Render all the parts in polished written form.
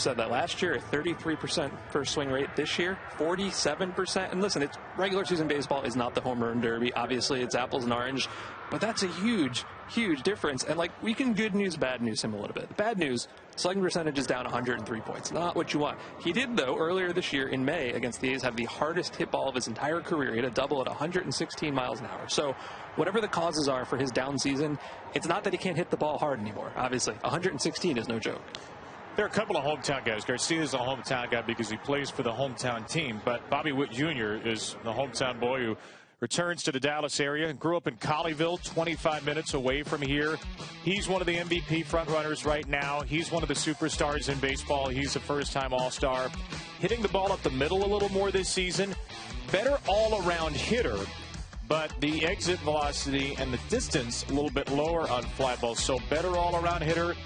said that last year, 33% first swing rate. This year, 47%. And listen, it's regular season baseball is not the home run derby. Obviously, it's apples and orange, but that's a huge, huge difference. And like, we can good news, bad news him a little bit. The bad news, slugging percentage is down 103 points. Not what you want. He did, though, earlier this year in May against the A's, have the hardest hit ball of his entire career. He had a double at 116 miles an hour. So whatever the causes are for his down season, it's not that he can't hit the ball hard anymore. Obviously, 116 is no joke. There are a couple of hometown guys. Garcia's a hometown guy because he plays for the hometown team. But Bobby Witt Jr. is the hometown boy who returns to the Dallas area. Grew up in Colleyville, 25 minutes away from here. He's one of the MVP frontrunners right now. He's one of the superstars in baseball. He's a first-time All-Star. Hitting the ball up the middle a little more this season. Better all-around hitter, but the exit velocity and the distance a little bit lower on fly balls. So better all-around hitter.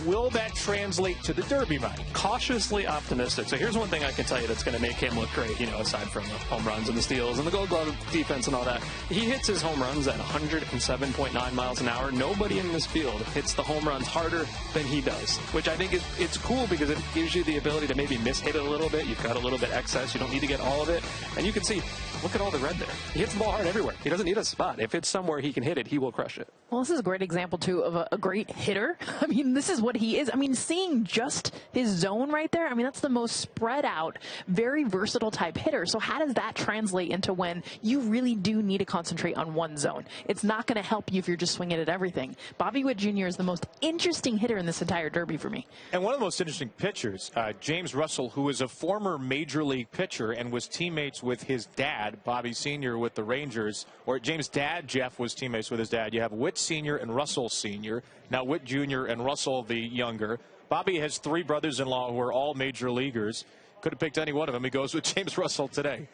Will that translate to the Derby, Mike? Cautiously optimistic. So here's one thing I can tell you that's going to make him look great, aside from the home runs and the steals and the Gold Glove defense and all that. He hits his home runs at 107.9 miles an hour. Nobody in this field hits the home runs harder than he does, which I think it's cool because it gives you the ability to maybe mishit it a little bit. You've got a little bit excess. You don't need to get all of it. And you can see, look at all the red there. He hits the ball hard everywhere. He doesn't need a spot. If it's somewhere he can hit it, he will crush it. Well, this is a great example, too, of a great hitter. I mean, this is what he is. I mean, seeing just his zone right there, I mean, that's the most spread out, very versatile type hitter. So how does that translate into when you really do need to concentrate on one zone? It's not going to help you if you're just swinging at everything. Bobby Witt Jr. is the most interesting hitter in this entire Derby for me. And one of the most interesting pitchers, James Russell, who is a former major league pitcher and was teammates with his dad, Bobby Sr. with the Rangers, or James' dad, Jeff, was teammates with his dad. You have Witt Sr. and Russell Sr., now Witt Jr. and Russell the younger. Bobby has three brothers-in-law who are all major leaguers. Could have picked any one of them. He goes with James Russell today.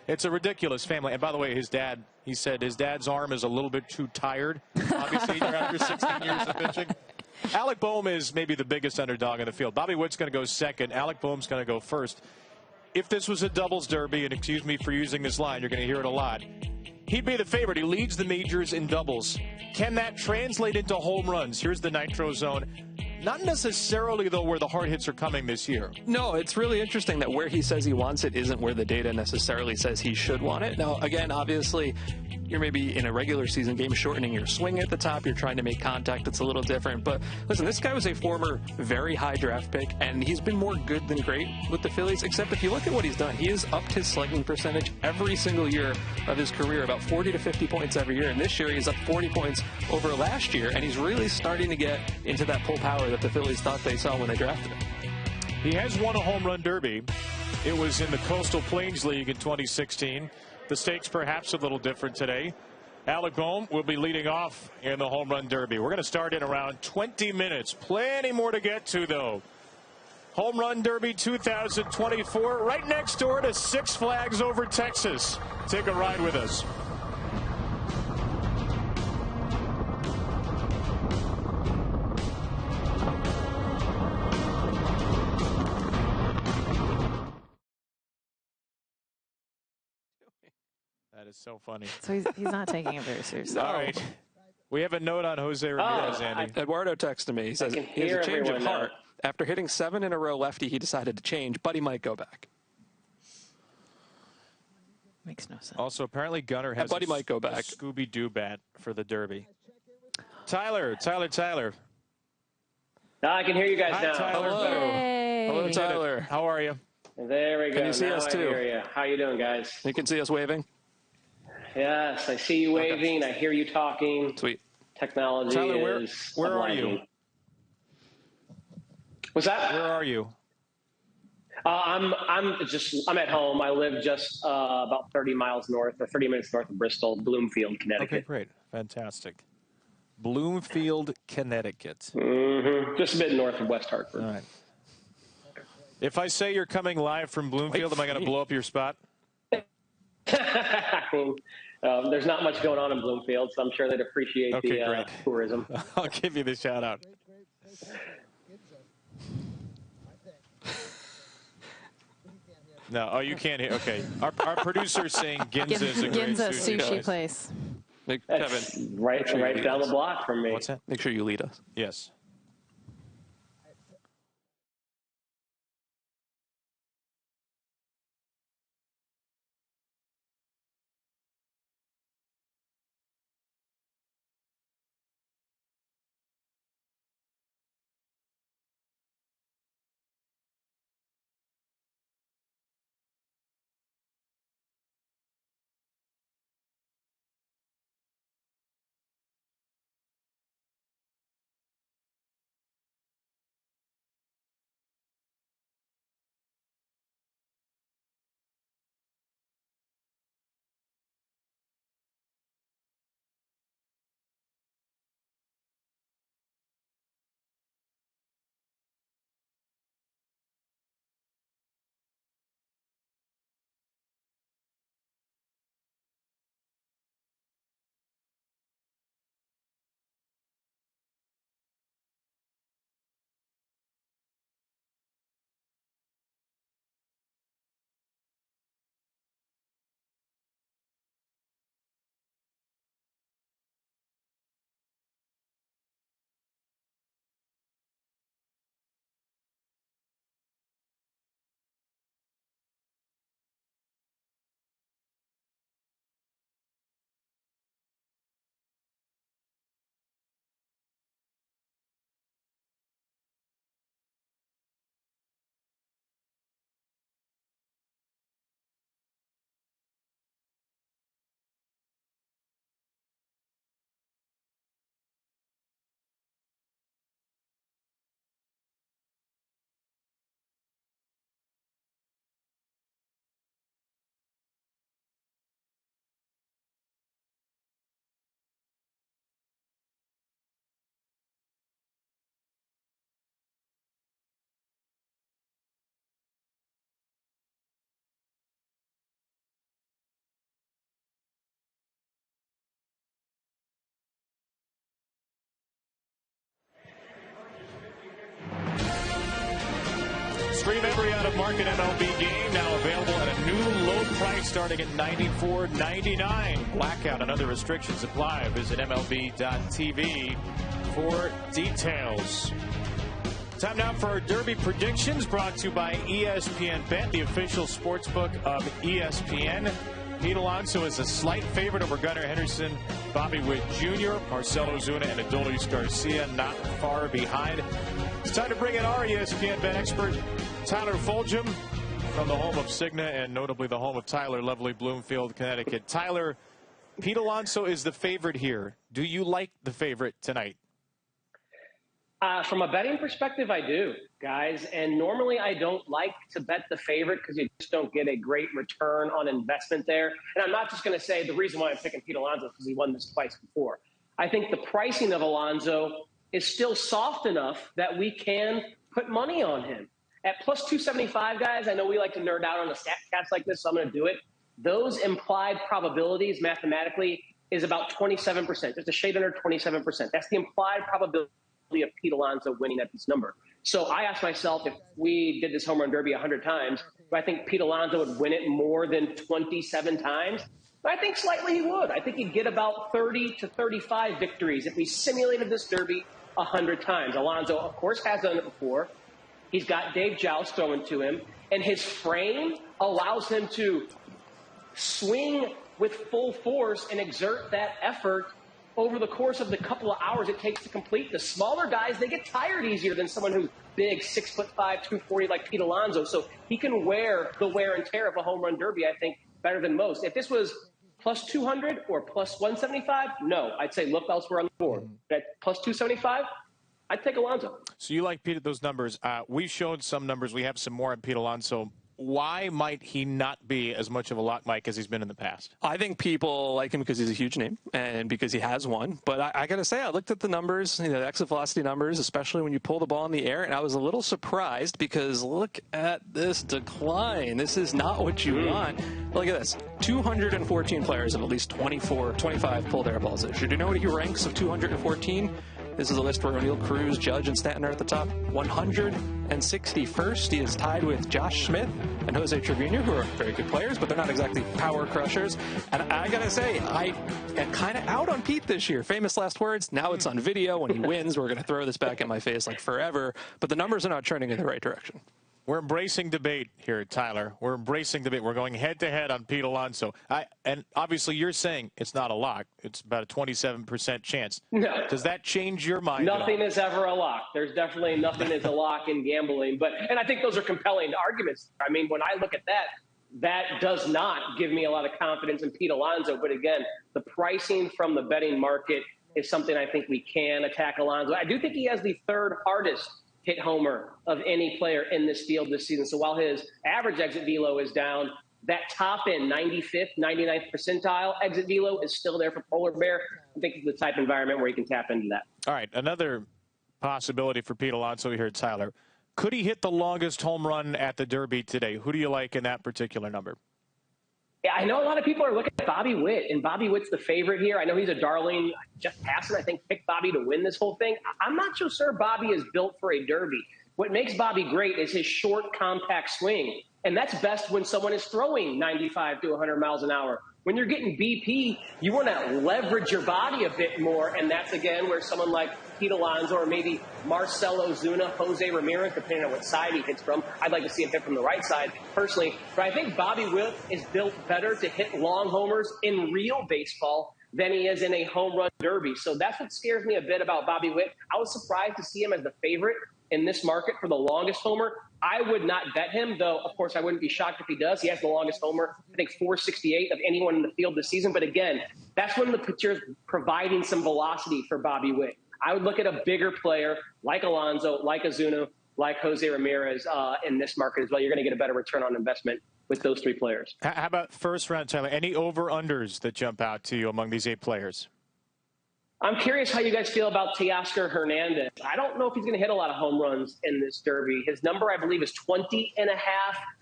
It's a ridiculous family. And by the way, his dad, he said his dad's arm is a little bit too tired. Obviously, after 16 years of pitching. Alec Boehm is maybe the biggest underdog in the field. Bobby Witt's going to go second. Alec Boehm's going to go first. If this was a doubles derby, and excuse me for using this line, you're going to hear it a lot, he'd be the favorite. He leads the majors in doubles. Can that translate into home runs? Here's the Nitro Zone. Not necessarily, though, where the hard hits are coming this year. No, it's really interesting that where he says he wants it isn't where the data necessarily says he should want it. Now, again, obviously, you're maybe in a regular season game shortening your swing at the top. You're trying to make contact. It's a little different. But listen, this guy was a former very high draft pick, and he's been more good than great with the Phillies, except if you look at what he's done, he has upped his slugging percentage every single year of his career, about 40 to 50 points every year. And this year, he's up 40 points over last year, and he's really starting to get into that pull power that the Phillies thought they saw when they drafted him. He has won a home run derby. It was in the Coastal Plains League in 2016. The stakes perhaps a little different today. Alec Boehm will be leading off in the home run derby. We're going to start in around 20 minutes. Plenty more to get to, though. Home Run Derby 2024, right next door to Six Flags Over Texas. Take a ride with us. That is so funny. So he's not taking it very seriously. All right. We have a note on Jose Ramirez, Andy. Eduardo texted me. He says he has a change of heart. After hitting 7 in a row lefty, he decided to change, but he might go back. Makes no sense. Also, apparently Gunnar has Buddy might go back. a Scooby-Doo bat for the Derby. Tyler. I can hear you guys now. Tyler. Hello, Tyler. How are you? There we go. Can you see us, too? I hear you. How you doing, guys? You can see us waving? Yes, I see you waving. I hear you talking. Sweet. Technology Tyler, is where are you? What's that? Where are you? I'm at home. I live just about 30 miles north, or 30 minutes north of Bristol, Bloomfield, Connecticut. Okay, great. Fantastic. Bloomfield, Connecticut. Mm-hmm. Just a bit north of West Hartford. All right. If I say you're coming live from Bloomfield, am I going to blow up your spot? There's not much going on in Bloomfield, so I'm sure they'd appreciate the tourism. I'll give you the shout out. No, oh, you can't hear. Okay. Our producer's saying Ginza is a great sushi place. Kevin, right down the block from me. What's that? Make sure you lead us. Yes. Stream every out-of-market MLB game, now available at a new low price starting at $94.99. Blackout and other restrictions apply. Visit MLB.tv for details. Time now for our Derby predictions, brought to you by ESPN Bet, the official sportsbook of ESPN. Pete Alonso is a slight favorite over Gunnar Henderson, Bobby Witt Jr., Marcelo Zuna, and Adolis Garcia not far behind. It's time to bring in our ESPN Bet expert, Tyler Fulgham, from the home of Cigna and notably the home of Tyler, lovely Bloomfield, Connecticut. Tyler, Pete Alonso is the favorite here. Do you like the favorite tonight? From a betting perspective, I do, guys. And normally I don't like to bet the favorite because you just don't get a great return on investment there. And I'm not just going to say the reason why I'm picking Pete Alonso is because he won this twice before. I think the pricing of Alonso is still soft enough that we can put money on him. At plus 275, guys, I know we like to nerd out on a Statcast like this, so I'm going to do it. Those implied probabilities mathematically is about 27%, just a shade under 27%. That's the implied probability of Pete Alonso winning at this number. So I asked myself, if we did this home run derby 100 times, do I think Pete Alonso would win it more than 27 times? I think slightly he would. I think he'd get about 30 to 35 victories if we simulated this derby 100 times. Alonso, of course, has done it before. He's got Dave Joust throwing to him, and his frame allows him to swing with full force and exert that effort over the course of the couple of hours it takes to complete. The smaller guys, they get tired easier than someone who's big, 6'5", 240 like Pete Alonso. So he can wear the wear and tear of a home run derby, I think, better than most. If this was plus 200 or plus 175, no, I'd say look elsewhere on the board. At plus 275, I'd take Alonso. So you like Pete at those numbers. We've shown some numbers. We have some more on Pete Alonso. Why might he not be as much of a lock, Mike, as he's been in the past? I think people like him because he's a huge name and because he has won. But I got to say, I looked at the numbers, the exit velocity numbers, especially when you pull the ball in the air, and I was a little surprised because look at this decline. This is not what you want. Look at this. 214 players of at least 25 pulled air balls this year. Do you know what he ranks of 214? This is a list where O'Neill, Cruz, Judge, and Stanton are at the top. 161st. He is tied with Josh Smith and Jose Trevino, who are very good players, but they're not exactly power crushers. And I got to say, I am kind of out on Pete this year. Famous last words. Now it's on video. When he wins, we're going to throw this back in my face like forever. But the numbers are not trending in the right direction. We're embracing debate here, Tyler. We're embracing debate. We're going head-to-head on Pete Alonso. And obviously you're saying it's not a lock. It's about a 27% chance. No. Does that change your mind? Nothing is ever a lock. There's definitely nothing is a lock in gambling. And I think those are compelling arguments. I mean, when I look at that, that does not give me a lot of confidence in Pete Alonso. But again, the pricing from the betting market is something I think we can attack Alonso. I do think he has the third hardest hit homer of any player in this field this season. So while his average exit velo is down, that top end 95th, 99th percentile exit velo is still there for Polar Bear. I think it's the type of environment where he can tap into that. All right, another possibility for Pete Alonso here, Tyler. Could he hit the longest home run at the Derby today? Who do you like in that particular number? Yeah, I know a lot of people are looking at Bobby Witt, and Bobby Witt's the favorite here. I know he's a darling. Jeff Passan, I think, picked Bobby to win this whole thing. I'm not so sure Bobby is built for a derby. What makes Bobby great is his short, compact swing, and that's best when someone is throwing 95 to 100 miles an hour. When you're getting BP, you want to leverage your body a bit more, and that's, again, where someone like Pete Alonso or maybe Marcelo Zuna, Jose Ramirez, depending on what side he hits from. I'd like to see him hit from the right side, personally. But I think Bobby Witt is built better to hit long homers in real baseball than he is in a home run derby. So that's what scares me a bit about Bobby Witt. I was surprised to see him as the favorite in this market for the longest homer. I would not bet him, though, of course, I wouldn't be shocked if he does. He has the longest homer, I think 468 of anyone in the field this season. But again, that's when the pitcher's providing some velocity for Bobby Witt. I would look at a bigger player like Alonso, like Ozuna, like Jose Ramirez in this market as well. You're going to get a better return on investment with those three players. How about first round, Tyler? Any over-unders that jump out to you among these 8 players? I'm curious how you guys feel about Teoscar Hernandez. I don't know if he's going to hit a lot of home runs in this derby. His number, I believe, is 20.5.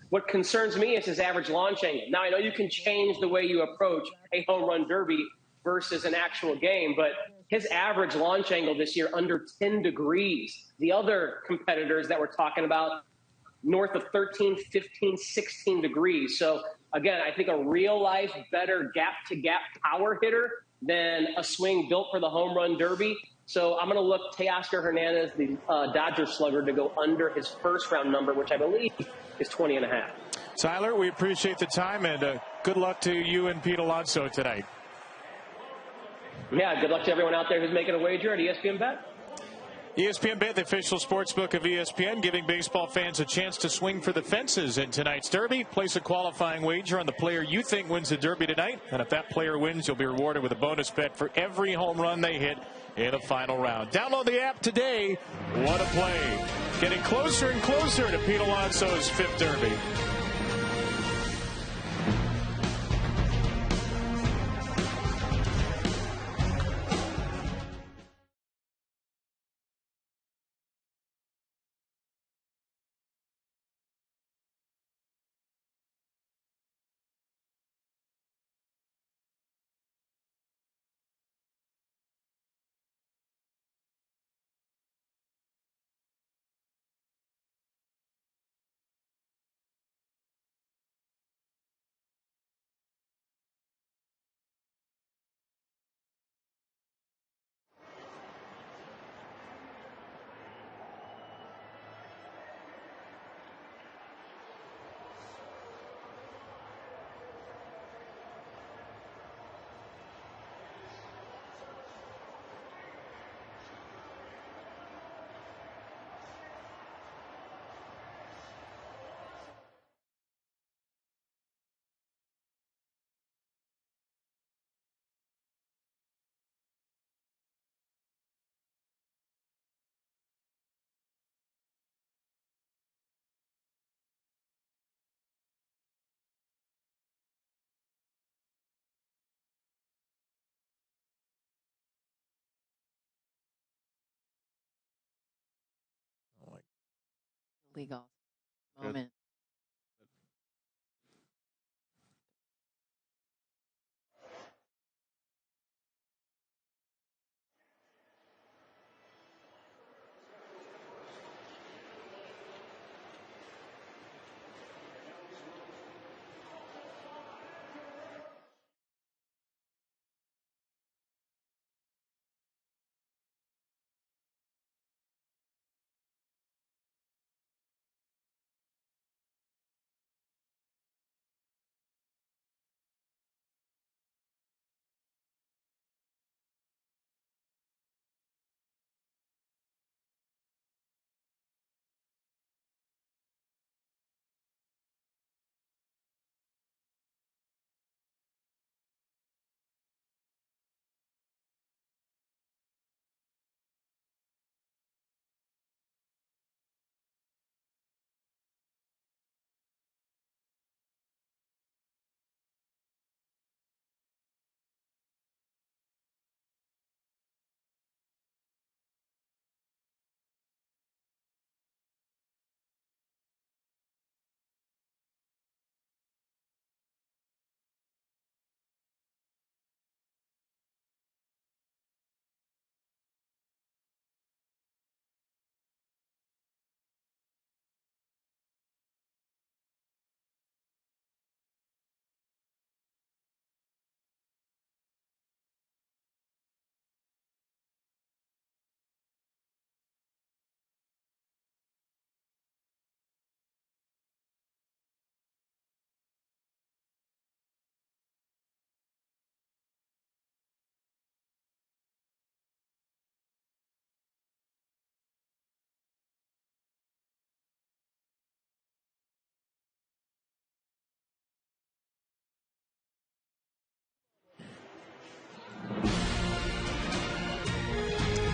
What concerns me is his average launch angle. Now, I know you can change the way you approach a home run derby versus an actual game, but his average launch angle this year under 10 degrees. The other competitors that we're talking about, north of 13, 15, 16 degrees. So, again, I think a real-life, better gap-to-gap power hitter than a swing built for the home run derby. So I'm going to look Teoscar Hernandez, the Dodger slugger, to go under his first-round number, which I believe is 20.5. Tyler, we appreciate the time, and good luck to you and Pete Alonso tonight. Yeah, good luck to everyone out there who's making a wager at ESPN Bet. ESPN Bet, the official sportsbook of ESPN, giving baseball fans a chance to swing for the fences in tonight's Derby. Place a qualifying wager on the player you think wins the Derby tonight, and if that player wins, you'll be rewarded with a bonus bet for every home run they hit in the final round. Download the app today. What a play. Getting closer and closer to Pete Alonso's 5th Derby. Legal moment.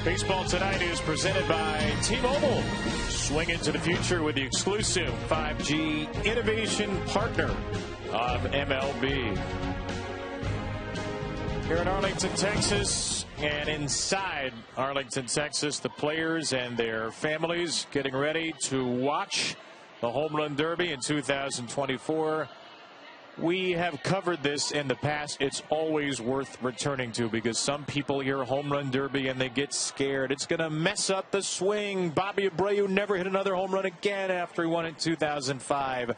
Baseball Tonight is presented by T-Mobile. Swing into the future with the exclusive 5G innovation partner of MLB. Here in Arlington, Texas, and inside Arlington, Texas, the players and their families getting ready to watch the Home Run Derby in 2024. We have covered this in the past. It's always worth returning to because some people hear home run derby and they get scared. It's going to mess up the swing. Bobby Abreu never hit another home run again after he won in 2005.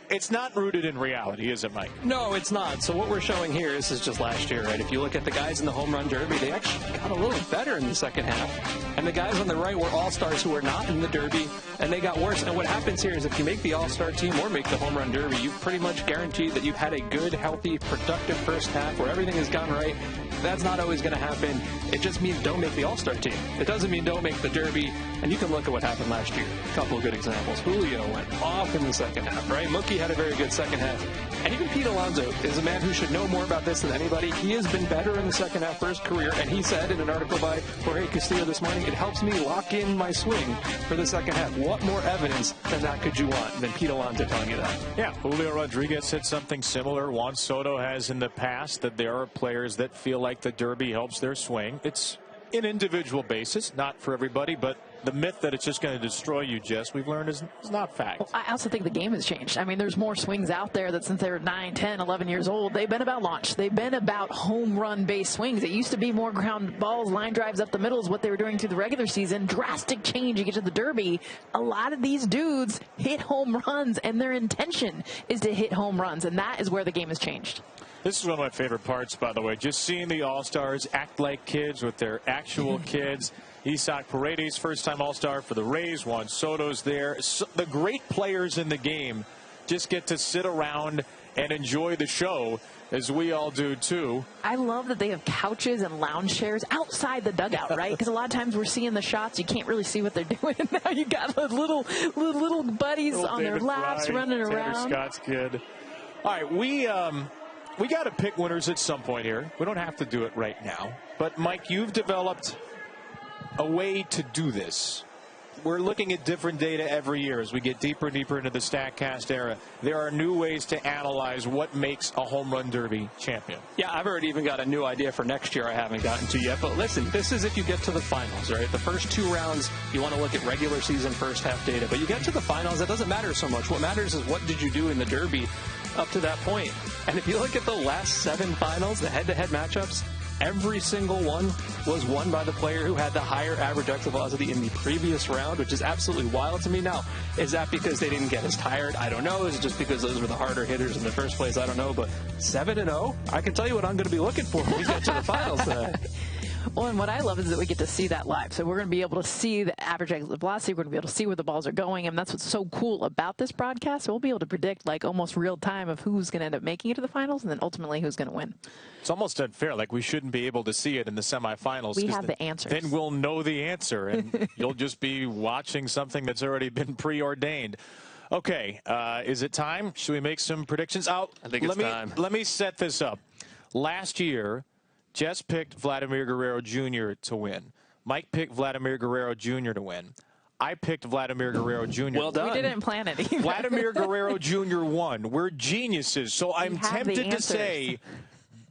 It's not rooted in reality, is it, Mike? No, it's not. So what we're showing here, this is just last year, right? If you look at the guys in the home run derby, they actually got a little better in the second half. And the guys on the right were all-stars who were not in the derby, and they got worse. And what happens here is if you make the all-star team or make the home run derby, you pretty much guarantee that you've had a good, healthy, productive first half where everything has gone right. That's not always going to happen. It just means don't make the all-star team. It doesn't mean don't make the derby. And you can look at what happened last year. A couple of good examples. Julio went off in the second half, right? Mookie had a very good second half. And even Pete Alonso is a man who should know more about this than anybody. He has been better in the second half for his career. And he said in an article by Jorge Castillo this morning, it helps me lock in my swing for the second half. What more evidence than that could you want than Pete Alonso telling you that? Yeah, Julio Rodriguez said something similar. Juan Soto has in the past that there are players that feel like the derby helps their swing. It's an individual basis, not for everybody, but the myth that it's just going to destroy you, Jess, we've learned is not fact. Well, I also think the game has changed. I mean, there's more swings out there that since they're 9, 10, 11 years old, they've been about launch. They've been about home run-based swings. It used to be more ground balls, line drives up the middle is what they were doing through the regular season. Drastic change. You get to the derby. A lot of these dudes hit home runs, and their intention is to hit home runs, and that is where the game has changed. This is one of my favorite parts, by the way, just seeing the All-Stars act like kids with their actual kids. Isaac Paredes, first-time All-Star for the Rays. Juan Soto's there. So the great players in the game just get to sit around and enjoy the show, as we all do, too. I love that they have couches and lounge chairs outside the dugout, right? Because a lot of times we're seeing the shots, you can't really see what they're doing. Now you got those little buddies on David their laps Fry, running Tanner around. Scott's kid. All right, we got to pick winners at some point here. We don't have to do it right now. But, Mike, you've developed a way to do this. We're looking at different data every year as we get deeper and deeper into the Statcast era. There are new ways to analyze what makes a home run derby champion. Yeah, I've already even got a new idea for next year I haven't gotten to yet. But listen, this is if you get to the finals, right? The first 2 rounds, you want to look at regular season first half data. But you get to the finals, it doesn't matter so much. What matters is what did you do in the derby up to that point. And if you look at the last 7 finals, the head-to-head matchups, every single one was won by the player who had the higher average exit velocity in the previous round, which is absolutely wild to me. Now, is that because they didn't get as tired? I don't know. Is it just because those were the harder hitters in the first place? I don't know. But 7-0, I can tell you what I'm going to be looking for when we get to the finals tonight. Well, and what I love is that we get to see that live. So we're going to be able to see the average exit velocity. We're going to be able to see where the balls are going. And that's what's so cool about this broadcast. So we'll be able to predict like almost real time of who's going to end up making it to the finals and then ultimately who's going to win. It's almost unfair. Like we shouldn't be able to see it in the semifinals. We have the answers. Then we'll know the answer and you'll just be watching something that's already been preordained. Okay. Is it time? Should we make some predictions? I think it's time. Let me set this up. Last year, Jess picked Vladimir Guerrero Jr. to win. Mike picked Vladimir Guerrero Jr. to win. I picked Vladimir Guerrero Jr. Well done. We didn't plan it either. Vladimir Guerrero Jr. won. We're geniuses. So I'm tempted to say,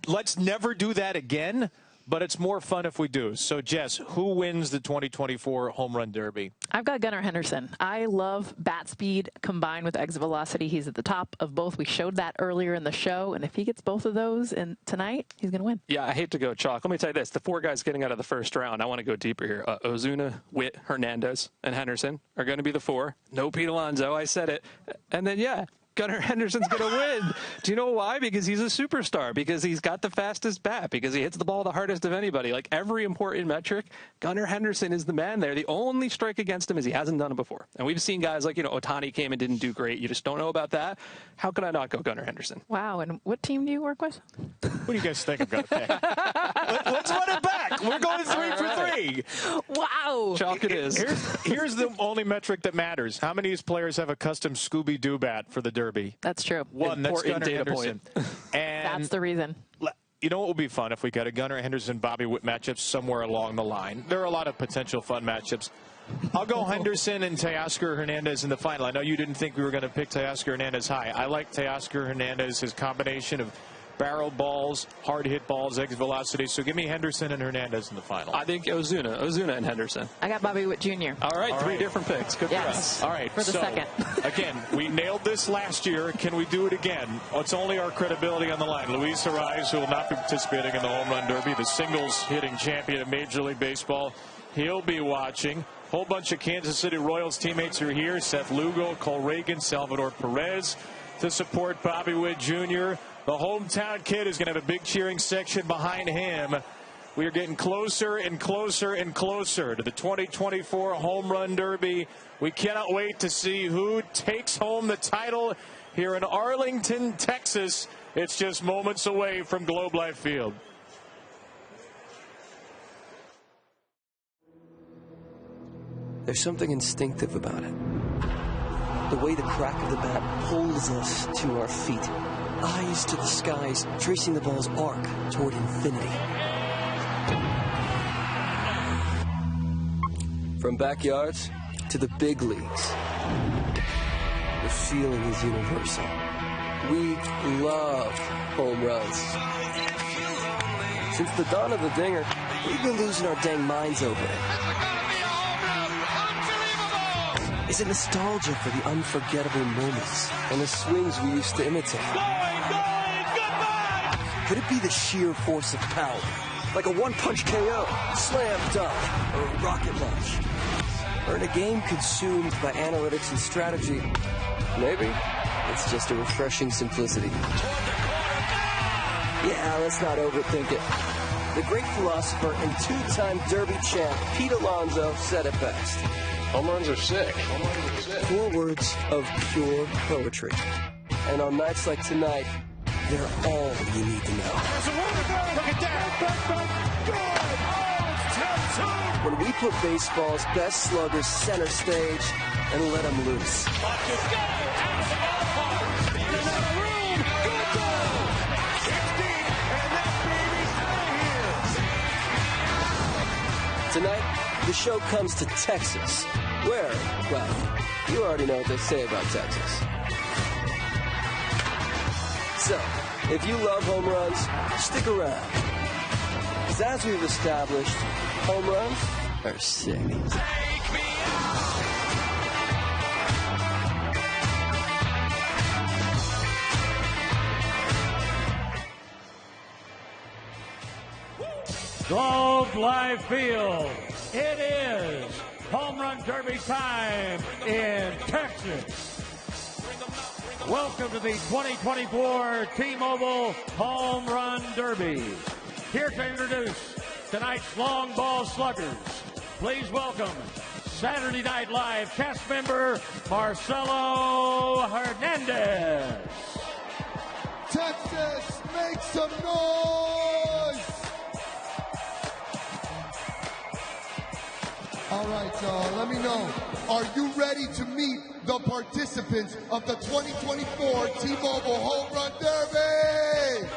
let's never do that again. But it's more fun if we do. So, Jess, who wins the 2024 Home Run Derby? I've got Gunnar Henderson. I love bat speed combined with exit velocity. He's at the top of both. We showed that earlier in the show. And if he gets both of those tonight, he's going to win. Yeah, I hate to go chalk. Let me tell you this. The 4 guys getting out of the first round, I want to go deeper here. Ozuna, Witt, Hernandez, and Henderson are going to be the 4. No Pete Alonso. I said it. And then, yeah, Gunnar Henderson's going to win. Do you know why? Because he's a superstar. Because he's got the fastest bat. Because he hits the ball the hardest of anybody. Like every important metric, Gunnar Henderson is the man there. The only strike against him is he hasn't done it before. And we've seen guys like, Ohtani came and didn't do great. You just don't know about that. How could I not go Gunnar Henderson? Wow. And what team do you work with? What do you guys think I'm going to pick? Let's run it back. We're going 3 for 3. Wow. Chalk it is. Here's the only metric that matters. How many of these players have a custom Scooby-Doo bat for the Derby? That's true. 1. That's Gunnar Henderson. And that's the reason. You know what would be fun if we got a Gunnar Henderson Bobby Witt matchup somewhere along the line? There are a lot of potential fun matchups. I'll go Henderson and Teoscar Hernandez in the final. I know you didn't think we were going to pick Teoscar Hernandez high. I like Teoscar Hernandez, his combination of barrel balls, hard hit balls, exit velocity. So give me Henderson and Hernandez in the final. I think Ozuna and Henderson. I got Bobby Witt Jr. All right, three different picks. Good for us. All right, for the second. Again, we nailed this last year. Can we do it again? It's only our credibility on the line. Luis Ariz, who will not be participating in the home run derby, the singles hitting champion of Major League Baseball, he'll be watching. Whole bunch of Kansas City Royals teammates are here. Seth Lugo, Cole Reagan, Salvador Perez to support Bobby Witt Jr. The hometown kid is going to have a big cheering section behind him. We are getting closer and closer and closer to the 2024 Home Run Derby. We cannot wait to see who takes home the title here in Arlington, Texas. It's just moments away from Globe Life Field. There's something instinctive about it. The way the crack of the bat pulls us to our feet. Eyes to the skies, tracing the ball's arc toward infinity. From backyards to the big leagues, the feeling is universal. We love home runs. Since the dawn of the dinger, we've been losing our dang minds over it. Is it nostalgia for the unforgettable moments and the swings we used to imitate? Could it be the sheer force of power, like a one-punch KO, slam dunk, or a rocket launch? Or in a game consumed by analytics and strategy, maybe it's just a refreshing simplicity. Yeah, let's not overthink it. The great philosopher and two-time Derby champ Pete Alonso said it best. Home runs are sick. 4 words of pure poetry. And on nights like tonight, they're all you need to know. When we put baseball's best sluggers center stage and let them loose. Tonight, the show comes to Texas, where, well, you already know what they say about Texas. So, if you love home runs, stick around. Because as we've established, home runs are sick. Globe Life Field. It is Home Run Derby time in Texas. Welcome to the 2024 T-Mobile Home Run Derby. Here to introduce tonight's long ball sluggers. Please welcome Saturday Night Live cast member Marcelo Hernandez. Texas, make some noise! All right, y'all, let me know. Are you ready to meet the participants of the 2024 T-Mobile Home Run Derby?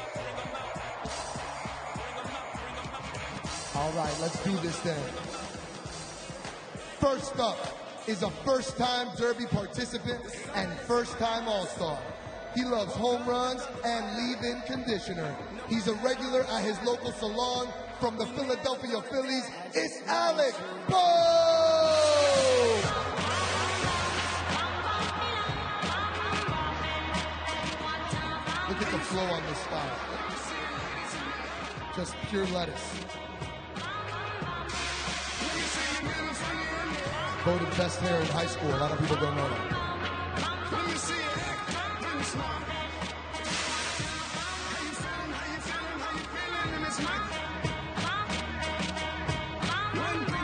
All right, let's do this then. First up is a first-time Derby participant and first-time All-Star. He loves home runs and leave-in conditioner. He's a regular at his local salon. From the Philadelphia Phillies, it's Alec Bohm! Look at the flow on this style. Just pure lettuce. Voted best hair in high school. A lot of people don't know that.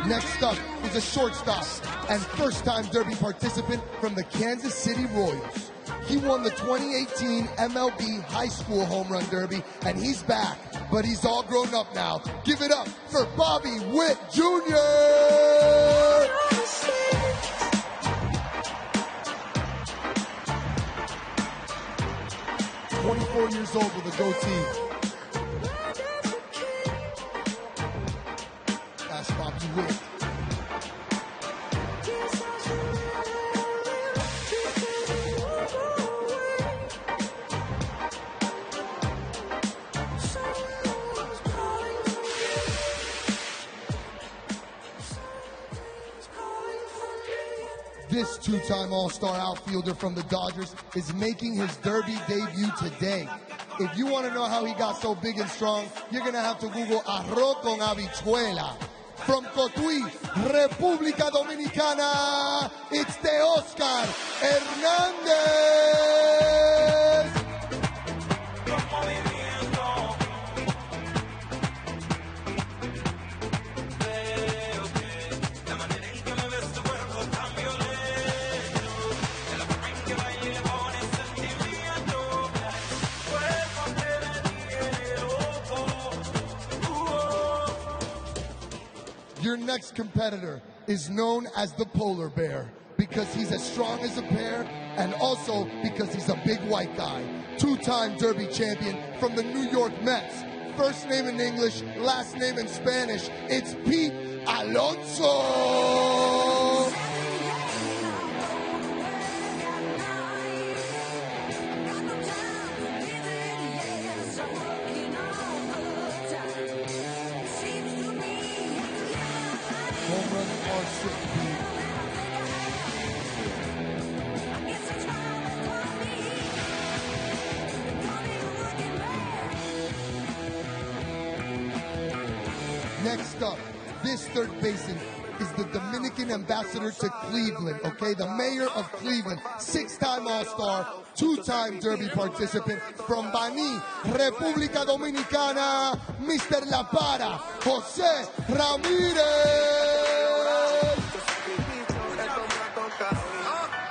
Next up is a shortstop and first-time Derby participant from the Kansas City Royals. He won the 2018 MLB High School Home Run Derby, and he's back, but he's all grown up now. Give it up for Bobby Witt Jr. 24 years old with a goatee. That's Bobby Witt. This two-time All-Star outfielder from the Dodgers is making his Derby debut today. If you want to know how he got so big and strong, you're going to have to Google arroz con habichuela. From Cotuí, República Dominicana, it's the Oscar Hernández. Your next competitor is known as the polar bear because he's as strong as a bear and also because he's a big white guy. Two-time Derby champion from the New York Mets. First name in English, last name in Spanish. It's Pete Alonso. Home runs are sick, Pete. Next up, this third baseman is the Dominican ambassador to Cleveland, okay? The mayor of Cleveland, six-time All-Star, two-time Derby participant from Baní, República Dominicana, Mr. La Para, José Ramírez.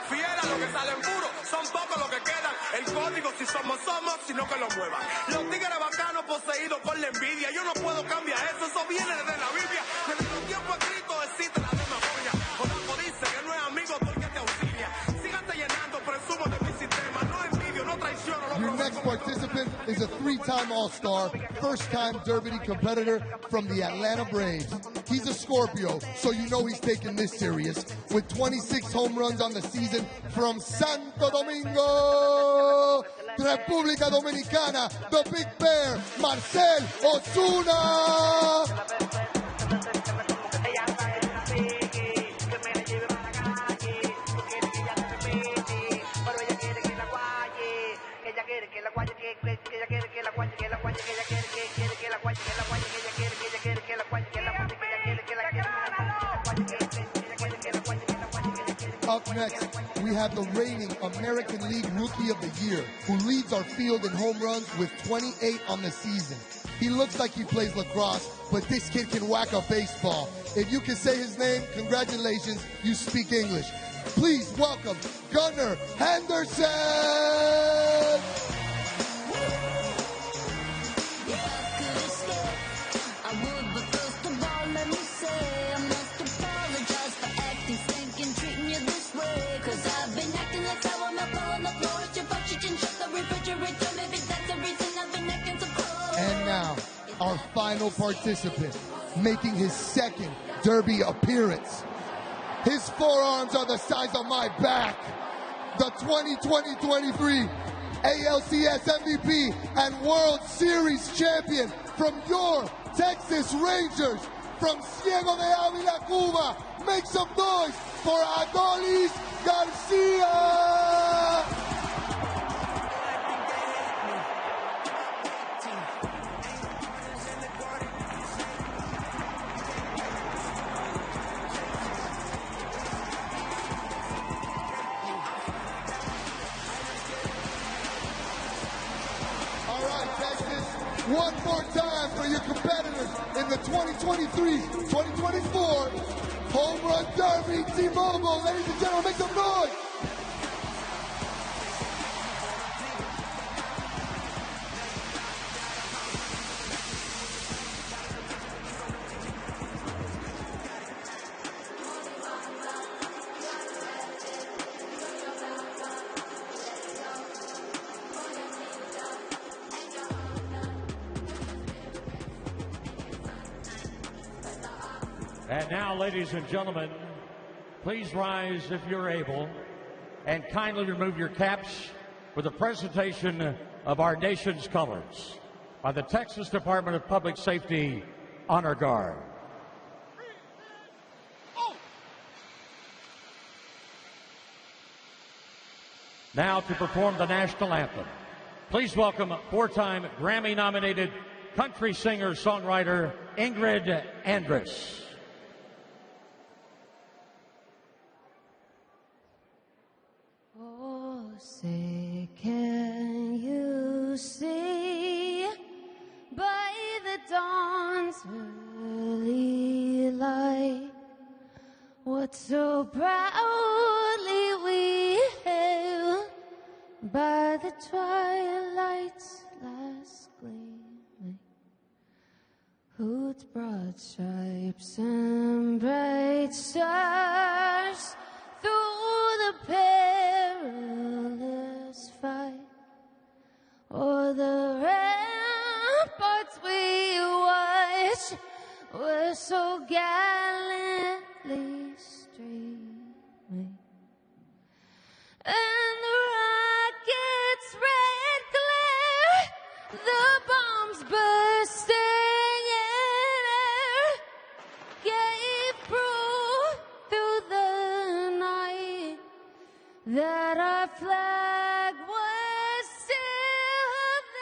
Fiera, lo que salen puro, son pocos los que quedan. El código, si somos, sino que lo muevan. Los tigres bacanos poseídos por la envidia. Yo no puedo cambiar eso, eso viene desde la Biblia. Desde los tiempos escritos existe la demagogia. Jodaco dice que no es amigo porque te auxilia. Sígate llenando, presumo de mi sistema. No envidio, no traiciono. Your next participant is a three-time All-Star, first-time Derby competitor from the Atlanta Braves. He's a Scorpio, so you know he's taking this serious. With 26 home runs on the season from Santo Domingo, República Dominicana, the Big Bear, Marcel Osuna. Up next, we have the reigning American League Rookie of the Year, who leads our field in home runs with 28 on the season. He looks like he plays lacrosse, but this kid can whack a baseball. If you can say his name, congratulations, you speak English. Please welcome Gunnar Henderson! And now, our final participant, making his second Derby appearance. His forearms are the size of my back. The 2020-23 ALCS MVP and World Series champion from your Texas Rangers, from Ciego de Ávila, Cuba. Make some noise for Adolis Garcia! One more time for your competitors in the 2023-2024 Home Run Derby T-Mobile. Ladies and gentlemen, make some noise. And now, ladies and gentlemen, please rise if you're able and kindly remove your caps for the presentation of our nation's colors by the Texas Department of Public Safety Honor Guard. Now to perform the national anthem. Please welcome four-time Grammy-nominated country singer-songwriter Ingrid Andress. Oh, say, can you see by the dawn's early light what so proudly we hailed by the twilight's last gleaming, whose broad stripes and bright stars through the perilous fight o'er the ramparts we watched were so gallantly streaming, and the rocket's red glare, the bombs bursting in air, gave proof through the night that our flag was still there.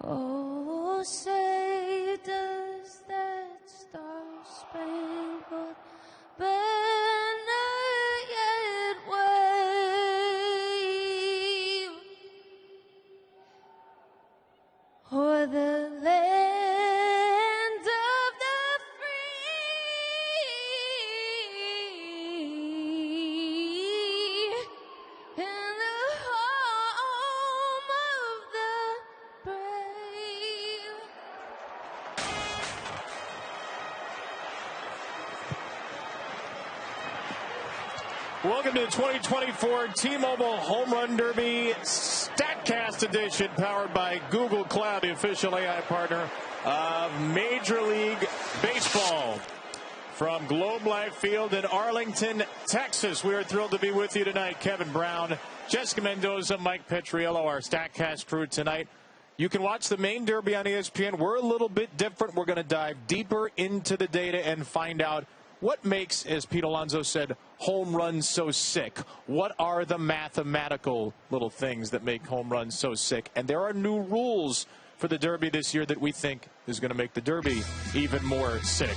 Oh, say does that star-spangled banner yet wave o'er the land of the free and the home of the brave. Welcome to the 2024 T-Mobile Home Run Derby Statcast edition, powered by Google Cloud, the official AI partner of Major League Baseball. From Globe Life Field in Arlington, Texas, we are thrilled to be with you tonight. Kevin Brown, Jessica Mendoza, Mike Petriello, our Statcast crew tonight. You can watch the main Derby on ESPN. We're a little bit different. We're going to dive deeper into the data and find out what makes, as Pete Alonso said, home runs so sick. What are the mathematical little things that make home runs so sick? And there are new rules for the Derby this year that we think is going to make the Derby even more sick.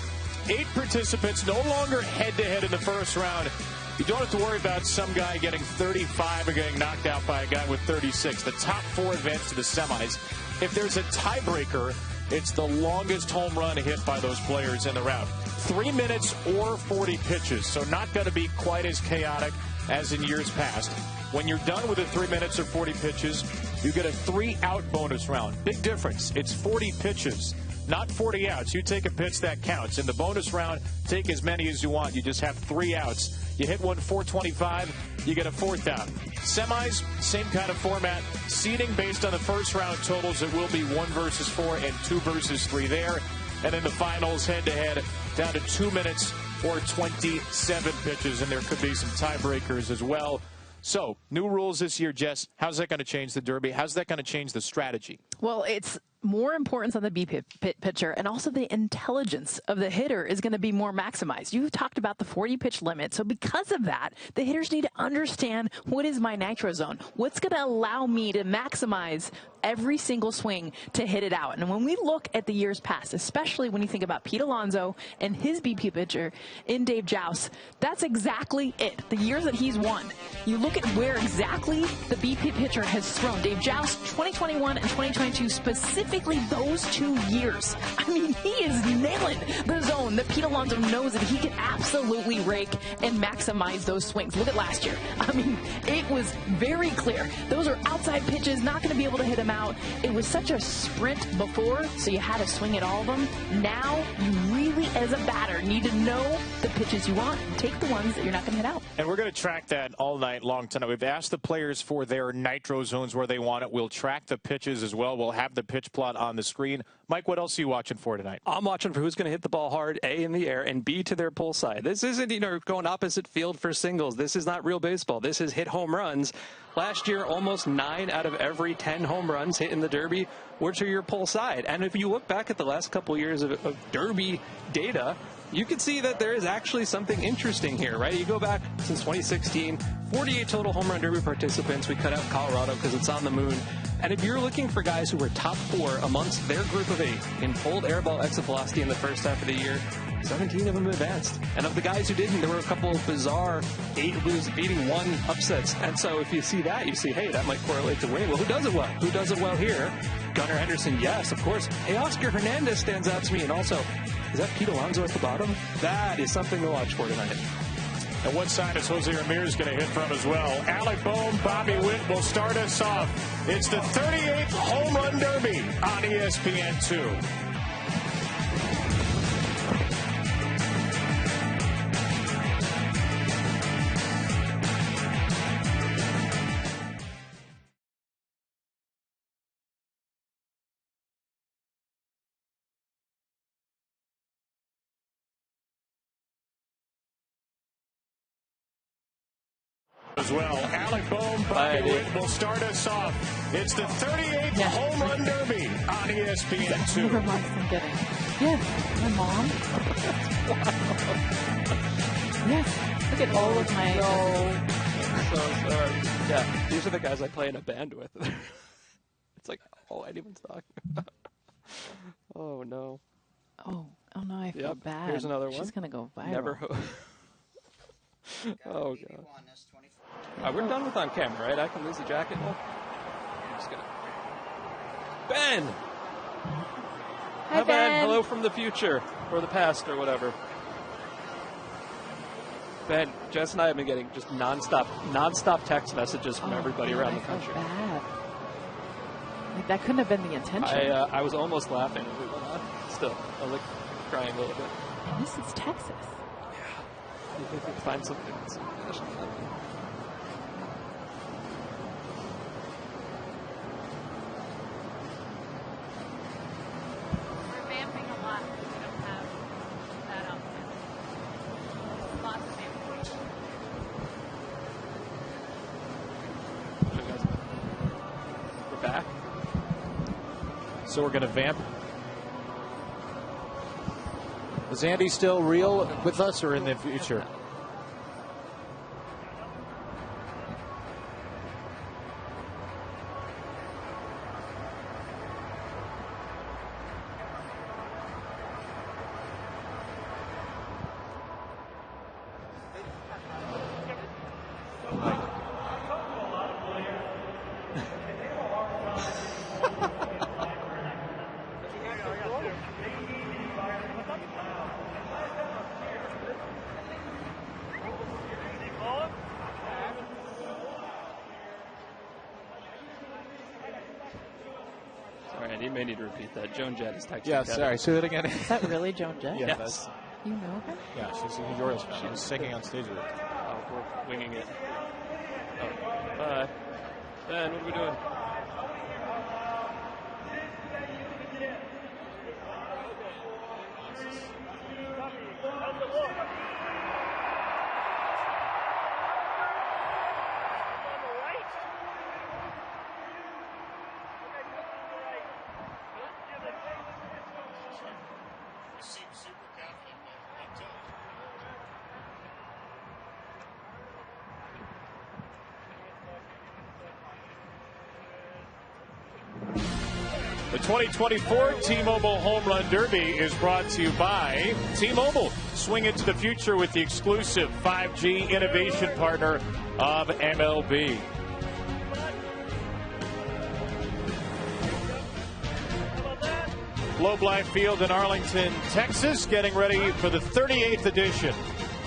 8 participants, no longer head-to-head in the first round. You don't have to worry about some guy getting 35 or getting knocked out by a guy with 36. The top 4 advance to the semis. If there's a tiebreaker, it's the longest home run hit by those players in the round. 3 minutes or 40 pitches, so not going to be quite as chaotic as in years past. When you're done with the 3 minutes or 40 pitches, you get a 3-out bonus round. Big difference. It's 40 pitches, not 40 outs. You take a pitch, that counts. In the bonus round, take as many as you want. You just have 3 outs. You hit one 425, you get a 4th out. Semis, same kind of format. Seeding based on the first round totals. It will be 1 versus 4 and 2 versus 3 there. And then the finals head-to-head down to 2 minutes or 27 pitches. And there could be some tiebreakers as well. So, new rules this year, Jess. How's that going to change the Derby? How's that going to change the strategy? Well, it's more importance on the B pitcher, and also the intelligence of the hitter is going to be more maximized. You talked about the 40 pitch limit. So because of that, the hitters need to understand, what is my nitro zone? What's going to allow me to maximize every single swing to hit it out? And when we look at the years past, especially when you think about Pete Alonso and his BP pitcher in Dave Joust, that's exactly it. The years that he's won, you look at where exactly the BP pitcher has thrown. Dave Joust, 2021 and 2022, specifically those 2 years. I mean, he is nailing the zone that Pete Alonso knows that he can absolutely rake and maximize those swings. Look at last year. I mean, it was very clear. Those are outside pitches, not going to be able to hit him out. It was such a sprint before, so you had to swing at all of them. Now, you really, as a batter, need to know the pitches you want and take the ones that you're not going to hit out. And we're going to track that all night long tonight. We've asked the players for their nitro zones where they want it. We'll track the pitches as well. We'll have the pitch plot on the screen. Mike, what else are you watching for tonight? I'm watching for who's going to hit the ball hard, A, in the air, and B, to their pull side. This isn't, going opposite field for singles. This is not real baseball. This is hit home runs. Last year, almost 9 out of every 10 home runs hit in the Derby were to your pull side. And if you look back at the last couple years of Derby data, you can see that there is actually something interesting here, right? You go back since 2016, 48 total home run derby participants. We cut out Colorado because it's on the moon. And if you're looking for guys who were top 4 amongst their group of 8 in pulled air ball exit velocity in the first half of the year, 17 of them advanced. And of the guys who didn't, there were a couple of bizarre 8-1 upsets. And so if you see that, you see, hey, that might correlate to winning. Well, who does it well? Who does it well here? Gunnar Henderson, yes, of course. Hey, Oscar Hernandez stands out to me. And also, is that Pete Alonso at the bottom? That is something to watch for tonight. And what side is Jose Ramirez going to hit from as well? Alec Bohm, Bobby Witt will start us off. It's the 38th Home Run Derby on ESPN2. As well, Alec Bohm, Bobby Witt will start us off. It's the 38th Home Run Derby on ESPN2. Never mind from getting. Yeah, my mom. Yes, look at all of my. I'm so sorry. Yeah, these are the guys I play in a band with. It's like all anyone's talking about. Oh no. Oh no, I feel bad. Here's another one. She's gonna go viral. Never. Oh god. We're done with on camera, right? I can lose the jacket now. I'm just gonna. Ben. Hi, Ben. Hello from the future or the past or whatever. Ben, Jess and I have been getting just nonstop text messages from everybody around the country. Bad. Like that couldn't have been the intention. I was almost laughing as we went on. Still, I was like crying a little bit. And this is Texas. Yeah. You think we'd find something that's national? So we're going to vamp. Is Andy still real with us or in the future? You may need to repeat that. Joan Jett is texting. Yeah, sorry. Say that again. Is that really Joan Jett? Yes. You know her? Yeah, she's a Royals fan. She was singing on stage with her. Oh, we're winging it. Oh, bye. Ben, what are we doing? The 2024 T-Mobile Home Run Derby is brought to you by T-Mobile. Swing into the future with the exclusive 5G innovation partner of MLB. Globe Life Field in Arlington, Texas, getting ready for the 38th edition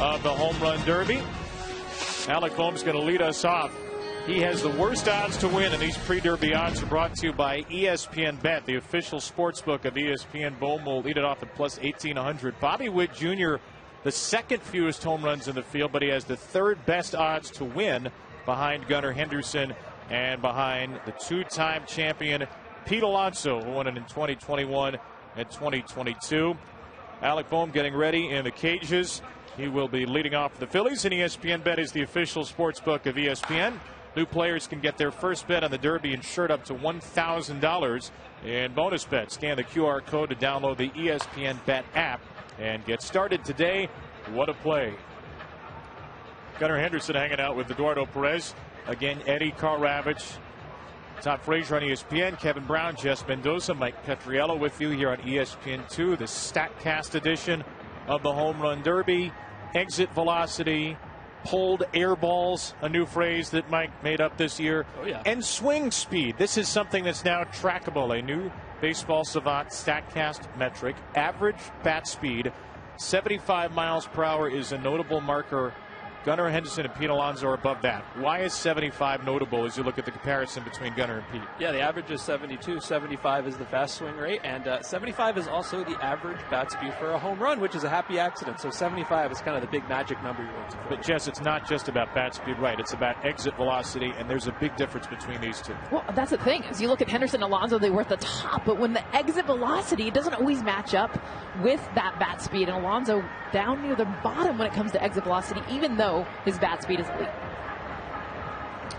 of the Home Run Derby. Alec Bohm's going to lead us off. He has the worst odds to win, and these pre-derby odds are brought to you by ESPN Bet, the official sports book of ESPN. Bohm will lead it off at plus 1,800. Bobby Witt Jr., the second fewest home runs in the field, but he has the third best odds to win behind Gunnar Henderson and behind the two-time champion Pete Alonso, who won it in 2021 and 2022. Alec Bohm getting ready in the cages. He will be leading off the Phillies, and ESPN Bet is the official sports book of ESPN. New players can get their first bet on the Derby insured up to $1,000 in bonus bets. Scan the QR code to download the ESPN Bet app and get started today. What a play. Gunnar Henderson hanging out with Eduardo Perez. Again, Eddie Karravich, Todd Frazier on ESPN, Kevin Brown, Jess Mendoza, Mike Petriello with you here on ESPN2, the Statcast edition of the Home Run Derby. Exit velocity, pulled air balls, a new phrase that Mike made up this year, and swing speed. This is something that's now trackable, a new Baseball Savant Statcast metric. Average bat speed, 75 miles per hour is a notable marker. Gunnar Henderson and Pete Alonso are above that. Why is 75 notable as you look at the comparison between Gunnar and Pete? Yeah, the average is 72. 75 is the fast swing rate, and 75 is also the average bat speed for a home run, which is a happy accident. So 75 is kind of the big magic number you're looking for. But, Jess, it's not just about bat speed, right? It's about exit velocity, and there's a big difference between these two. Well, that's the thing. As you look at Henderson and Alonso, they were at the top, but when the exit velocity, it doesn't always match up with that bat speed. And Alonso down near the bottom when it comes to exit velocity, even though his bat speed is elite.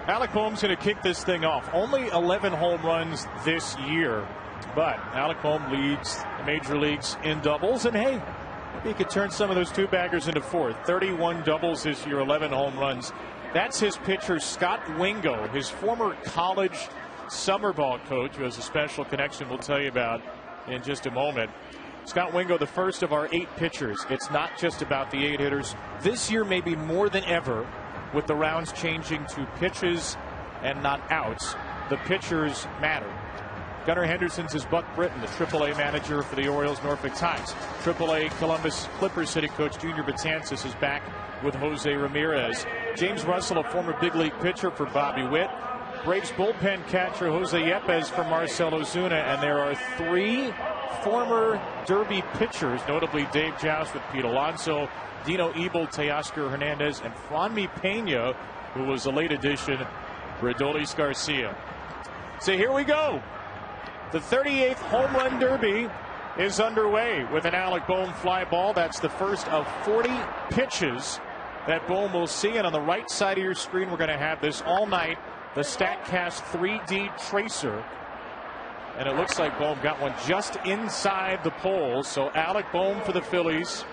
Alec Boehm's going to kick this thing off. Only 11 home runs this year, but Alec Boehm leads the major leagues in doubles, and hey, maybe he could turn some of those two-baggers into four. 31 doubles this year, 11 home runs. That's his pitcher, Scott Wingo, his former college summer ball coach, who has a special connection we'll tell you about in just a moment. Scott Wingo, the first of our 8 pitchers. It's not just about the 8 hitters. This year, maybe more than ever, with the rounds changing to pitches and not outs, the pitchers matter. Gunnar Henderson's is Buck Britton, the AAA manager for the Orioles Norfolk Times. AAA Columbus Clippers hitting coach Junior Betances is back with Jose Ramirez. James Russell, a former big league pitcher for Bobby Witt. Braves bullpen catcher Jose Yepes for Marcell Ozuna, and there are 3 former Derby pitchers, notably Dave Joust with Pete Alonso, Dino Ebel, Teoscar Hernandez, and Franmi Pena, who was a late addition for Adolis Garcia. So here we go. The 38th Home Run Derby is underway with an Alec Boehm fly ball. That's the first of 40 pitches that Boehm will see. And on the right side of your screen, we're going to have this all night, the Statcast 3D Tracer. And it looks like Boehm got one just inside the pole. So Alec Boehm for the Phillies.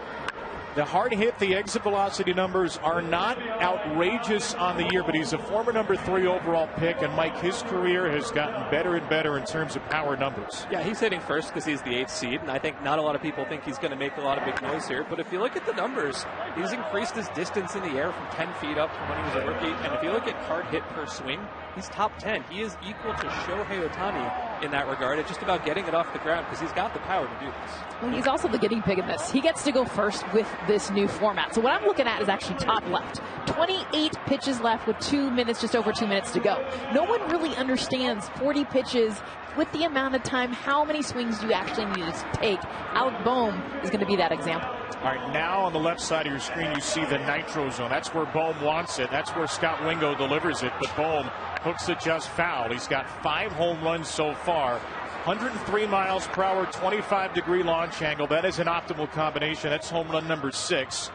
The hard hit, the exit velocity numbers are not outrageous on the year, but he's a former number 3 overall pick. And Mike, his career has gotten better and better in terms of power numbers. Yeah, he's hitting first because he's the 8th seed, and I think not a lot of people think he's going to make a lot of big noise here. But if you look at the numbers, he's increased his distance in the air from 10 feet up from when he was a rookie. And if you look at hard hit per swing, he's top 10. He is equal to Shohei Ohtani in that regard. It's just about getting it off the ground because he's got the power to do this. Well, he's also the guinea pig in this. He gets to go first with this new format. So what I'm looking at is actually top left. 28 pitches left with 2 minutes, just over 2 minutes to go. No one really understands 40 pitches with the amount of time. How many swings do you actually need to take? Alec Boehm is going to be that example. All right, now on the left side of your screen, you see the nitro zone. That's where Boehm wants it. That's where Scott Wingo delivers it. But Boehm hooks it just foul. He's got 5 home runs so far. 103 miles per hour, 25-degree launch angle. That is an optimal combination. That's home run number 6.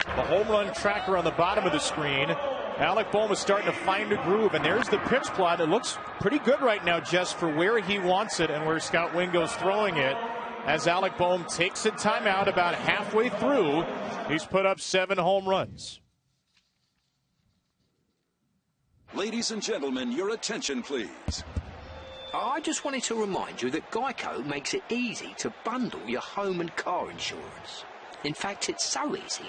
The home run tracker on the bottom of the screen. Alec Boehm is starting to find a groove, and there's the pitch plot. It looks pretty good right now, Jess, for where he wants it and where Scott Wingo's throwing it. As Alec Boehm takes a timeout about halfway through, he's put up 7 home runs. Ladies and gentlemen, your attention, please. I just wanted to remind you that Geico makes it easy to bundle your home and car insurance. In fact, it's so easy.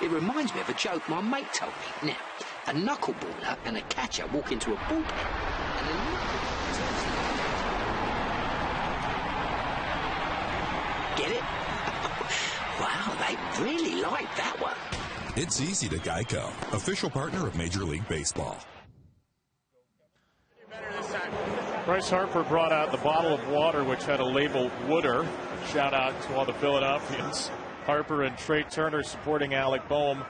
It reminds me of a joke my mate told me. Now, a knuckleballer and a catcher walk into a bullpen, and get it? Wow, they really like that one. It's easy to Geico, official partner of Major League Baseball. Bryce Harper brought out the bottle of water, which had a label Wooder. Shout out to all the Philadelphians. Harper and Trey Turner supporting Alec Boehm.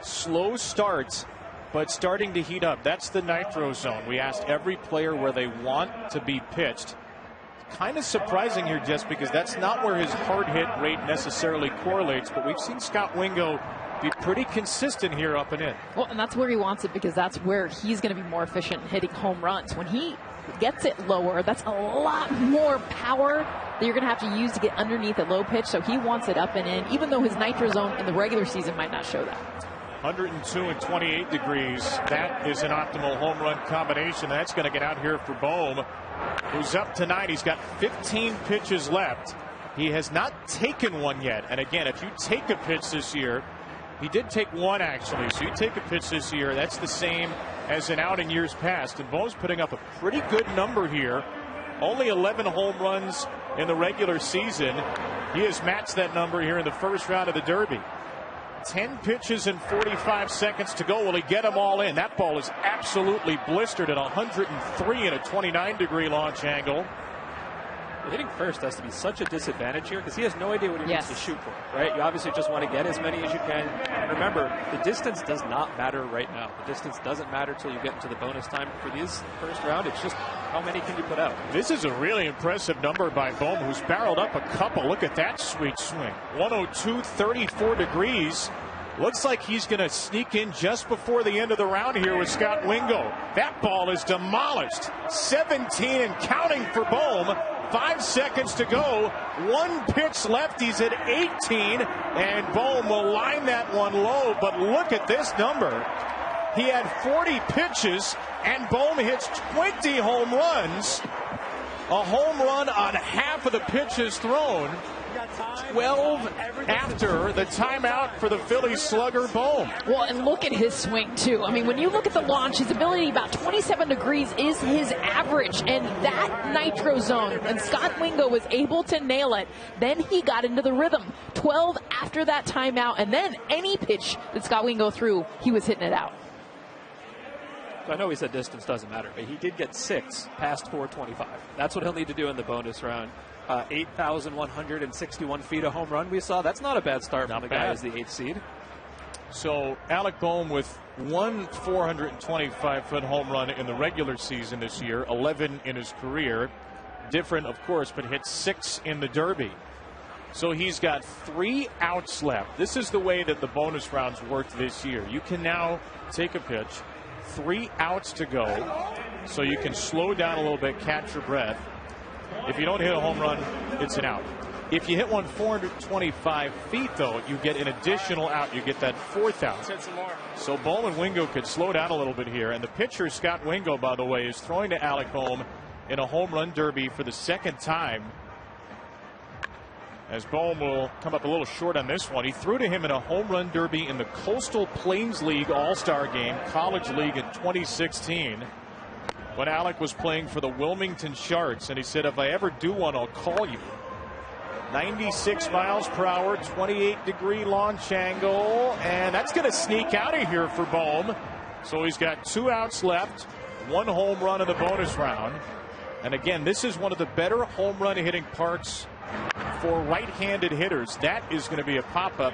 Slow starts, but starting to heat up. That's the nitro zone. We asked every player where they want to be pitched. Kind of surprising here, just because that's not where his hard hit rate necessarily correlates, but we've seen Scott Wingo be pretty consistent here up and in. Well, and that's where he wants it, because that's where he's going to be more efficient in hitting home runs. When he gets it lower, that's a lot more power that you're going to have to use to get underneath a low pitch, so he wants it up and in, even though his nitro zone in the regular season might not show that. 102 and 28 degrees. That is an optimal home run combination. That's going to get out here for Bohm, who's up tonight. He's got 15 pitches left. He has not taken one yet. And again, if you take a pitch this year, he did take one actually. So you take a pitch this year, that's the same as an out in years past. And Bohm's putting up a pretty good number here. Only 11 home runs in the regular season. He has matched that number here in the first round of the Derby. 10 pitches and 45 seconds to go. Will he get them all in? That ball is absolutely blistered at 103 and a 29-degree launch angle. Hitting first has to be such a disadvantage here because he has no idea what he needs to shoot for, right? You obviously just want to get as many as you can. And remember, the distance does not matter right now. The distance doesn't matter until you get into the bonus time. For these first round, it's just how many can you put out. This is a really impressive number by Bohm, who's barreled up a couple. Look at that sweet swing. 102, 34 degrees. Looks like he's going to sneak in just before the end of the round here with Scott Wingo. That ball is demolished. 17 and counting for Bohm. 5 seconds to go. One pitch left. He's at 18. And Bohm will line that one low. But look at this number. He had 40 pitches, and Bohm hits 20 home runs. A home run on half of the pitches thrown. 12 after the timeout for the Phillies slugger Bohm. Well, and look at his swing, too. I mean, when you look at the launch, his ability about 27 degrees is his average. And that nitro zone, and Scott Wingo was able to nail it. Then he got into the rhythm. 12 after that timeout, and then any pitch that Scott Wingo threw, he was hitting it out. So I know he said distance doesn't matter, but he did get 6 past 425. That's what he'll need to do in the bonus round. 8,161 feet of home run we saw. That's not a bad start from the guy as the 8th seed. So Alec Bohm with one 425-foot home run in the regular season this year, 11 in his career. Different, of course, but hit 6 in the Derby. So he's got 3 outs left. This is the way that the bonus rounds worked this year. You can now take a pitch, 3 outs to go, so you can slow down a little bit, catch your breath. If you don't hit a home run, it's an out. If you hit one 425 feet, though, you get an additional out. You get that 4th out. So Bohm and Wingo could slow down a little bit here. And the pitcher, Scott Wingo, by the way, is throwing to Alec Bohm in a home run derby for the 2nd time. As Bohm will come up a little short on this one. He threw to him in a home run derby in the Coastal Plains League All-Star Game, College League in 2016. When Alec was playing for the Wilmington Sharks, and he said, if I ever do one, I'll call you. 96 miles per hour, 28-degree launch angle, and that's going to sneak out of here for Bohm. So he's got 2 outs left, 1 home run in the bonus round. And again, this is one of the better home run hitting parks for right-handed hitters. That is going to be a pop-up,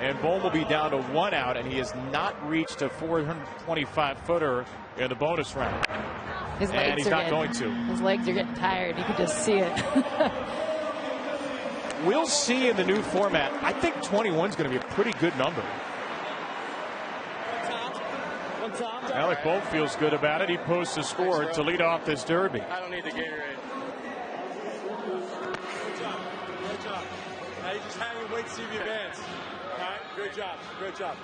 and Bohm will be down to 1 out, and he has not reached a 425-footer in the bonus round. His legs His legs are getting tired. You can just see it. We'll see in the new format. I think 21 is going to be a pretty good number. Alec Bohm feels good about it. He posts a score to lead off this derby. I don't need the Gatorade. Good job. Good job. Now you just hang and wait to see the advance. All right? Good job. Good job.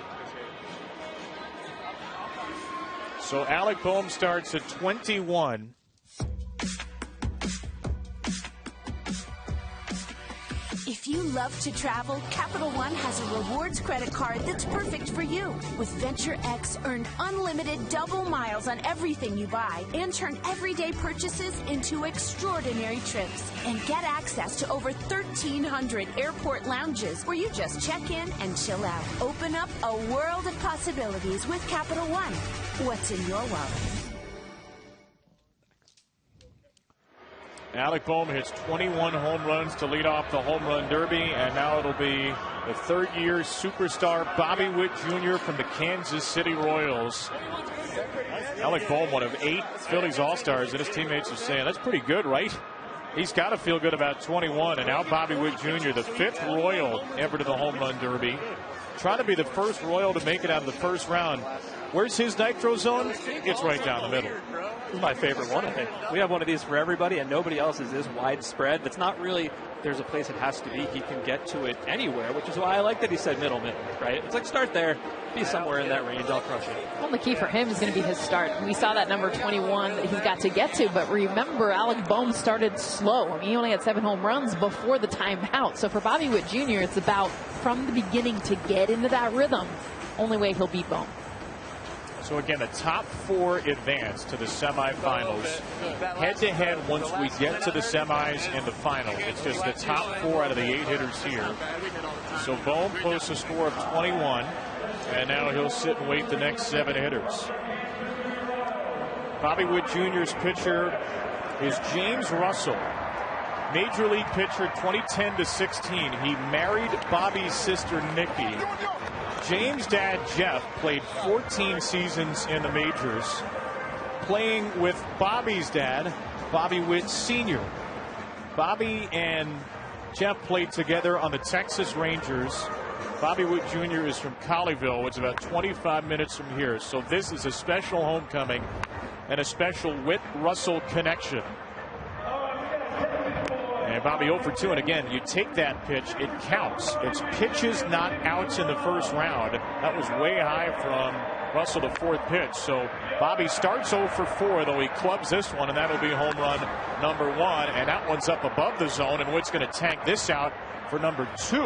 So Alec Bohm starts at 21. If you love to travel, Capital One has a rewards credit card that's perfect for you. With Venture X, earn unlimited double miles on everything you buy and turn everyday purchases into extraordinary trips. And get access to over 1,300 airport lounges where you just check in and chill out. Open up a world of possibilities with Capital One. What's in your wallet? Alec Bohm hits 21 home runs to lead off the home run derby, and now it'll be the 3rd-year superstar Bobby Witt Jr. from the Kansas City Royals. Alec Bohm, one of 8 Phillies All-Stars, and his teammates are saying that's pretty good, right? He's got to feel good about 21, and now Bobby Witt Jr., the 5th Royal ever to the home run derby. trying to be the first Royal to make it out of the first round. Where's his nitro zone? It's right down the middle. This is my favorite one, I think. We have one of these for everybody, and nobody else is this widespread. That's not really, there's a place it has to be. He can get to it anywhere, which is why I like that he said middle, right? It's like start there, be somewhere in that range, I'll crush it. Well, the key for him is going to be his start. We saw that number 21 that he's got to get to, but remember, Alec Bohm started slow. I mean, he only had 7 home runs before the timeout. So for Bobby Witt Jr., it's about from the beginning to get into that rhythm. Only way he'll beat Bohm. So again, the top 4 advance to the semifinals. Head-to-head once we get to the semis and the final. It's just the top 4 out of the 8 hitters here. So Bohm posts a score of 21, and now he'll sit and wait the next 7 hitters. Bobby Witt Jr.'s pitcher is James Russell. Major League pitcher 2010 to 16. He married Bobby's sister Nikki. James' dad, Jeff, played 14 seasons in the majors, playing with Bobby's dad, Bobby Witt Sr. Bobby and Jeff played together on the Texas Rangers. Bobby Witt Jr. is from Colleyville, which is about 25 minutes from here. So this is a special homecoming and a special Witt-Russell connection. And Bobby 0 for 2, and again, you take that pitch, it counts. It's pitches, not outs in the first round. That was way high from Russell, the 4th pitch. So Bobby starts 0 for 4, though he clubs this one, and that'll be home run number 1. And that one's up above the zone, and Witt's going to tank this out for number 2.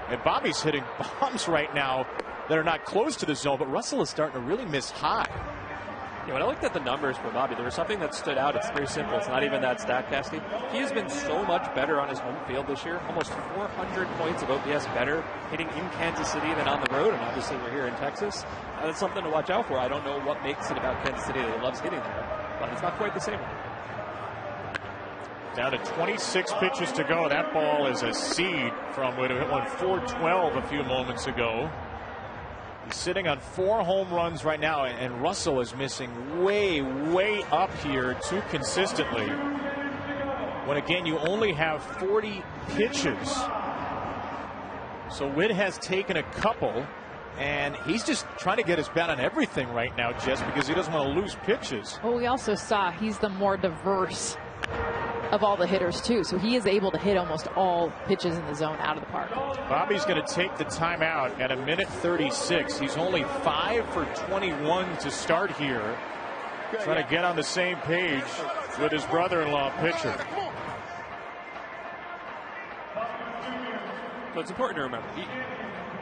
And Bobby's hitting bombs right now that are not close to the zone, but Russell is starting to really miss high. Yeah, when I looked at the numbers for Bobby, there was something that stood out. It's very simple. It's not even that Statcasty. He has been so much better on his home field this year. Almost 400 points of OPS better hitting in Kansas City than on the road. And obviously we're here in Texas. That's something to watch out for. I don't know what makes it about Kansas City that he loves hitting there, but it's not quite the same one. Down to 26 pitches to go. That ball is a seed from Witt, who hit one 412 a few moments ago. He's sitting on 4 home runs right now, and Russell is missing way up here too consistently. When again, you only have 40 pitches. So Witt has taken a couple, and he's just trying to get his bat on everything right now, Jess, because he doesn't want to lose pitches. Well, we also saw he's the more diverse of all the hitters too, so he is able to hit almost all pitches in the zone out of the park. Bobby's going to take the timeout at 1:36. He's only 5 for 21 to start here, trying to get on the same page with his brother-in-law pitcher. So it's important to remember, he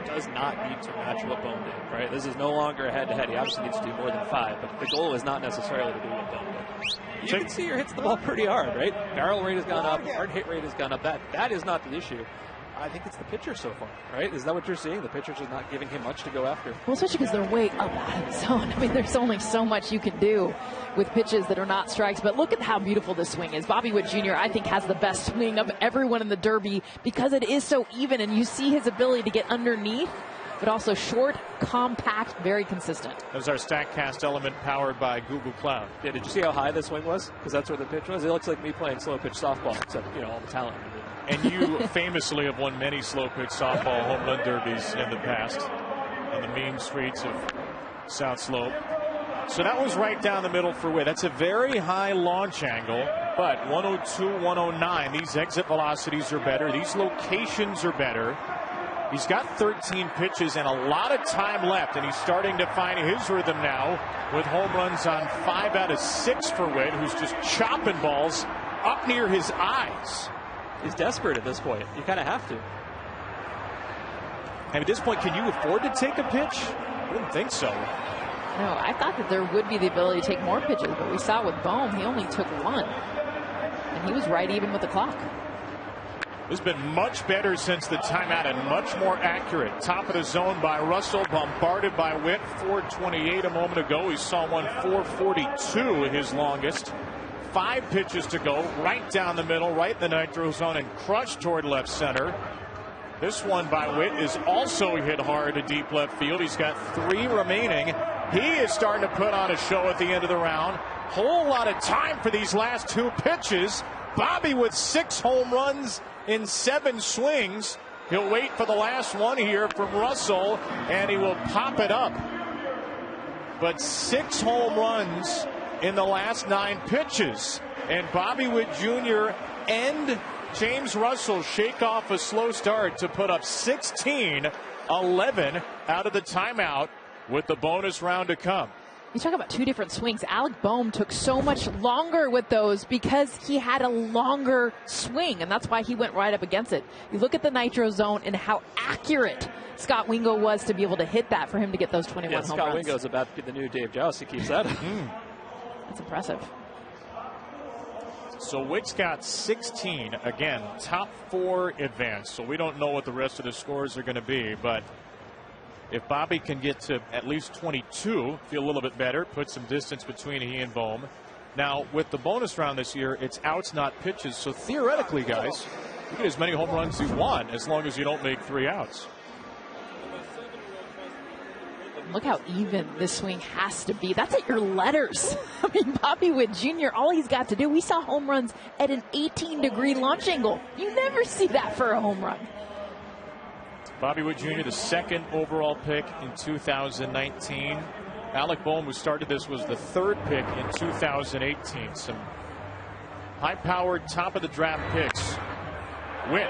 does not need to match what Bohm did, right? This is no longer a head-to-head. He obviously needs to do more than 5, but the goal is not necessarily to do what Bohm did. You can see he hits the ball pretty hard, right? Barrel rate has gone up, hard hit rate has gone up. That is not the issue. I think it's the pitcher so far, right? Is that what you're seeing? The pitcher's just not giving him much to go after. Well, especially because they're way up out of the zone. I mean, there's only so much you can do with pitches that are not strikes. But look at how beautiful this swing is. Bobby Witt Jr., I think, has the best swing of everyone in the Derby because it is so even, and you see his ability to get underneath, but also short, compact, very consistent. That was our Statcast element powered by Google Cloud. Yeah, did you see how high the swing was? Because that's where the pitch was. It looks like me playing slow pitch softball, except, all the talent. And you famously have won many slow pitch softball home run derbies in the past on the mean streets of South Slope. So that was right down the middle for Witt. That's a very high launch angle, but 102, 109. These exit velocities are better. These locations are better. He's got 13 pitches and a lot of time left, and he's starting to find his rhythm now with home runs on 5 out of 6 for Witt, who's just chopping balls up near his eyes. He's desperate at this point. You kind of have to. And at this point, can you afford to take a pitch? I wouldn't think so. No, I thought that there would be the ability to take more pitches, but we saw with Bohm, he only took 1. And he was right even with the clock. This has been much better since the timeout and much more accurate. Top of the zone by Russell, bombarded by Witt. 428 a moment ago. He saw one 442, his longest. 5 pitches to go, right down the middle, right in the nitro zone, and crushed toward left center. This one by Witt is also hit hard to deep left field. He's got 3 remaining. He is starting to put on a show at the end of the round. Whole lot of time for these last 2 pitches. Bobby with 6 home runs in 7 swings. He'll wait for the last one here from Russell, and he will pop it up. But 6 home runs in the last 9 pitches. And Bobby Witt Jr. and James Russell shake off a slow start to put up 16-11 out of the timeout with the bonus round to come. You talk about 2 different swings. Alec Boehm took so much longer with those because he had a longer swing, and that's why he went right up against it. You look at the nitro zone and how accurate Scott Wingo was to be able to hit that for him to get those 21 home Scott runs. Wingo's about to be the new Dave Joust. He keeps that up. That's impressive. So Witt's got 16. Again, top 4 advance. So we don't know what the rest of the scores are going to be. But if Bobby can get to at least 22, feel a little bit better, put some distance between he and Boehm. Now, with the bonus round this year, it's outs, not pitches. So theoretically, guys, you get as many home runs as you want as long as you don't make 3 outs. Look how even this swing has to be. That's at your letters. I mean, Bobby Witt Jr., all he's got to do, we saw home runs at an 18-degree launch angle. You never see that for a home run. Bobby Witt Jr., the 2nd overall pick in 2019. Alec Boehm, who started this, was the 3rd pick in 2018. Some high-powered, top-of-the-draft picks. Witt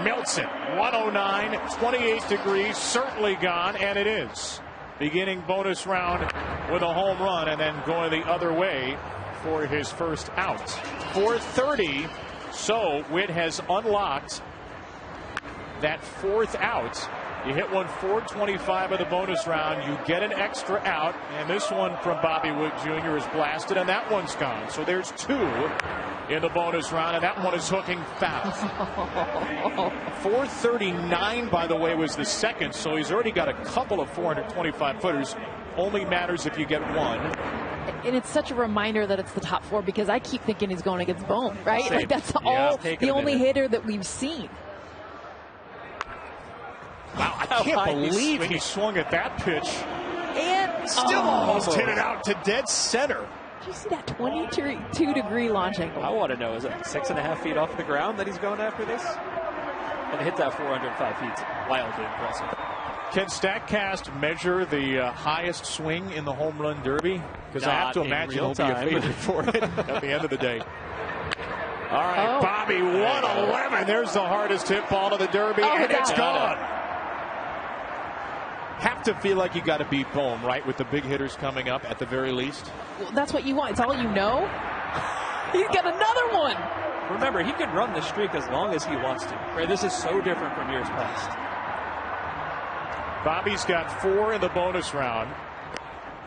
melts it. 109, 28 degrees, certainly gone, and it is. Beginning bonus round with a home run and then going the other way for his first out. 430. So Witt has unlocked that 4th out. You hit one 425 of the bonus round. You get an extra out. And this one from Bobby Witt Jr. is blasted, and that one's gone. So there's 2 in the bonus round, and that one is hooking foul. 439, by the way, was the 2nd. So he's already got a couple of 425 footers. Only matters if you get one. And it's such a reminder that it's the top 4 because I keep thinking he's going against Boehm, right? Same. Like that's the only hitter that we've seen. Wow, I can't believe he swung at that pitch. And still almost hit it out to dead center. Did you see that 22-degree launch angle? I want to know, is it 6.5 feet off the ground that he's going after this? And hit that 405 feet. Wildly impressive. Can Statcast measure the highest swing in the home run derby? Because I have to imagine he'll be a favorite for it at the end of the day. All right, Bobby, 111. There's the hardest hit ball of the derby, and it's gone. Have to feel like you got to beat Boehm, right, with the big hitters coming up at the very least. Well, that's what you want. It's all you know. He's got another one. Remember, he can run the streak as long as he wants to. Right? This is so different from years past. Bobby's got 4 in the bonus round,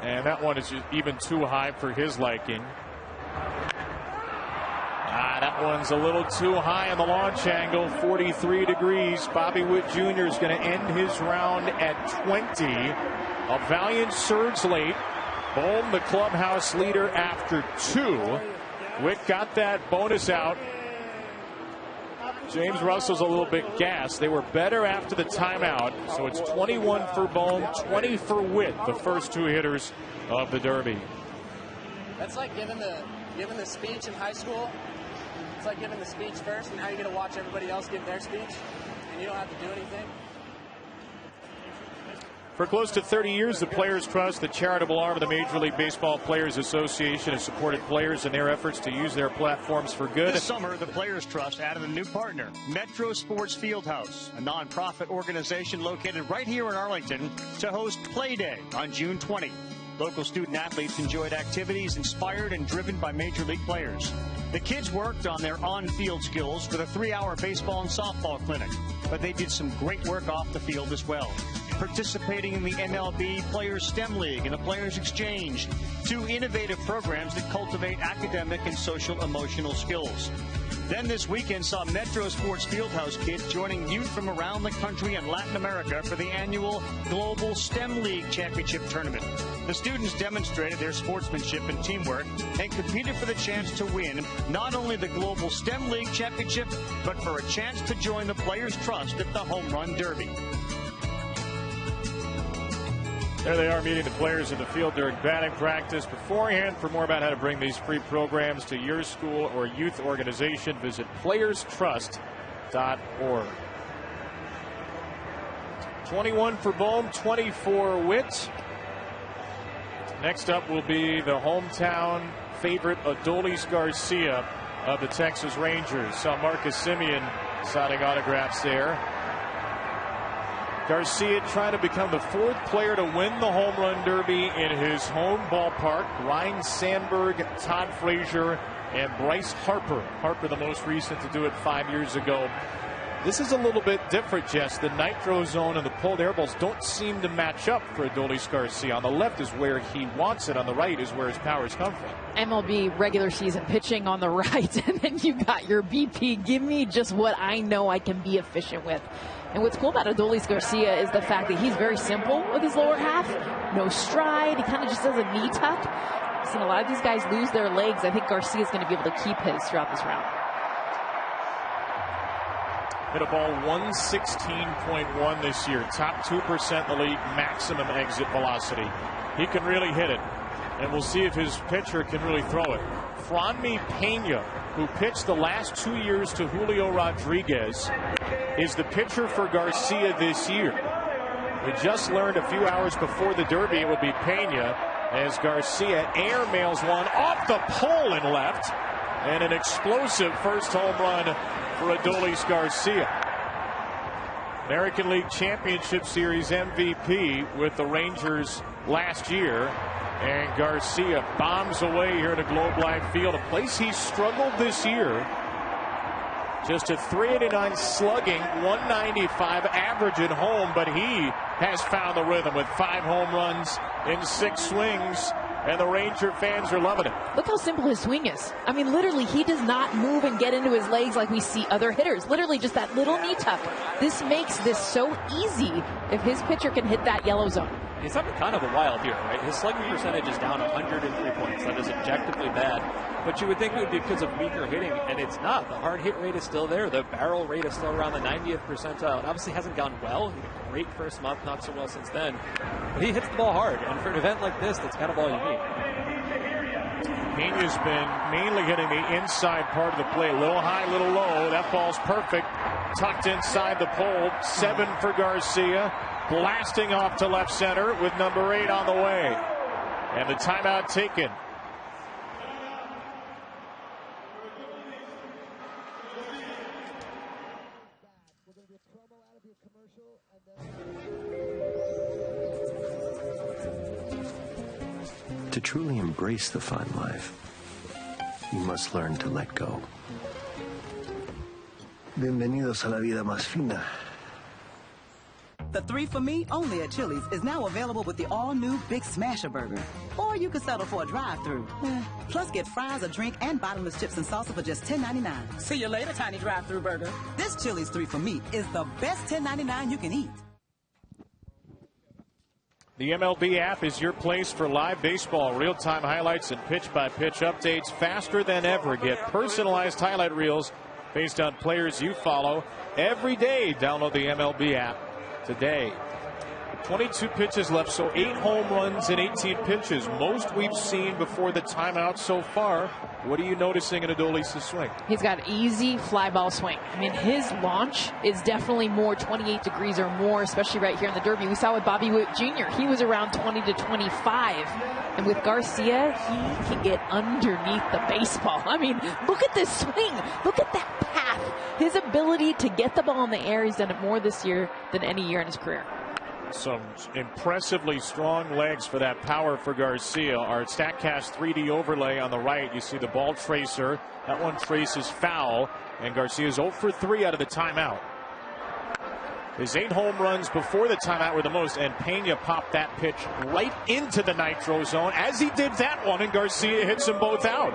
and that one is just even too high for his liking. That one's a little too high on the launch angle, 43 degrees. Bobby Witt Jr. is going to end his round at 20. A valiant surge late. Boehm, the clubhouse leader, after 2. Witt got that bonus out. James Russell's a little bit gassed. They were better after the timeout. So it's 21 for Boehm, 20 for Witt, the first 2 hitters of the derby. That's like giving the speech in high school. It's like giving the speech first, and now you're going to watch everybody else give their speech, and you don't have to do anything. For close to 30 years, the Players Trust, the charitable arm of the Major League Baseball Players Association, has supported players in their efforts to use their platforms for good. This summer, the Players Trust added a new partner, Metro Sports Fieldhouse, a nonprofit organization located right here in Arlington, to host Play Day on June 20. Local student athletes enjoyed activities inspired and driven by Major League players. The kids worked on their on-field skills with a 3-hour baseball and softball clinic, but they did some great work off the field as well, participating in the MLB Players STEM League and the Players Exchange, 2 innovative programs that cultivate academic and social-emotional skills. Then this weekend saw Metro Sports Fieldhouse kids joining youth from around the country and Latin America for the annual Global STEM League Championship Tournament. The students demonstrated their sportsmanship and teamwork and competed for the chance to win not only the Global STEM League Championship, but for a chance to join the Players Trust at the Home Run Derby. There they are meeting the players in the field during batting practice beforehand. For more about how to bring these free programs to your school or youth organization, visit playerstrust.org. 21 for Bohm, 20 for Witt. Next up will be the hometown favorite Adolis Garcia of the Texas Rangers. Saw Marcus Semien signing autographs there. Garcia trying to become the fourth player to win the home run derby in his home ballpark. Ryan Sandberg, Todd Frazier, and Bryce Harper. Harper the most recent to do it 5 years ago. This is a little bit different, Jess. The nitro zone and the pulled air balls don't seem to match up for Adolis Garcia. On the left is where he wants it. On the right is where his powers come from. MLB regular season pitching on the right, and then you got your BP. Give me just what I know I can be efficient with. And what's cool about Adolis Garcia is the fact that he's very simple with his lower half. No stride. He kind of just does a knee tuck. I've seen a lot of these guys lose their legs. I think Garcia is going to be able to keep his throughout this round. Hit a ball 116.1 this year. Top 2% in the league, maximum exit velocity. He can really hit it. And we'll see if his pitcher can really throw it. Franmi Pena, who pitched the last 2 years to Julio Rodriguez, is the pitcher for Garcia this year. We just learned a few hours before the Derby it would be Pena, as Garcia air mails one off the pole and left. And an explosive first home run for Adolis Garcia. American League Championship Series MVP with the Rangers last year. And Garcia bombs away here to Globe Life Field, a place he struggled this year. Just a .389 slugging, 195 average at home, but he has found the rhythm with 5 home runs in 6 swings. And the Ranger fans are loving it. Look how simple his swing is. I mean, literally, he does not move and get into his legs like we see other hitters. Literally, just that little knee tuck. This makes this so easy if his pitcher can hit that yellow zone. He's having kind of a wild year, right? His slugging percentage is down 103 points. That is objectively bad. But you would think it would be because of weaker hitting, and it's not. The hard hit rate is still there. The barrel rate is still around the 90th percentile. It obviously hasn't gone well. He had a great first month, not so well since then. But he hits the ball hard, and for an event like this, that's kind of all you need. Pena's been mainly hitting the inside part of the plate. Little high, little low. That ball's perfect. Tucked inside the pole. 7 for Garcia. Blasting off to left center with number 8 on the way. And the timeout taken. To truly embrace the fun life, you must learn to let go. Bienvenidos a la vida más fina. The 3 for Me, only at Chili's, is now available with the all-new Big Smasher Burger. Or you can settle for a drive-thru. Plus, get fries, a drink, and bottomless chips and salsa for just $10.99. See you later, tiny drive-thru burger. This Chili's 3 for Me is the best $10.99 you can eat. The MLB app is your place for live baseball, real-time highlights, and pitch-by-pitch updates faster than ever. Get personalized highlight reels based on players you follow every day. Download the MLB app today. 22 pitches left, so 8 home runs in 18 pitches. Most we've seen before the timeout so far. What are you noticing in Adolis' swing? He's got easy fly ball swing. I mean, his launch is definitely more 28 degrees or more, especially right here in the Derby. We saw with Bobby Witt Jr. He was around 20 to 25. And with Garcia, he can get underneath the baseball. I mean, look at this swing. Look at that path. His ability to get the ball in the air, he's done it more this year than any year in his career. Some impressively strong legs for that power for Garcia. Our Statcast 3D overlay on the right, you see the ball tracer. That one traces foul, and Garcia's 0 for 3 out of the timeout. His 8 home runs before the timeout were the most, and Pena popped that pitch right into the nitro zone, as he did that one, and Garcia hits them both out.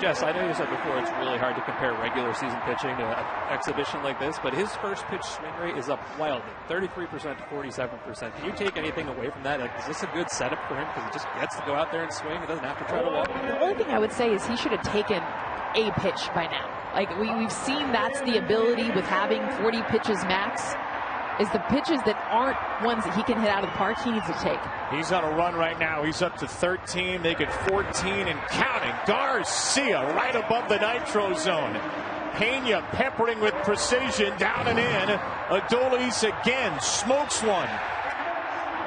Jess, I know you said before it's really hard to compare regular season pitching to an exhibition like this, but his first pitch swing rate is up wildly, 33% to 47%. Can you take anything away from that? Like, is this a good setup for him because he just gets to go out there and swing? He doesn't have to try to walk. The only thing I would say is he should have taken a pitch by now. Like, we've seen that's the ability with having 40 pitches max, is the pitches that aren't ones that he can hit out of the park, he needs to take. He's on a run right now. He's up to 13. They get 14 and counting. Garcia right above the nitro zone. Pena peppering with precision, down and in. Adolis again smokes one.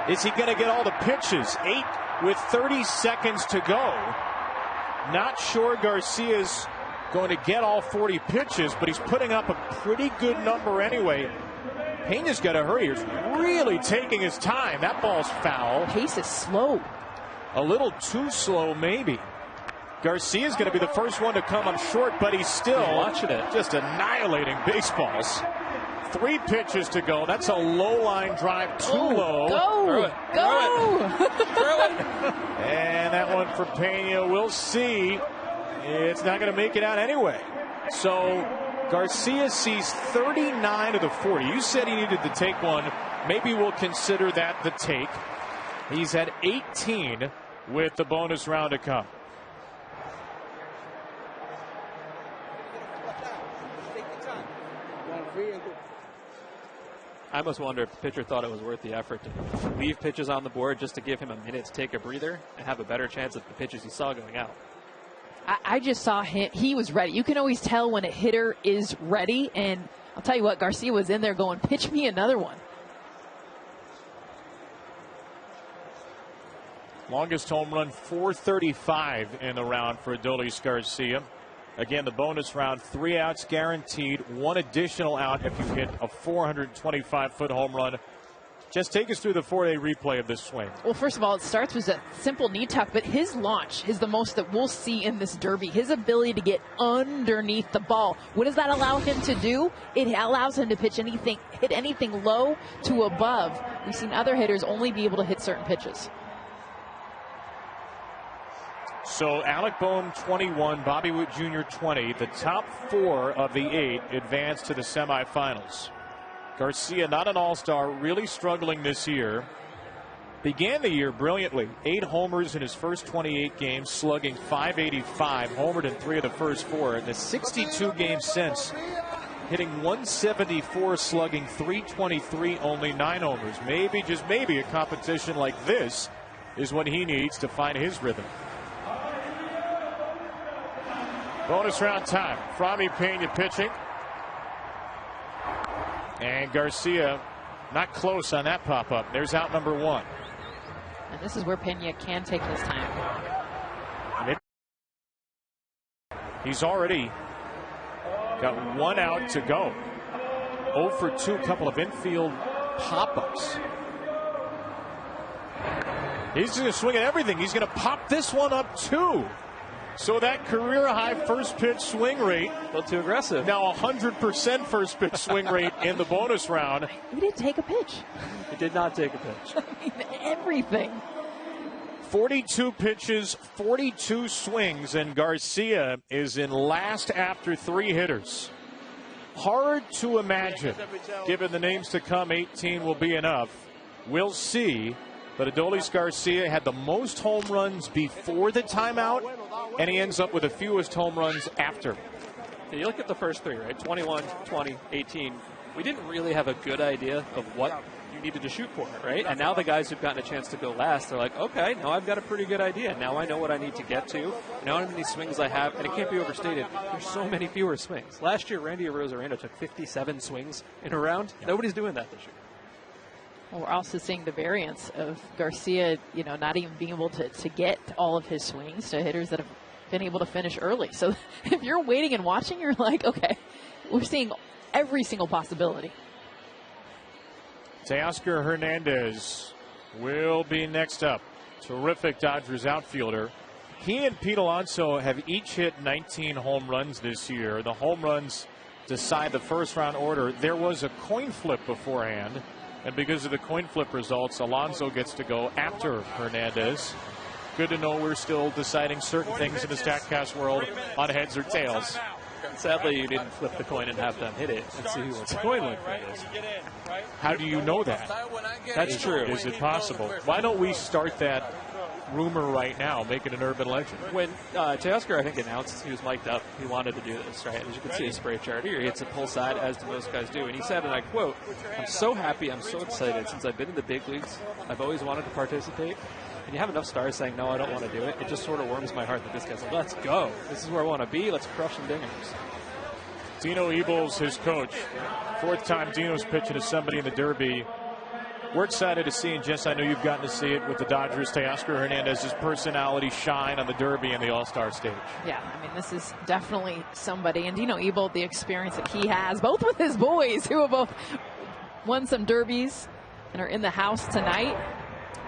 Is he going to get all the pitches? 8 with 30 seconds to go. Not sure Garcia's going to get all 40 pitches, but he's putting up a pretty good number anyway. Pena's got to hurry. He's really taking his time. That ball's foul. Pace is slow. A little too slow, maybe. Garcia's going to be the first one to come up short, but he's still watching it, just annihilating baseballs. 3 pitches to go. That's a low line drive, too low. Go! Throw it. Go! Throw it. And that one for Pena. We'll see. It's not going to make it out anyway. So Garcia sees 39 of the 40. You said he needed to take one. Maybe we'll consider that the take. He's at 18 with the bonus round to come. I almost wonder if the pitcher thought it was worth the effort to leave pitches on the board just to give him a minute to take a breather and have a better chance at the pitches he saw going out. I just saw him. He was ready. You can always tell when a hitter is ready. And I'll tell you what, Garcia was in there going, pitch me another one. Longest home run, 435 in the round for Adolis Garcia. Again, the bonus round, 3 outs guaranteed, 1 additional out if you hit a 425-foot home run. Just take us through the 4-day replay of this swing. Well, first of all, it starts with a simple knee tuck, but his launch is the most that we'll see in this derby. His ability to get underneath the ball. What does that allow him to do? It allows him to hit anything low to above. We've seen other hitters only be able to hit certain pitches. So Alec Boehm 21, Bobby Witt Jr. 20. The top 4 of the 8 advance to the semifinals. Garcia, not an all-star, really struggling this year. Began the year brilliantly. 8 homers in his first 28 games, slugging .585, homered in 3 of the first 4. In the 62 games since, hitting .174, slugging .323, only 9 homers. Maybe, just maybe, a competition like this is what he needs to find his rhythm. Bonus round time. Frammy Pena pitching. And Garcia not close on that pop-up. There's out number 1. And this is where Pena can take his time. He's already got 1 out to go. 0 for 2, couple of infield pop-ups. He's going to swing at everything. He's going to pop this one up too. So that career-high first-pitch swing rate. A little too aggressive. Now 100% first-pitch swing rate in the bonus round. He didn't take a pitch. He did not take a pitch. I mean, everything. 42 pitches, 42 swings, and Garcia is in last after 3 hitters. Hard to imagine, given the names to come, 18 will be enough. We'll see. But Adolis Garcia had the most home runs before the timeout, and he ends up with the fewest home runs after. You look at the first 3, right? 21, 20, 18. We didn't really have a good idea of what you needed to shoot for, right? And now the guys who've gotten a chance to go last, they're like, okay, now I've got a pretty good idea. Now I know what I need to get to. Now how many swings I have, and it can't be overstated. There's so many fewer swings. Last year, Randy Arozarena took 57 swings in a round. Yeah. Nobody's doing that this year. Well, we're also seeing the variance of Garcia, not even being able to get all of his swings to hitters that have been able to finish early. So if you're waiting and watching, you're like, okay, we're seeing every single possibility. Teoscar Hernandez will be next up. Terrific Dodgers outfielder. He and Pete Alonso have each hit 19 home runs this year. The home runs decide the first round order. There was a coin flip beforehand. And because of the coin flip results, Alonso gets to go after Hernandez. Good to know we're still deciding certain things in the Statcast world on heads or tails. Sadly, you didn't flip the coin and have them hit it and see what the coin looked like. How do you know that? That's true. Is it possible? Why don't we start that rumor right now, make it an urban legend? When Teoscar, I think, announced he was mic'd up, he wanted to do this, right? As you can see, his spray chart here, he hits a pull side, as do most guys do. And he said, and I quote, "I'm so happy, I'm so excited. Since I've been in the big leagues, I've always wanted to participate." And you have enough stars saying, no, I don't want to do it. It just sort of warms my heart that this guy's like, let's go. This is where I want to be. Let's crush some dingers. Dino Ebles, his coach. Fourth time Dino's pitching to somebody in the Derby. We're excited to see, and Jess, I know you've gotten to see it with the Dodgers, Teoscar Hernandez's personality shine on the Derby and the All-Star stage. Yeah, I mean, this is definitely somebody. And Dino Ebel, the experience that he has, both with his boys, who have both won some Derbies and are in the house tonight.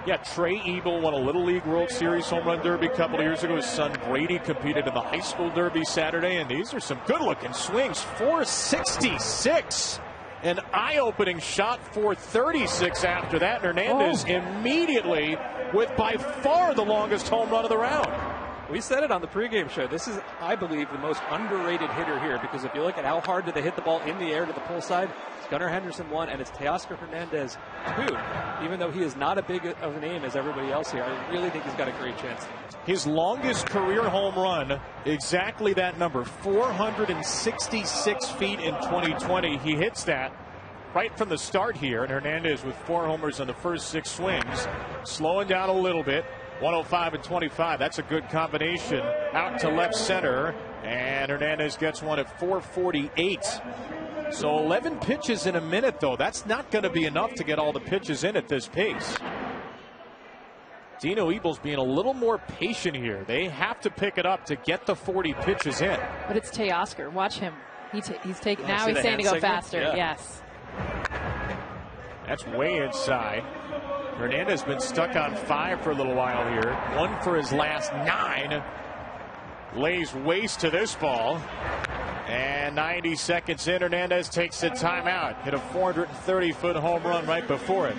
Yeah, Trey Ebel won a Little League World Series Home Run Derby a couple of years ago. His son Brady competed in the high school Derby Saturday, and these are some good-looking swings. 466. An eye-opening shot, 436 after that. Hernandez immediately with by far the longest home run of the round. We said it on the pregame show. This is, I believe, the most underrated hitter here, because if you look at how hard did they hit the ball in the air to the pull side, it's Gunnar Henderson 1, and it's Teoscar Hernandez 2. Even though he is not a big of a name as everybody else here, I really think he's got a great chance. His longest career home run, exactly that number, 466 feet in 2020. He hits that right from the start here, and Hernandez with 4 homers on the first 6 swings, slowing down a little bit. 105 and 25. That's a good combination out to left center, and Hernandez gets one at 448. So 11 pitches in a minute, though. That's not going to be enough to get all the pitches in at this pace. Dino Ebel's being a little more patient here. They have to pick it up to get the 40 pitches in. But it's Teoscar. Watch him. He's taking. Now he's saying to go faster. Yeah. Yes. That's way inside. Hernandez been stuck on 5 for a little while here. 1 for his last 9. Lays waste to this ball. And 90 seconds in, Hernandez takes a timeout. Hit a 430-foot home run right before it.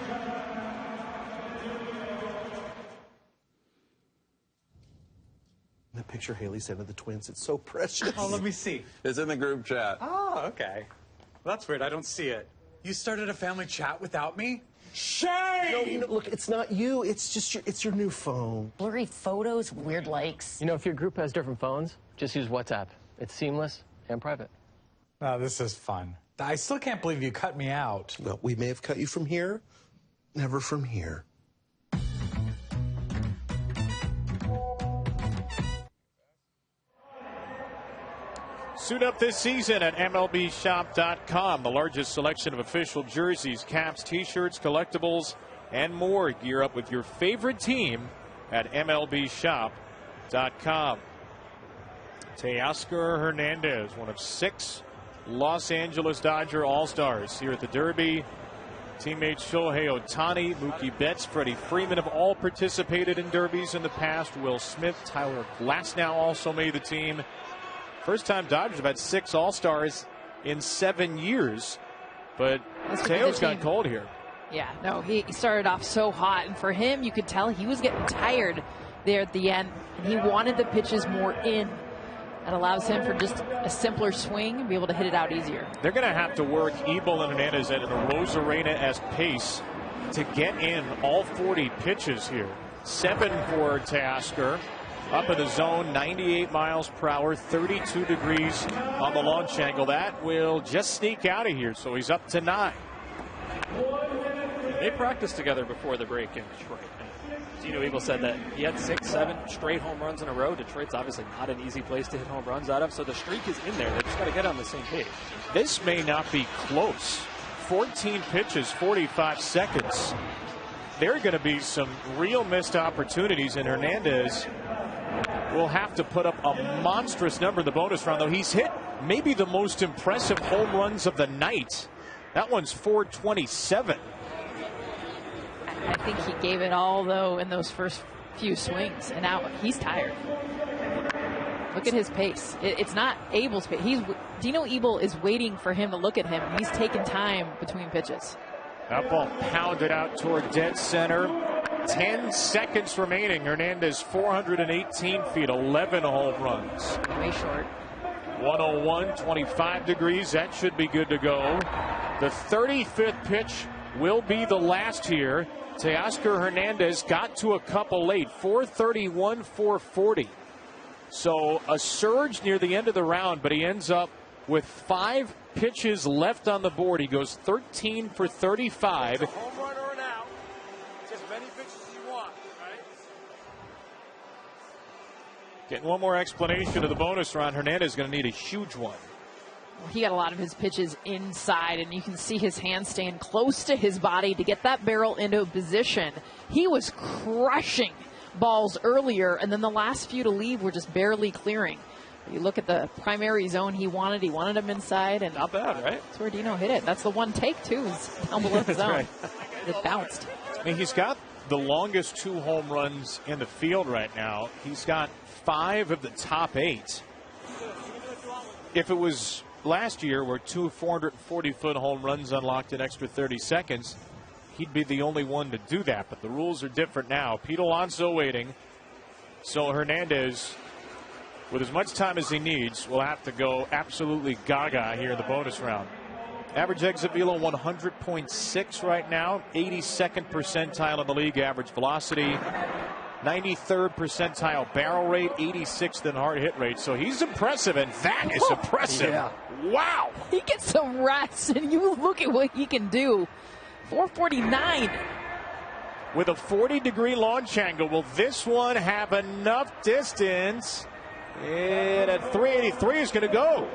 The picture Haley sent of the twins, it's so precious. Oh, let me see. It's in the group chat. Oh, okay. That's weird. I don't see it. You started a family chat without me? Shame! No, look, it's not you. It's just it's your new phone. Blurry photos, weird likes. You know, if your group has different phones, just use WhatsApp. It's seamless and private. Oh, this is fun. I still can't believe you cut me out. Well, we may have cut you from here, never from here. Suit up this season at MLBshop.com. The largest selection of official jerseys, caps, t-shirts, collectibles, and more. Gear up with your favorite team at MLBshop.com. Teoscar Hernandez, one of 6 Los Angeles Dodger All-Stars here at the Derby. Teammates Shohei Ohtani, Mookie Betts, Freddie Freeman have all participated in Derbies in the past. Will Smith, Tyler Glasnow also made the team. First time Dodgers have had 6 All-Stars in 7 years, but Teo's got cold here. Yeah, no, he started off so hot, and for him, you could tell he was getting tired there at the end, and he wanted the pitches more in. That allows him for just a simpler swing and be able to hit it out easier. They're going to have to work Ebel and Hernandez at an Arozarena-esque pace to get in all 40 pitches here. 7 for Teoscar. Up in the zone, 98 miles per hour, 32 degrees on the launch angle. That will just sneak out of here, so he's up to 9. They practiced together before the break in Detroit. Dino Ebel said that he had 6, 7 straight home runs in a row. Detroit's obviously not an easy place to hit home runs out of, so the streak is in there. They just got to get on the same page. This may not be close. 14 pitches, 45 seconds. There are going to be some real missed opportunities, and Hernandez will have to put up a monstrous number in the bonus round, though. He's hit maybe the most impressive home runs of the night. That one's 427. I think he gave it all, though, in those first few swings, and now he's tired. Look at his pace. It's not Abel's pace. Dino Ebel is waiting for him to look at him. He's taking time between pitches. That ball pounded out toward dead center. 10 seconds remaining. Hernandez 418 feet, 11 home runs. Way short. 101, 25 degrees. That should be good to go. The 35th pitch will be the last here. Teoscar Hernandez got to a couple late. 431, 440. So a surge near the end of the round, but he ends up with 5 pitches left on the board. He goes 13 for 35. Home run or an out. Just as many pitches as you want, right? Getting one more explanation of the bonus round. Hernandez is going to need a huge one. He got a lot of his pitches inside, and you can see his hand staying close to his body to get that barrel into position. He was crushing balls earlier, and then the last few to leave were just barely clearing. You look at the primary zone he wanted him inside. And not bad, right? That's where Dino hit it. That's the one take, too, is down below the zone. Right. It bounced. I mean, he's got the longest 2 home runs in the field right now. He's got 5 of the top 8. If it was last year where 2 440-foot home runs unlocked in extra 30 seconds, he'd be the only one to do that. But the rules are different now. Pete Alonso waiting. So Hernandez, with as much time as he needs, will have to go absolutely gaga here in the bonus round. Average exit velo 100.6 right now. 82nd percentile in the league average velocity. 93rd percentile barrel rate. 86th in hard hit rate. So he's impressive, and that is impressive. Yeah. Wow. He gets some rest, and you look at what he can do. 449. With a 40-degree launch angle, will this one have enough distance? And at 383 is going to go.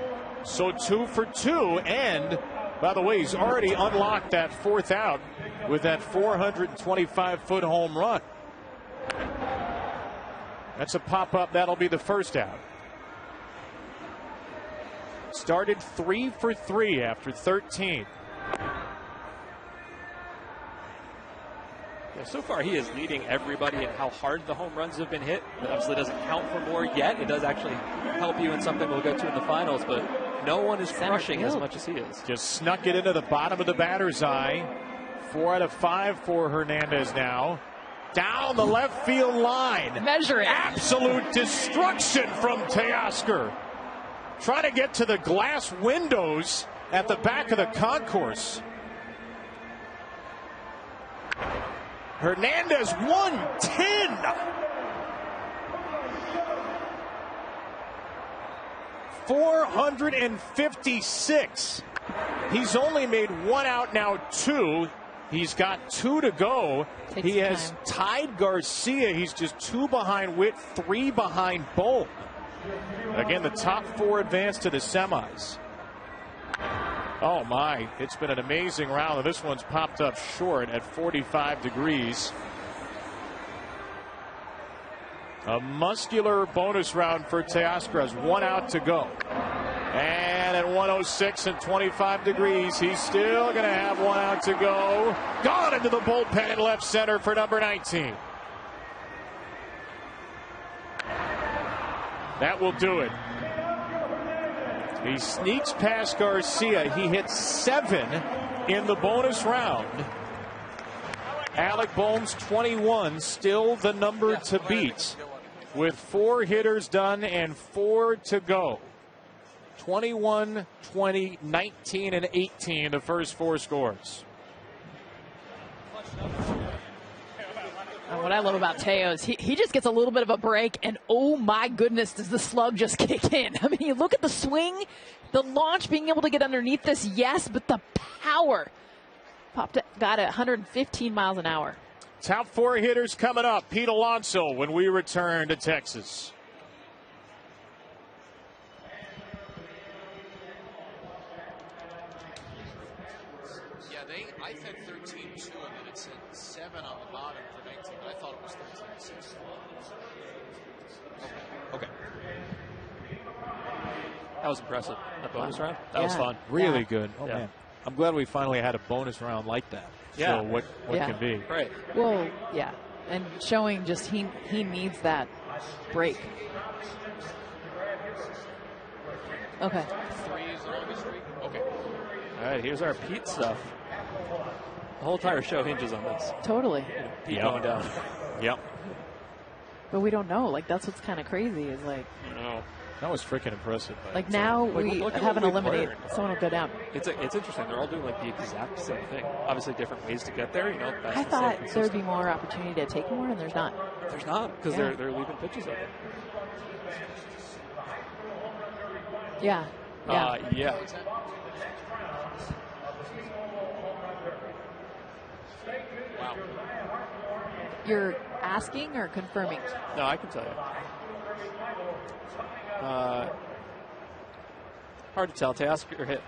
So 2 for 2. And, by the way, he's already unlocked that 4th out with that 425-foot home run. That's a pop-up. That'll be the first out. Started 3 for 3 after 13. Yeah, so far, he is leading everybody in how hard the home runs have been hit. It obviously doesn't count for more yet. It does actually help you in something we'll get to in the finals, but no one is crushing as much as he is. Just snuck it into the bottom of the batter's eye. 4 out of 5 for Hernandez now. Down the left field line. Measure it. Absolute destruction from Teoscar. Trying to get to the glass windows at the back of the concourse. Hernandez 110. .456. He's only made 1 out now, 2. He's got 2 to go. He has tied Garcia. He's just 2 behind Witt, 3 behind Bohm. Again, the top 4 advance to the semis. Oh my, it's been an amazing round. This one's popped up short at 45 degrees. A muscular bonus round for Teoscar. Has 1 out to go. And at 106 and 25 degrees, he's still going to have 1 out to go. Gone into the bullpen in left center for number 19. That will do it. He sneaks past Garcia. He hit 7 in the bonus round. Alec Bohm's 21, still the number to beat, with 4 hitters done and 4 to go. 21, 20, 19, and 18, the first 4 scores. And what I love about Teo is he just gets a little bit of a break, and oh my goodness, does the slug just kick in. I mean, you look at the swing, the launch, being able to get underneath this, yes, but the power. Got it 115 miles an hour. Top 4 hitters coming up. Pete Alonso when we return to Texas. I said 13-2, and then it said 7 on the bottom for 19. I thought it was 13-6. Okay. That was impressive. That bonus round? That was fun. Really good. Oh, man. I'm glad we finally had a bonus round like that. Yeah. So what can be. Right. Well, yeah. And showing just he needs that break. Okay. 3 is the longest streak. Okay. All right, here's our Pete stuff. The whole entire show hinges on this. Totally. Pete going down. Yep. But we don't know. Like, that's what's kind of crazy is like. No. That was freaking impressive. Like now we haven't eliminated. Someone will go down. It's interesting. They're all doing like the exact same thing. Obviously different ways to get there. You know. I thought there would be more opportunity to take more, and there's not. There's not because they're leaving pitches open. Yeah. Yeah. Wow. You're asking or confirming? No, I can tell you. Hard to tell. Teoscar hit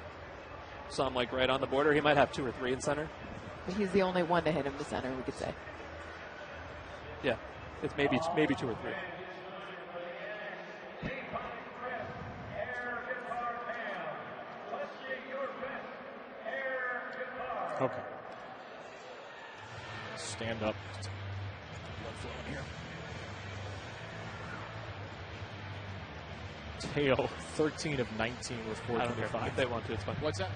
some like right on the border. He might have 2 or 3 in center. But he's the only one to hit him to center, we could say. Yeah, it's maybe 2 or 3. Okay. Stand up. Teo, 13 of 19 with 425. If they want to, it's fine. What's that?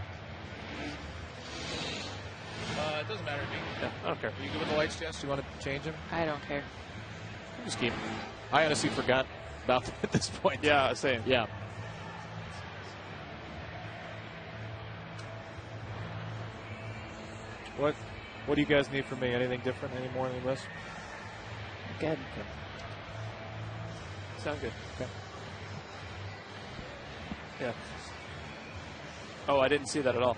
It doesn't matter to me. Yeah, I don't care. Are you good with the lights, Jess? Do you want to change them? I don't care. Just keep. I honestly forgot about them at this point. Yeah, same. Yeah. What do you guys need from me? Anything different? Any more? Any less? Good. Okay. Sound good. Okay. Yeah. Oh, I didn't see that at all.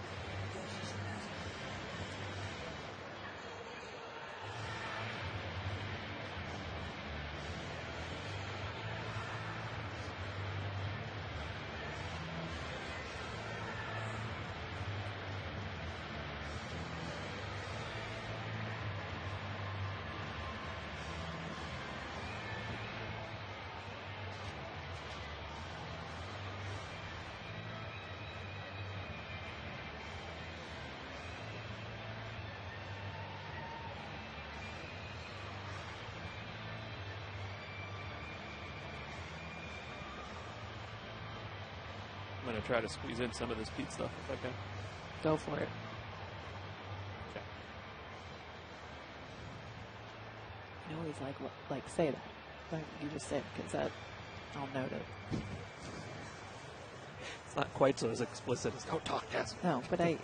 I'm going to try to squeeze in some of this Pete stuff if I can. Go for it. Okay. You always like say that. Like you just said, because that I'll note it. It's not quite so as explicit as "Don't talk, Jess." No, but I.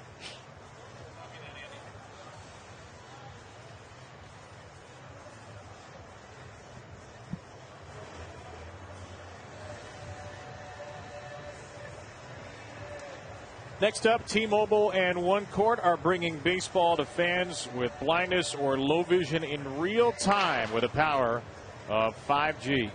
Next up, T-Mobile and One Court are bringing baseball to fans with blindness or low vision in real time with the power of 5G.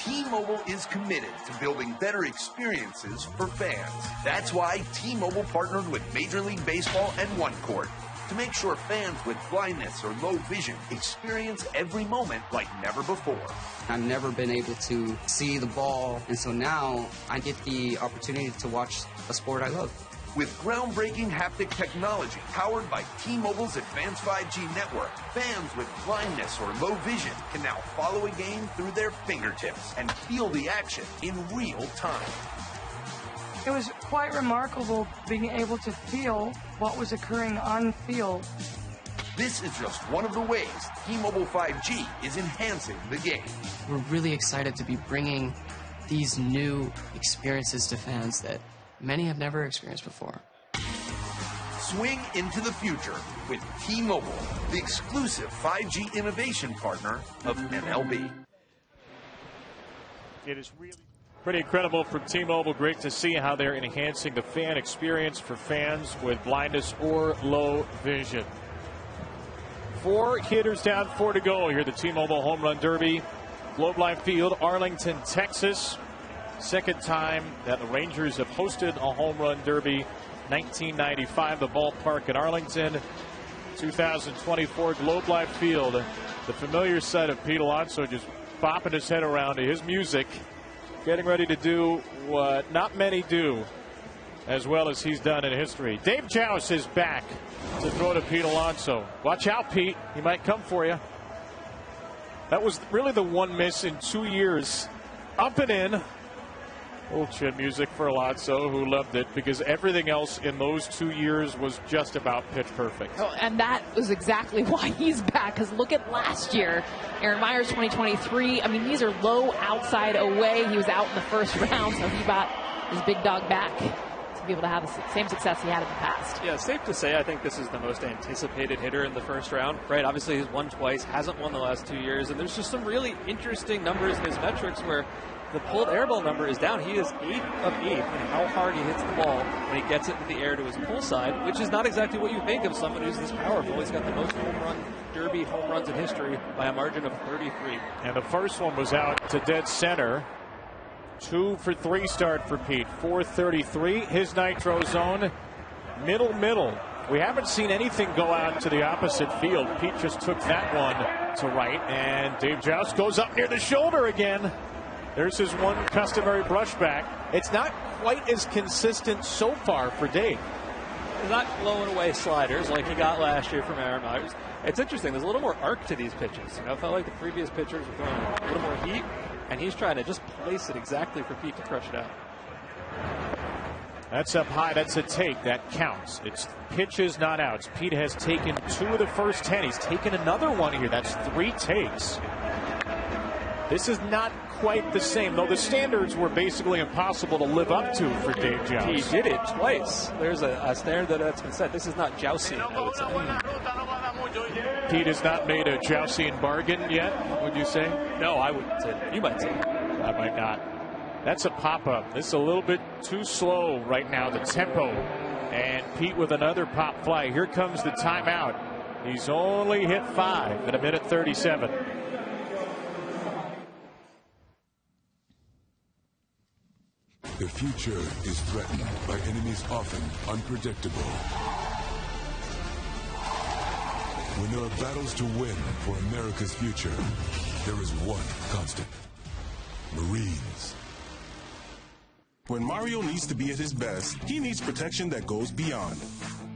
T-Mobile is committed to building better experiences for fans. That's why T-Mobile partnered with Major League Baseball and One Court to make sure fans with blindness or low vision experience every moment like never before. I've never been able to see the ball, and so now I get the opportunity to watch a sport I love. With groundbreaking haptic technology powered by T-Mobile's advanced 5G network, fans with blindness or low vision can now follow a game through their fingertips and feel the action in real time. It was quite remarkable being able to feel what was occurring on field. This is just one of the ways T-Mobile 5G is enhancing the game. We're really excited to be bringing these new experiences to fans that many have never experienced before. Swing into the future with T-Mobile, the exclusive 5G innovation partner of MLB. It is really pretty incredible from T-Mobile. Great to see how they're enhancing the fan experience for fans with blindness or low vision. 4 hitters down, 4 to go here at the T-Mobile Home Run Derby. Globe Life Field, Arlington, Texas. Second time that the Rangers have hosted a home run derby. 1995, the ballpark in Arlington. 2024, Globe Life Field. The familiar sight of Pete Alonso just bopping his head around to his music, getting ready to do what not many do as well as he's done in history. Dave Joust is back to throw to Pete Alonso. Watch out, Pete. He might come for you. That was really the one miss in 2 years. Up and in. Old chin music for Alonso, who loved it because everything else in those 2 years was just about pitch perfect. Oh, and that was exactly why he's back, because look at last year. Aaron Myers 2023. I mean, these are low outside away. He was out in the first round, so he got his big dog back to be able to have the same success he had in the past. Yeah, it's safe to say I think this is the most anticipated hitter in the first round, right? Obviously, he's won twice, hasn't won the last 2 years, and there's just some really interesting numbers in his metrics where the pulled air ball number is down. He is 8 of 8 in how hard he hits the ball when he gets it into the air to his pull side, which is not exactly what you think of someone who's this powerful. He's got the most home run derby home runs in history by a margin of 33. And the first one was out to dead center. 2 for 3 start for Pete. 433. His nitro zone. Middle. We haven't seen anything go out to the opposite field. Pete just took that one to right. And Dave Joust goes up near the shoulder again. There's his one customary brushback. It's not quite as consistent so far for Dave. He's not blowing away sliders like he got last year from Aaron Myers. It's interesting. There's a little more arc to these pitches. You know, it felt like the previous pitchers were throwing a little more heat, and he's trying to just place it exactly for Pete to crush it out. That's up high. That's a take. That counts. It's pitches, not outs. Pete has taken 2 of the first 10. He's taken another one here. That's 3 takes. This is not quite the same, though the standards were basically impossible to live up to for Dave Joust. He did it twice. There's a standard that's been set. This is not Joustian, I would say. Pete has not made a Joustian bargain yet, would you say? No, I wouldn't say that. You might say that. I might not. That's a pop-up. This is a little bit too slow right now, the tempo. And Pete with another pop fly. Here comes the timeout. He's only hit 5 in 1:37. The future is threatened by enemies often unpredictable. When there are battles to win for America's future, there is one constant: Marines. When Mario needs to be at his best, he needs protection that goes beyond.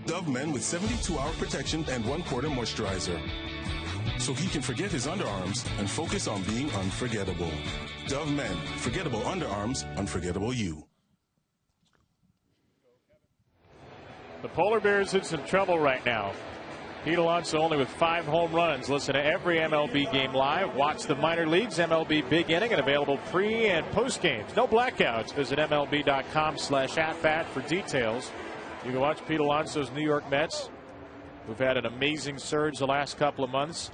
Dove Men with 72-hour protection and 1/4 moisturizer, so he can forget his underarms and focus on being unforgettable. Dove Men, forgettable underarms, unforgettable you. The Polar Bears in some trouble right now. Pete Alonso only with 5 home runs. Listen to every MLB game live. Watch the minor leagues, MLB Big Inning, and available pre and post games. No blackouts. Visit MLB.com/@bat for details. You can watch Pete Alonso's New York Mets, who've had an amazing surge the last couple of months.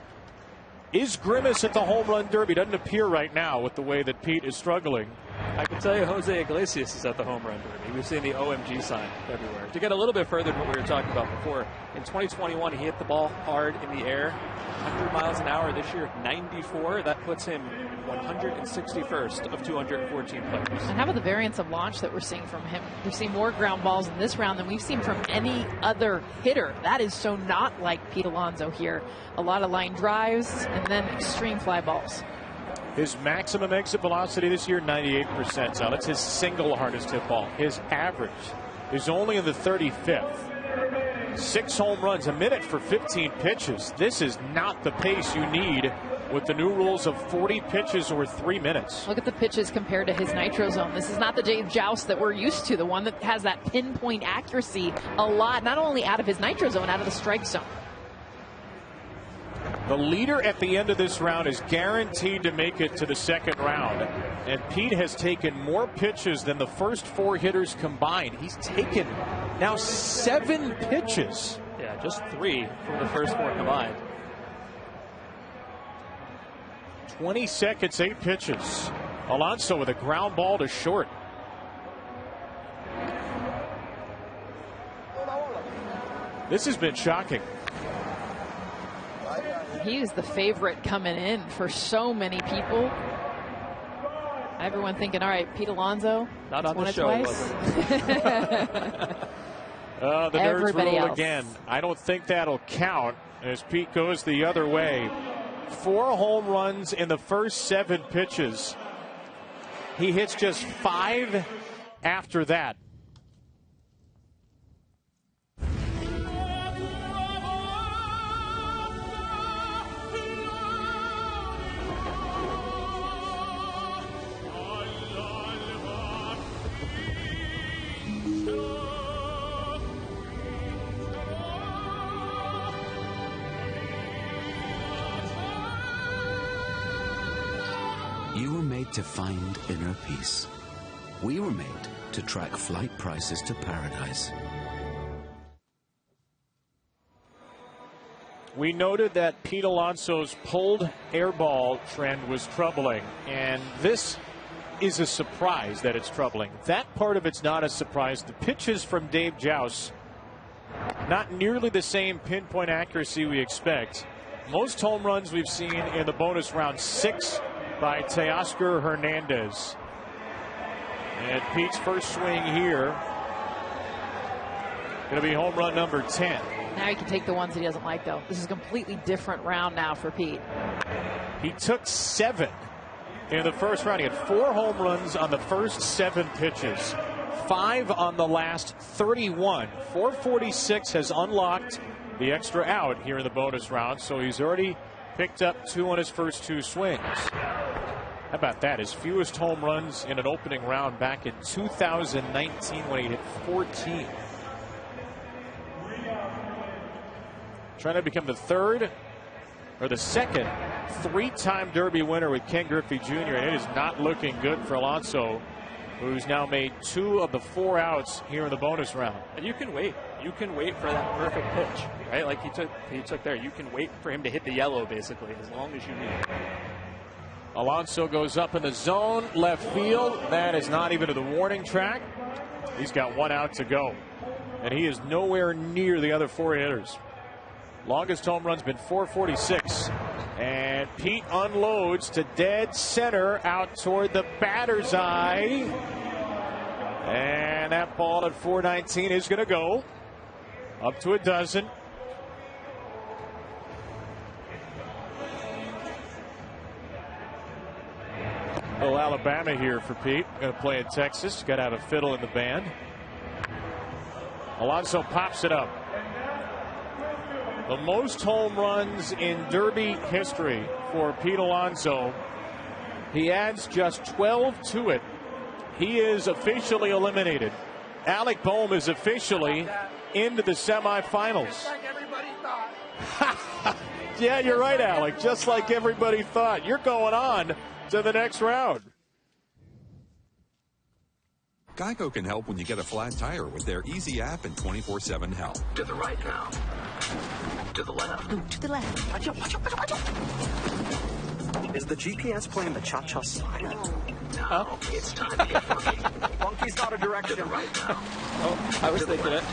Is Grimace at the home run derby? Doesn't appear right now with the way that Pete is struggling. I can tell you Jose Iglesias is at the home run derby. We've seen the OMG sign everywhere. To get a little bit further than what we were talking about before, in 2021 he hit the ball hard in the air, 100 miles an hour. This year 94. That puts him 161st of 214 players. And how about the variance of launch that we're seeing from him? We've seen more ground balls in this round than we've seen from any other hitter. That is so not like Pete Alonso here. A lot of line drives and then extreme fly balls. His maximum exit velocity this year, 98 percentile. That's his single hardest hit ball. His average is only in the 35th. 6 home runs a minute for 15 pitches. This is not the pace you need with the new rules of 40 pitches or 3 minutes. Look at the pitches compared to his nitro zone. This is not the Dave Joust that we're used to, the one that has that pinpoint accuracy a lot, not only out of his nitro zone, out of the strike zone. The leader at the end of this round is guaranteed to make it to the second round. And Pete has taken more pitches than the first 4 hitters combined. He's taken now 7 pitches. Yeah, just 3 from the first 4 combined. 20 seconds, 8 pitches. Alonso with a ground ball to short. This has been shocking. He is the favorite coming in for so many people. Everyone thinking, all right, Pete Alonso. Not on the show, was it? The nerds rule again. I don't think that'll count as Pete goes the other way. 4 home runs in the first 7 pitches. He hits just 5 after that. You were made to find inner peace. We were made to track flight prices to paradise. We noted that Pete Alonso's pulled air ball trend was troubling, and this is a surprise that it's troubling. That part of it's not a surprise. The pitches from Dave Joust, not nearly the same pinpoint accuracy we expect. Most home runs we've seen in the bonus round, 6 by Teoscar Hernandez. And Pete's first swing here, going to be home run number 10. Now he can take the ones that he doesn't like, though. This is a completely different round now for Pete. He took 7 in the first round. He had 4 home runs on the first 7 pitches, 5 on the last 31. 446 has unlocked the extra out here in the bonus round, so he's already picked up 2 on his first 2 swings. How about that? His fewest home runs in an opening round back in 2019 when he hit 14. Trying to become the second 3-time Derby winner with Ken Griffey Jr. And it is not looking good for Alonso, who's now made 2 of the 4 outs here in the bonus round. And you can wait. You can wait for that perfect pitch, right? Like he took there. You can wait for him to hit the yellow, basically, as long as you need. Alonso goes up in the zone, left field. That is not even to the warning track. He's got 1 out to go. And he is nowhere near the other 4 hitters. Longest home run's been 446. And Pete unloads to dead center out toward the batter's eye. And that ball at 419 is going to go up to a dozen. Little Alabama here for Pete. Going to play in Texas. Got to have a fiddle in the band. Alonso pops it up. The most home runs in Derby history for Pete Alonso. He adds just 12 to it. He is officially eliminated. Alec Boehm is officially into the semifinals. Just like everybody thought. Yeah, you're right, Alec. Just like everybody thought. You're going on to the next round. Geico can help when you get a flat tire with their easy app and 24/7 help. To the right now. To the left. Ooh, to the left. Watch out, watch out, watch out. Is the GPS playing the cha-cha slide? No, it's time to get funky. Funky's not a direction. To the right now. Oh, I was thinking it.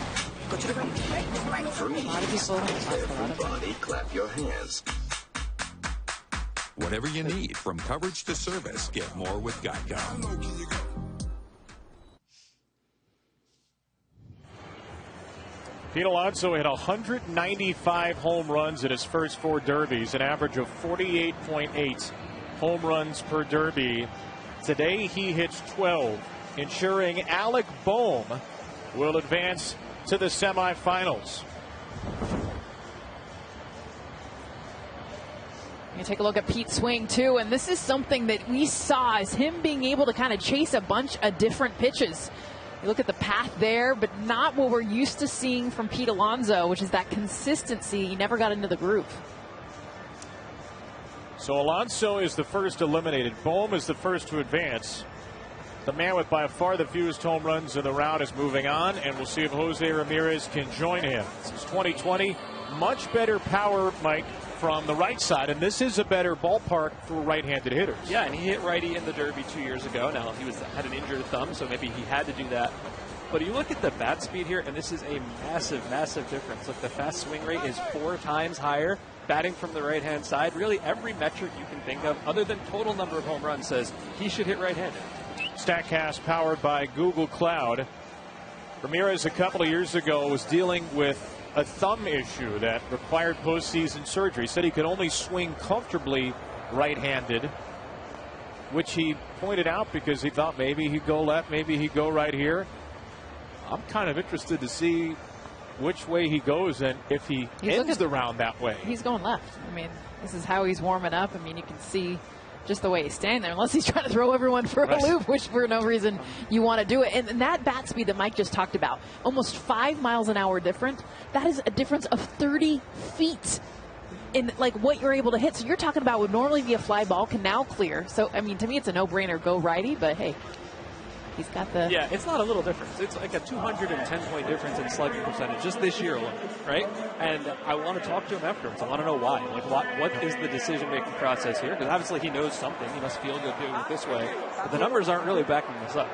Go to the right. Freeze. Everybody clap your hands. Whatever you need, from coverage to service, get more with Geico. Pete Alonso hit 195 home runs in his first 4 derbies, an average of 48.8 home runs per derby. Today he hits 12, ensuring Alec Boehm will advance to the semifinals. You take a look at Pete's swing, too, and this is something that we saw as him being able to kind of chase a bunch of different pitches. You look at the path there, but not what we're used to seeing from Pete Alonso, which is that consistency. He never got into the groove. So Alonso is the first eliminated. Boehm is the first to advance. The man with by far the fewest home runs in the round is moving on, and we'll see if Jose Ramirez can join him. Since 2020, much better power, Mike, from the right side, and this is a better ballpark for right-handed hitters. Yeah, and he hit righty in the Derby 2 years ago. Now, he had an injured thumb, so maybe he had to do that. But you look at the bat speed here, and this is a massive, massive difference. Look, the fast swing rate is 4 times higher. Batting from the right-hand side, really every metric you can think of, other than total number of home runs, says he should hit right-handed. Statcast powered by Google Cloud. Ramirez a couple of years ago was dealing with a thumb issue that required postseason surgery. He said he could only swing comfortably right-handed, which he pointed out because he thought maybe he'd go left, maybe he'd go right here. I'm kind of interested to see which way he goes and if he ends the round that way. He's going left. I mean, this is how he's warming up. I mean, you can see just the way he's standing there, unless he's trying to throw everyone for a loop, which for no reason you want to do it. And that bat speed that Mike just talked about, almost 5 miles an hour different, that is a difference of 30 feet in like what you're able to hit. So you're talking about would normally be a fly ball can now clear. So, I mean, to me, it's a no-brainer, go righty, but hey. He's got the... Yeah, it's not a little difference. It's like a 210-point difference in slugging percentage just this year alone, right? And I want to talk to him afterwards. I want to know why. Like, what is the decision-making process here? Because obviously he knows something. He must feel good doing it this way. But the numbers aren't really backing this up.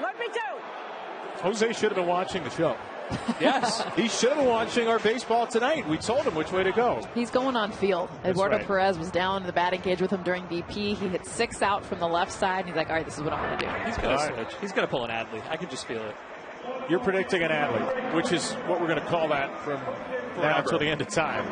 Let me too. Jose should have been watching the show. Yes. He should have been watching our baseball tonight. We told him which way to go. He's going on field. That's Eduardo right. Perez was down in the batting cage with him during BP. He hit 6 out from the left side. And he's like, all right, this is what I'm going to do. He's going to switch. He's going to pull an Adley. I can just feel it. You're predicting an Adley, which is what we're going to call that from now until the end of time.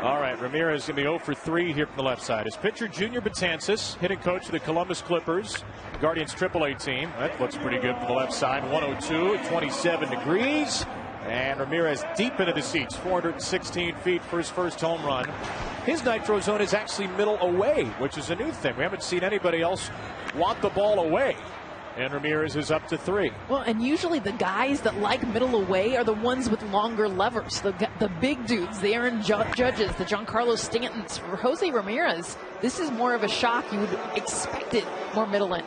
All right, Ramirez is going to be 0 for 3 here from the left side. His pitcher, Junior Betances, hitting coach of the Columbus Clippers, Guardians AAA team. That looks pretty good from the left side. 102 at 27 degrees. And Ramirez deep into the seats, 416 feet for his first home run. His nitro zone is actually middle away, which is a new thing. We haven't seen anybody else want the ball away. And Ramirez is up to 3. Well, and usually the guys that like middle away are the ones with longer levers, the big dudes, the Aaron Judges, the Giancarlo Stantons. For Jose Ramirez, this is more of a shock. You would expect it more middle in.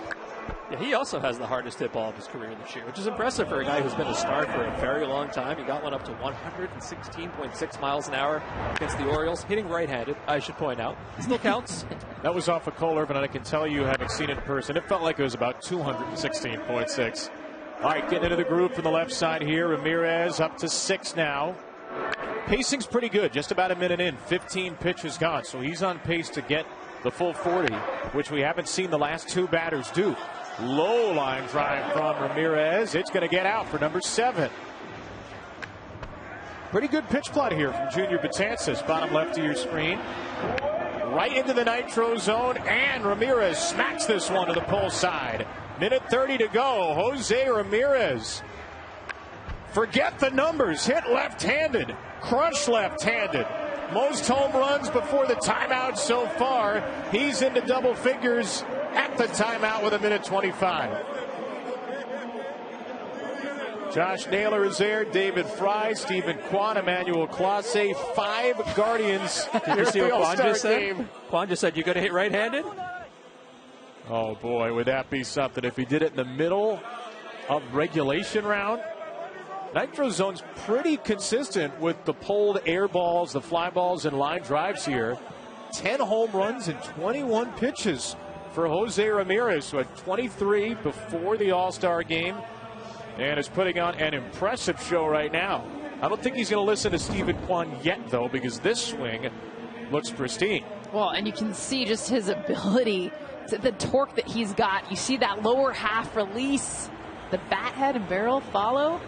Yeah, he also has the hardest hit ball of his career this year, which is impressive for a guy who's been a star for a very long time. He got one up to 116.6 miles an hour against the Orioles, hitting right-handed, I should point out. It still counts. That was off of Cole Irvin, and I can tell you, having seen it in person, it felt like it was about 216.6. All right, getting into the groove from the left side here. Ramirez up to 6 now. Pacing's pretty good, just about a minute in. 15 pitches gone, so he's on pace to get the full 40, which we haven't seen the last 2 batters do. Low line drive from Ramirez. It's going to get out for number 7. Pretty good pitch plot here from Junior Betances, bottom left of your screen. Right into the nitro zone, and Ramirez smacks this one to the pull side. Minute 30 to go. Jose Ramirez. Forget the numbers. Hit left-handed. Crush left-handed. Most home runs before the timeout so far. He's into double figures at the timeout with a minute 25. Josh Naylor is there, David Fry, Stephen Kwan, Emmanuel Clase, 5 Guardians. Did you see what Kwan just said? Kwan just said, you got to hit right-handed? Oh, boy, would that be something if he did it in the middle of regulation round? Nitro zone's pretty consistent with the pulled air balls, the fly balls, and line drives here. 10 home runs and 21 pitches for Jose Ramirez, who had 23 before the All-Star game and is putting on an impressive show right now. I don't think he's going to listen to Stephen Kwan yet, though, because this swing looks pristine. Well, and you can see just his ability, the torque that he's got. You see that lower half release, the bat head and barrel follow.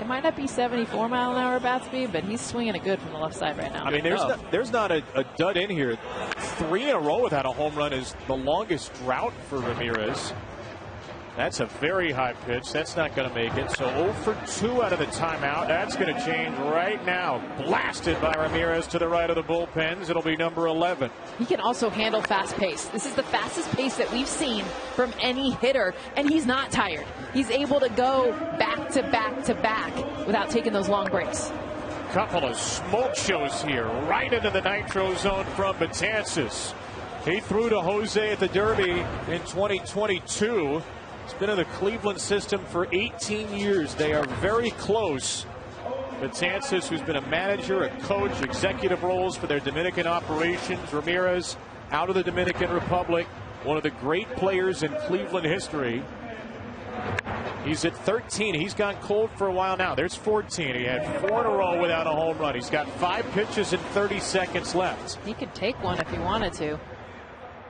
It might not be 74 mile an hour bat speed, but he's swinging it good from the left side right now. I mean, there's not a dud in here. 3 in a row without a home run is the longest drought for Ramirez. That's a very high pitch. That's not going to make it. So 0 for 2 out of the timeout. That's going to change right now. Blasted by Ramirez to the right of the bullpens. It'll be number 11. He can also handle fast pace. This is the fastest pace that we've seen from any hitter, and he's not tired. He's able to go back to back to back without taking those long breaks. Couple of smoke shows here. Right into the nitro zone from Betances. He threw to Jose at the Derby in 2022. He's been in the Cleveland system for 18 years. They are very close. Betances, who's been a manager, a coach, executive roles for their Dominican operations. Ramirez out of the Dominican Republic, one of the great players in Cleveland history. He's at 13. He's gone cold for a while now. There's 14. He had 4 in a row without a home run. He's got 5 pitches and 30 seconds left. He could take one if he wanted to.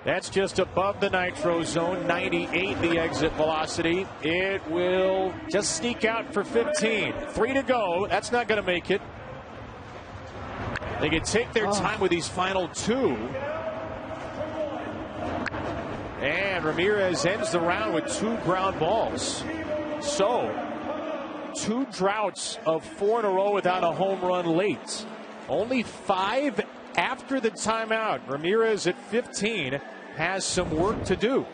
That's just above the nitro zone, 98 the exit velocity. It will just sneak out for 15. 3 to go. That's not going to make it. They can take their time with these final 2. And Ramirez ends the round with 2 ground balls. So 2 droughts of 4 in a row without a home run late. Only 5 after the timeout. Ramirez at 15 has some work to do.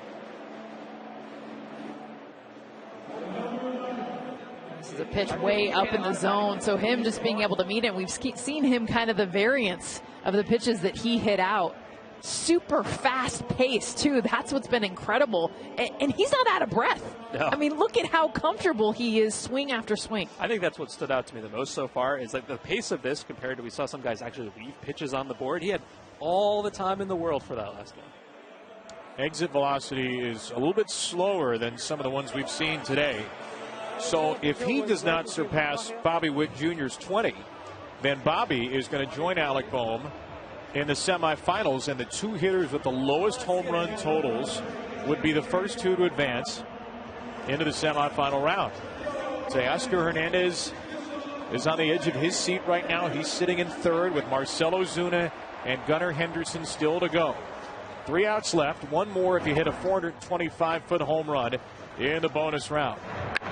This is a pitch way up in the zone, so him just being able to meet it. We've seen him kind of the variance of the pitches that he hit out. super fast pace, too. That's what's been incredible. And he's not out of breath. No. I mean, look at how comfortable he is swing after swing. I think that's what stood out to me the most so far is like the pace of this compared to we saw some guys actually leave pitches on the board. He had all the time in the world for that last one. Exit velocity is a little bit slower than some of the ones we've seen today. So if he does not surpass Bobby Witt Jr.'s 20, then Bobby is going to join Alec Bohm in the semifinals, and the two hitters with the lowest home run totals would be the first two to advance into the semifinal round. Teoscar Hernandez is on the edge of his seat right now. He's sitting in third with Marcell Ozuna and Gunnar Henderson still to go. 3 outs left. One more if you hit a 425-foot home run in the bonus round.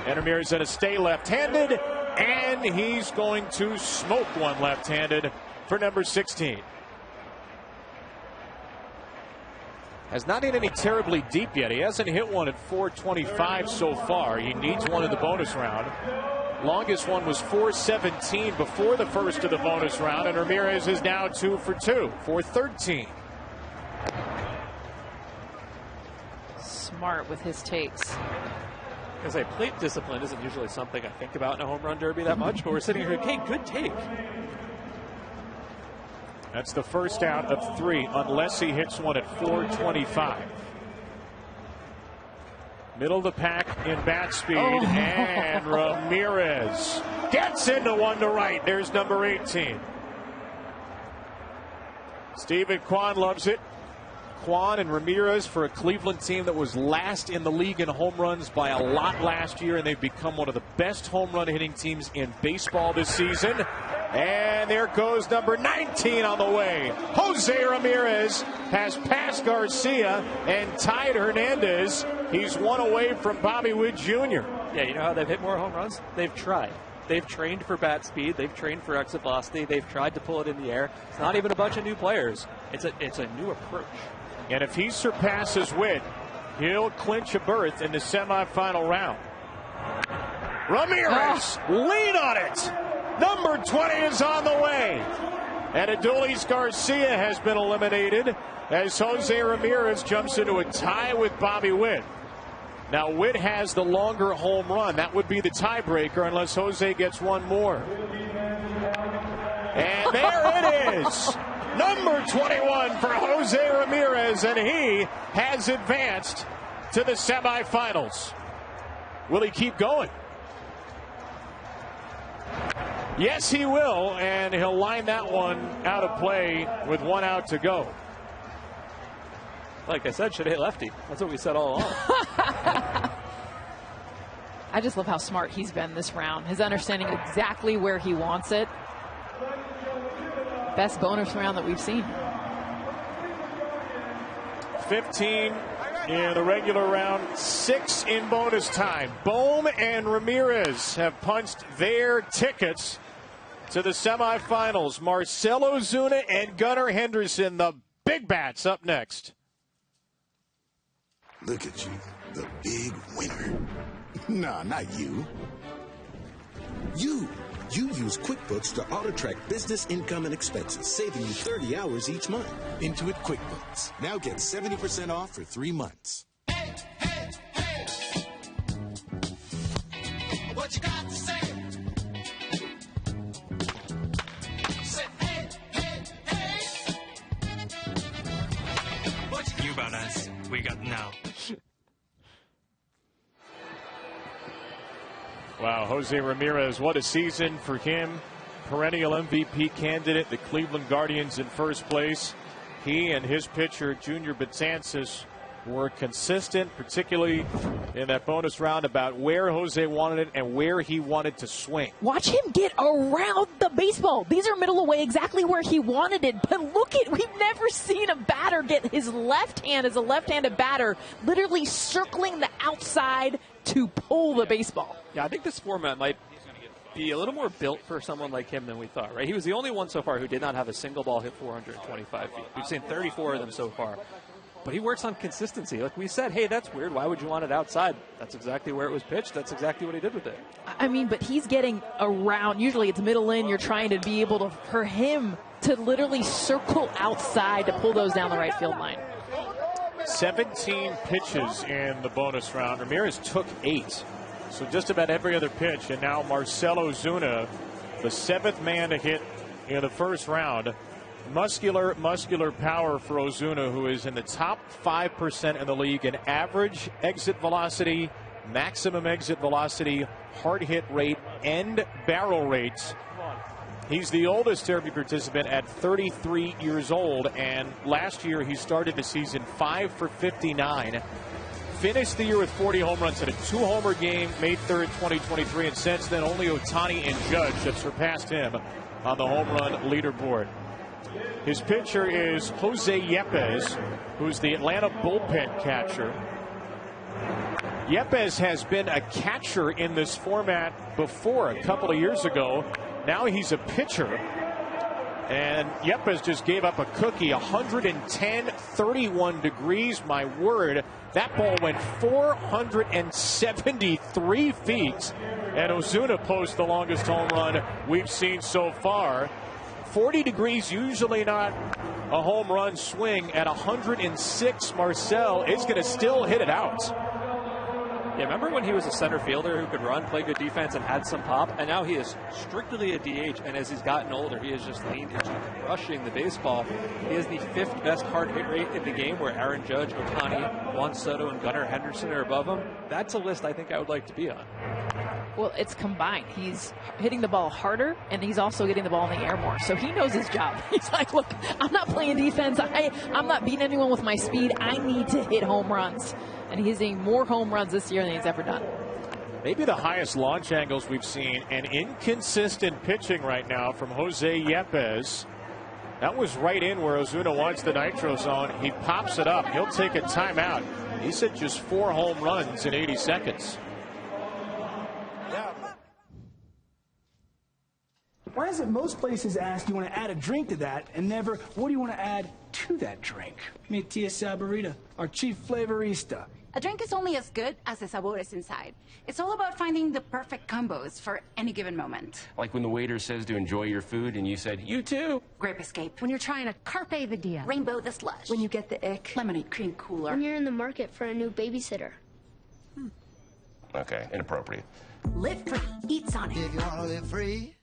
And Ramirez going to stay left-handed, and he's going to smoke one left-handed for number 16. Has not hit any terribly deep yet. He hasn't hit one at 425 so far. He needs one in the bonus round. Longest one was 417 before the first of the bonus round, and Ramirez is now 2 for 2, 413. Smart with his takes. As I say, plate discipline isn't usually something I think about in a home run derby that much, but we're sitting here, okay, good take. That's the first out of 3, unless he hits one at 425. Middle of the pack in bat speed, and Ramirez gets into one to right. There's number 18. Steven Kwan loves it. Kwan and Ramirez for a Cleveland team that was last in the league in home runs by a lot last year, and they've become one of the best home run hitting teams in baseball this season. And there goes number 19 on the way. Jose Ramirez has passed Garcia and tied Hernandez. He's one away from Bobby Witt Jr. Yeah, you know how they've hit more home runs? They've tried. They've trained for bat speed. They've trained for exit velocity. They've tried to pull it in the air. It's not even a bunch of new players. It's a new approach. And if he surpasses Witt, he'll clinch a berth in the semifinal round. Ramirez, lead on it. Number 20 is on the way. And Adolis Garcia has been eliminated as Jose Ramirez jumps into a tie with Bobby Witt. Now Witt has the longer home run. That would be the tiebreaker unless Jose gets one more. And there it is. Number 21 for Jose Ramirez, and he has advanced to the semifinals. Will he keep going? Yes, he will, and he'll line that one out of play with 1 out to go. Like I said, should hit lefty. That's what we said all along. I just love how smart he's been this round. His understanding exactly where he wants it. Best bonus round that we've seen. 15 in the regular round, 6 in bonus time. Bohm and Ramirez have punched their tickets to the semifinals. Marcell Ozuna and Gunnar Henderson, the big bats, up next. Look at you, the big winner. Nah, not you. You use QuickBooks to auto-track business income and expenses, saving you 30 hours each month. Intuit QuickBooks. Now get 70% off for 3 months. What you got to say? Say hey, hey, hey. You about us. We got now. Wow, Jose Ramirez, what a season for him. Perennial MVP candidate, the Cleveland Guardians in first place. He and his pitcher, Junior Betances, were consistent, particularly in that bonus round, about where Jose wanted it and where he wanted to swing. Watch him get around the baseball. These are middle away, exactly where he wanted it. But look at, we've never seen a batter get his left hand as a left-handed batter, literally circling the outside to pull the baseball. Yeah, I think this format might be a little more built for someone like him than we thought, right? He was the only one so far who did not have a single ball hit 425 feet. We've seen 34 of them so far. But he works on consistency. Like we said, hey, that's weird. Why would you want it outside? That's exactly where it was pitched. That's exactly what he did with it. I mean, but he's getting around. Usually it's middle in. You're trying to be able to, for him, to literally circle outside to pull those down the right field line. 17 pitches in the bonus round. Ramirez took 8. So just about every other pitch. And now Marcell Ozuna, the 7th man to hit in the first round. Muscular power for Ozuna, who is in the top 5% in the league in average exit velocity, maximum exit velocity, hard hit rate, and barrel rates. He's the oldest derby participant at 33 years old, and last year he started the season 5 for 59. Finished the year with 40 home runs in a 2-homer game, May 3rd, 2023, and since then only Ohtani and Judge have surpassed him on the home run leaderboard. His pitcher is Jose Yepez, who's the Atlanta bullpen catcher. Yepez has been a catcher in this format before, a couple of years ago. Now he's a pitcher. And Yepez just gave up a cookie, 110, 31 degrees. My word, that ball went 473 feet. And Ozuna posts the longest home run we've seen so far. 40 degrees, usually not a home run swing. At 106, Marcell is going to still hit it out. Yeah, remember when he was a center fielder who could run, play good defense, and had some pop? And now he is strictly a DH, and as he's gotten older, he has just leaned into crushing the baseball. He has the 5th best hard hit rate in the game, where Aaron Judge, Ohtani, Juan Soto, and Gunnar Henderson are above him. That's a list I think I would like to be on. Well, it's combined. He's hitting the ball harder, and he's also getting the ball in the air more. So he knows his job. He's like, look, I'm not playing defense. I'm not beating anyone with my speed. I need to hit home runs. And he's hitting more home runs this year than he's ever done. Maybe the highest launch angles we've seen, and inconsistent pitching right now from Jose Yepez. That was right in where Ozuna wants the nitro zone. He pops it up. He'll take a timeout. He said just 4 home runs in 80 seconds. Why is it most places ask you want to add a drink to that and never what do you want to add to that drink? Meet Tia Saborita, our chief flavorista. A drink is only as good as the sabores inside. It's all about finding the perfect combos for any given moment. Like when the waiter says to enjoy your food and you said, you too. Grape Escape. When you're trying to carpe the diem. Rainbow the slush. When you get the ick. Lemonade cream cooler. When you're in the market for a new babysitter. Okay, inappropriate. Live free. Eat Sonic. If you want to live free.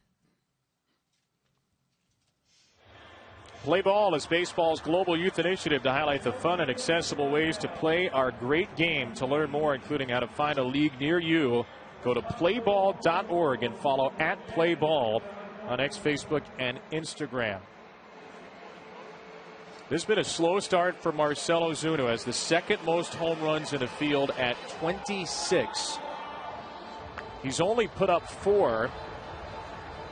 Play Ball is baseball's global youth initiative to highlight the fun and accessible ways to play our great game. To learn more, including how to find a league near you, go to playball.org and follow @playball on X, Facebook, and Instagram. This has been a slow start for Marcell Ozuna as the 2nd most home runs in the field at 26. He's only put up 4.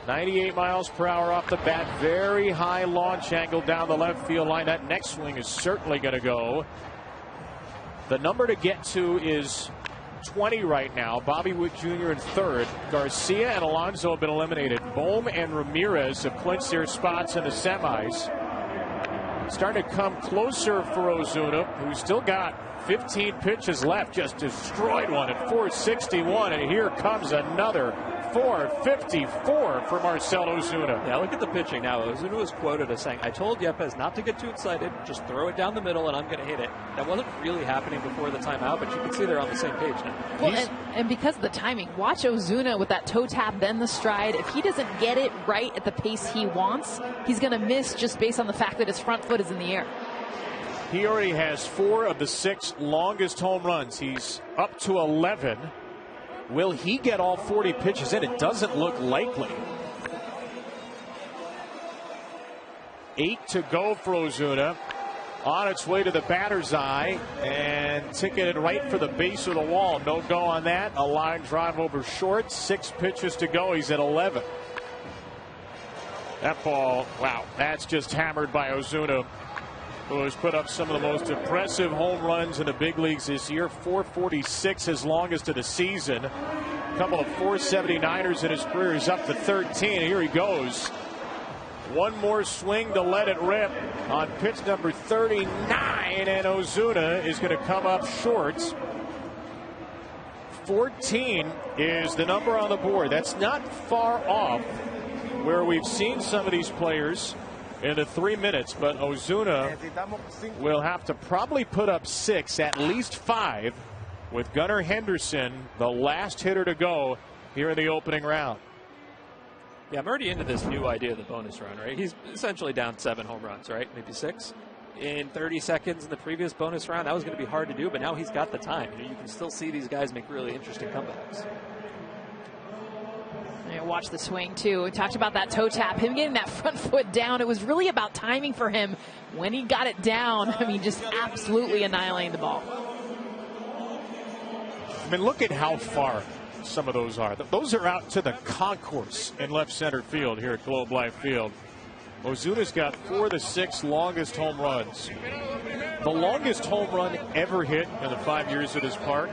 98 miles per hour off the bat. Very high launch angle down the left field line. That next swing is certainly going to go. The number to get to is 20 right now. Bobby Witt Jr. in 3rd. Garcia and Alonso have been eliminated. Bohm and Ramirez have clinched their spots in the semis. Starting to come closer for Ozuna, who's still got 15 pitches left. Just destroyed one at 461, and here comes another 454 for Marcell Ozuna. Yeah, look at the pitching now. Ozuna was quoted as saying, I told Yepez not to get too excited, just throw it down the middle and I'm going to hit it. That wasn't really happening before the timeout, but you can see they're on the same page now. Well, and because of the timing, watch Ozuna with that toe tap, then the stride. If he doesn't get it right at the pace he wants, he's going to miss just based on the fact that his front foot is in the air. He already has 4 of the 6 longest home runs. He's up to 11. Will he get all 40 pitches in? It doesn't look likely. 8 to go for Ozuna. On its way to the batter's eye and ticketed right for the base of the wall. No go on that. A line drive over short. 6 pitches to go. He's at 11. That ball, wow, that's just hammered by Ozuna, who has put up some of the most impressive home runs in the big leagues this year. 446, his longest of the season. A couple of 479ers in his career. He's up to 13. Here he goes. One more swing to let it rip on pitch number 39, and Ozuna is going to come up short. 14 is the number on the board. That's not far off where we've seen some of these players in the 3 minutes, but Ozuna will have to probably put up 6, at least 5, with Gunnar Henderson, the last hitter to go here in the opening round. Yeah, I'm already into this new idea of the bonus round, right? He's essentially down 7 home runs, right? Maybe 6 in 30 seconds in the previous bonus round. That was going to be hard to do, but now he's got the time. You can still see these guys make really interesting comebacks. Watch the swing, too. We talked about that toe tap, him getting that front foot down. It was really about timing for him. When he got it down, I mean, just absolutely annihilating the ball. I mean, look at how far some of those are. Those are out to the concourse in left center field here at Globe Life Field. Ozuna's got 4 of the 6 longest home runs. The longest home run ever hit in the 5 years at this park,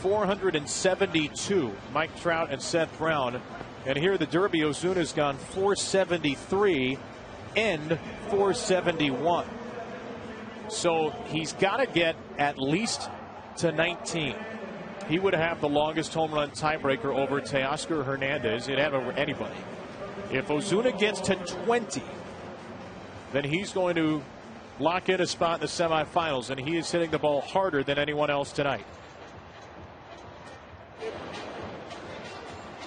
472. Mike Trout and Seth Brown. And here the Derby, Ozuna's gone 473 and 471. So he's got to get at least to 19. He would have the longest home run tiebreaker over Teoscar Hernandez. He'd have over anybody. If Ozuna gets to 20, then he's going to lock in a spot in the semifinals, and he is hitting the ball harder than anyone else tonight.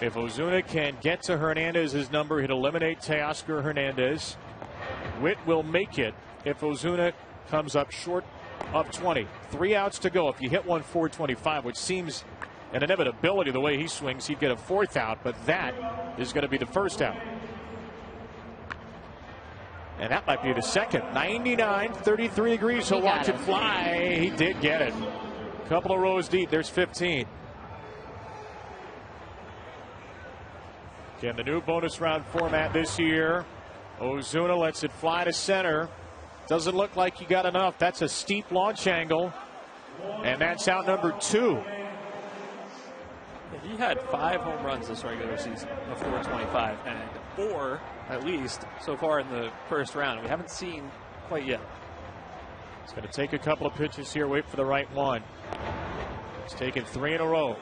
If Ozuna can get to Hernandez's number, he'd eliminate Teoscar Hernandez. Witt will make it if Ozuna comes up short of 20. 3 outs to go. If you hit one 425, which seems an inevitability the way he swings, he'd get a 4th out, but that is going to be the 1st out. And that might be the 2nd. 99, 33 degrees. He'll watch it fly. He did get it. A couple of rows deep. There's 15. Again, the new bonus round format this year. Ozuna lets it fly to center. Doesn't look like he got enough. That's a steep launch angle. And that's out number 2. He had 5 home runs this regular season of 425, and 4 at least so far in the first round. We haven't seen quite yet. He's going to take a couple of pitches here, wait for the right one. He's taken 3 in a row.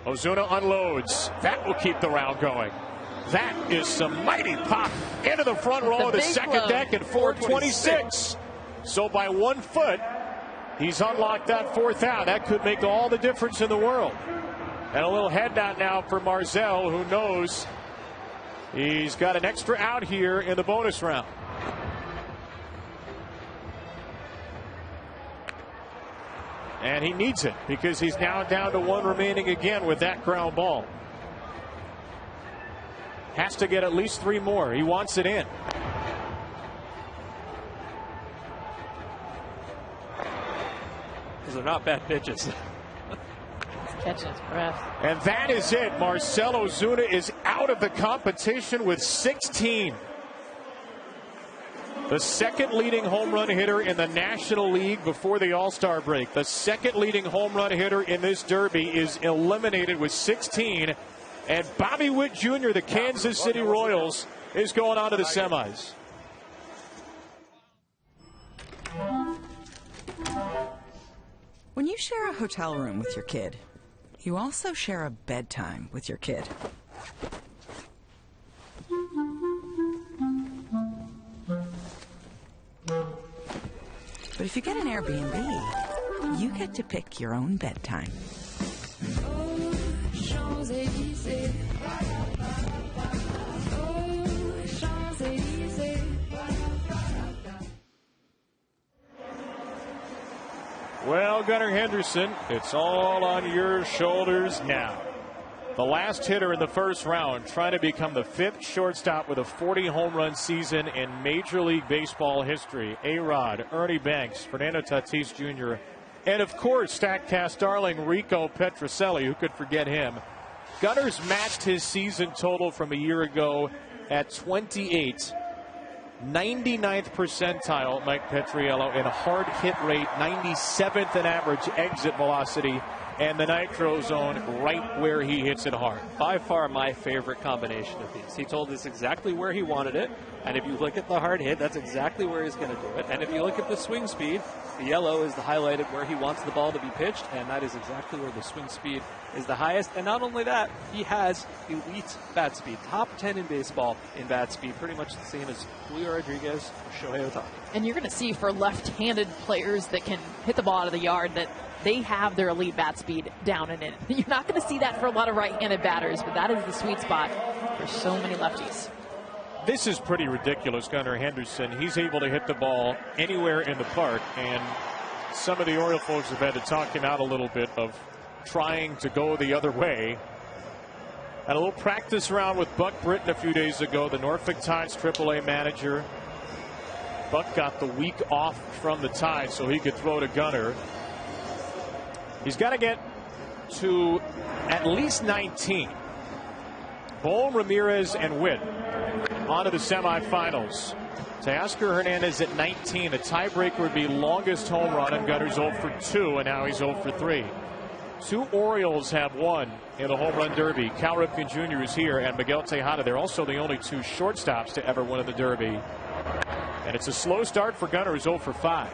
Ozuna unloads. That will keep the round going. That is some mighty pop into the front row of the second deck at 426. So by 1 foot, he's unlocked that 4th out. That could make all the difference in the world. And a little head nod now for Marzell, who knows he's got an extra out here in the bonus round. And he needs it because he's now down to 1 remaining again with that ground ball. Has to get at least 3 more. He wants it in. Those are not bad pitches. Catching his breath. And that is it. Marcell Ozuna is out of the competition with 16. The 2nd leading home run hitter in the National League before the All-Star break. The 2nd leading home run hitter in this Derby is eliminated with 16. And Bobby Witt Jr., the Kansas City Royals, is going on to the semis. When you share a hotel room with your kid, you also share a bedtime with your kid. But if you get an Airbnb, you get to pick your own bedtime. Well, Gunnar Henderson, it's all on your shoulders now. The last hitter in the first round, trying to become the 5th shortstop with a 40 home run season in Major League Baseball history. A-Rod, Ernie Banks, Fernando Tatis Jr., and of course, Statcast darling Rico Petrocelli. Who could forget him? Gunnar's matched his season total from a year ago at 28. 99th percentile, Mike Petriello, in hard hit rate, 97th in average exit velocity, and the nitro zone right where he hits it hard. By far my favorite combination of these. He told us exactly where he wanted it, and if you look at the hard hit, that's exactly where he's going to do it. And if you look at the swing speed, the yellow is the highlighted where he wants the ball to be pitched, and that is exactly where the swing speed is the highest. And not only that, he has elite bat speed, top 10 in baseball in bat speed, pretty much the same as Julio Rodriguez or Shohei Ohtani. And you're going to see for left-handed players that can hit the ball out of the yard that they have their elite bat speed down and in. You're not going to see that for a lot of right-handed batters, but that is the sweet spot for so many lefties. This is pretty ridiculous, Gunnar Henderson. He's able to hit the ball anywhere in the park, and some of the Oriole folks have had to talk him out a little bit of trying to go the other way. Had a little practice round with Buck Britton a few days ago, the Norfolk Tides AAA manager. Buck got the week off from the Tides so he could throw to Gunnar. He's got to get to at least 19. Bohm, Ramirez, and Witt on to the semifinals. Teoscar Hernandez at 19. The tiebreaker would be longest home run, and Gunnar's 0 for 2, and now he's 0 for 3. 2 Orioles have won in the home run derby. Cal Ripken Jr. is here, and Miguel Tejada. They're also the only 2 shortstops to ever win in the derby. And it's a slow start for Gunnar, who's 0 for 5.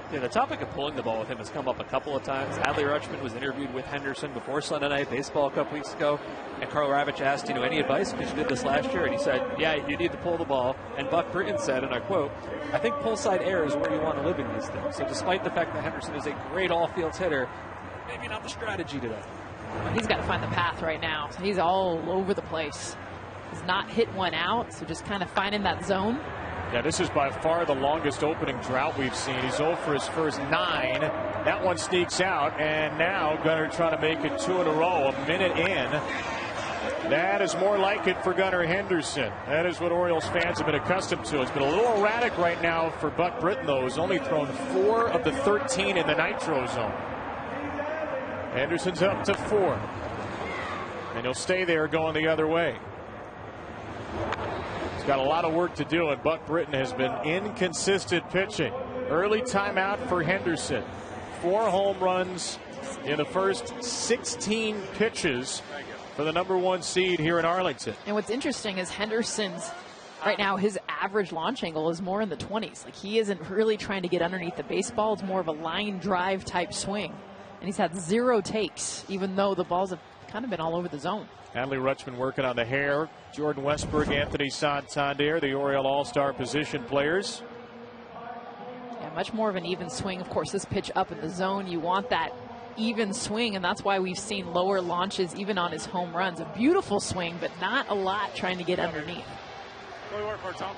Yeah, the topic of pulling the ball with him has come up a couple of times. Adley Rutschman was interviewed with Henderson before Sunday Night Baseball a couple weeks ago, and Carl Ravitch asked, any advice because you did this last year? And he said, yeah, you need to pull the ball. And Buck Britton said, and I quote, I think pull side air is where you want to live in these things. So despite the fact that Henderson is a great all-field hitter, maybe not the strategy today. He's got to find the path right now. So he's all over the place. He's not hit one out, so just kind of finding that zone. Yeah, this is by far the longest opening drought we've seen. He's 0 for his first 9. That one sneaks out, and now Gunnar trying to make it 2 in a row, a minute in. That is more like it for Gunnar Henderson. That is what Orioles fans have been accustomed to. It's been a little erratic right now for Buck Britton, though. He's only thrown 4 of the 13 in the nitro zone. Henderson's up to 4. And he'll stay there going the other way. Got a lot of work to do, and Buck Britton has been inconsistent pitching. Early timeout for Henderson. 4 home runs in the first 16 pitches for the #1 seed here in Arlington. And what's interesting is Henderson's right now, his average launch angle is more in the 20s. Like, he isn't really trying to get underneath the baseball. It's more of a line drive type swing. And he's had 0 takes, even though the balls have kind of been all over the zone. Adley Rutschman working on the hair. Jordan Westberg, Anthony Santander, the Oriole All-Star position players. Yeah, much more of an even swing. Of course, this pitch up in the zone, you want that even swing, and that's why we've seen lower launches even on his home runs. A beautiful swing, but not a lot trying to get underneath. What do you work for, Tom?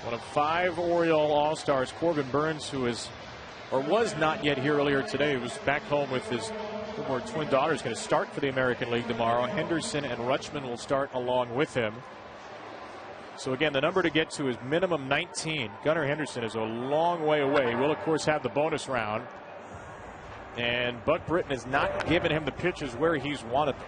One of 5 Oriole All-Stars, Corbin Burns, who is or was not yet here earlier today. He was back home with his twin daughters, going to start for the American League tomorrow. Henderson and Rutschman will start along with him. So again, the number to get to is minimum 19. Gunnar Henderson is a long way away. We'll of course have the bonus round, and Buck Britton has not given him the pitches where he's wanted them.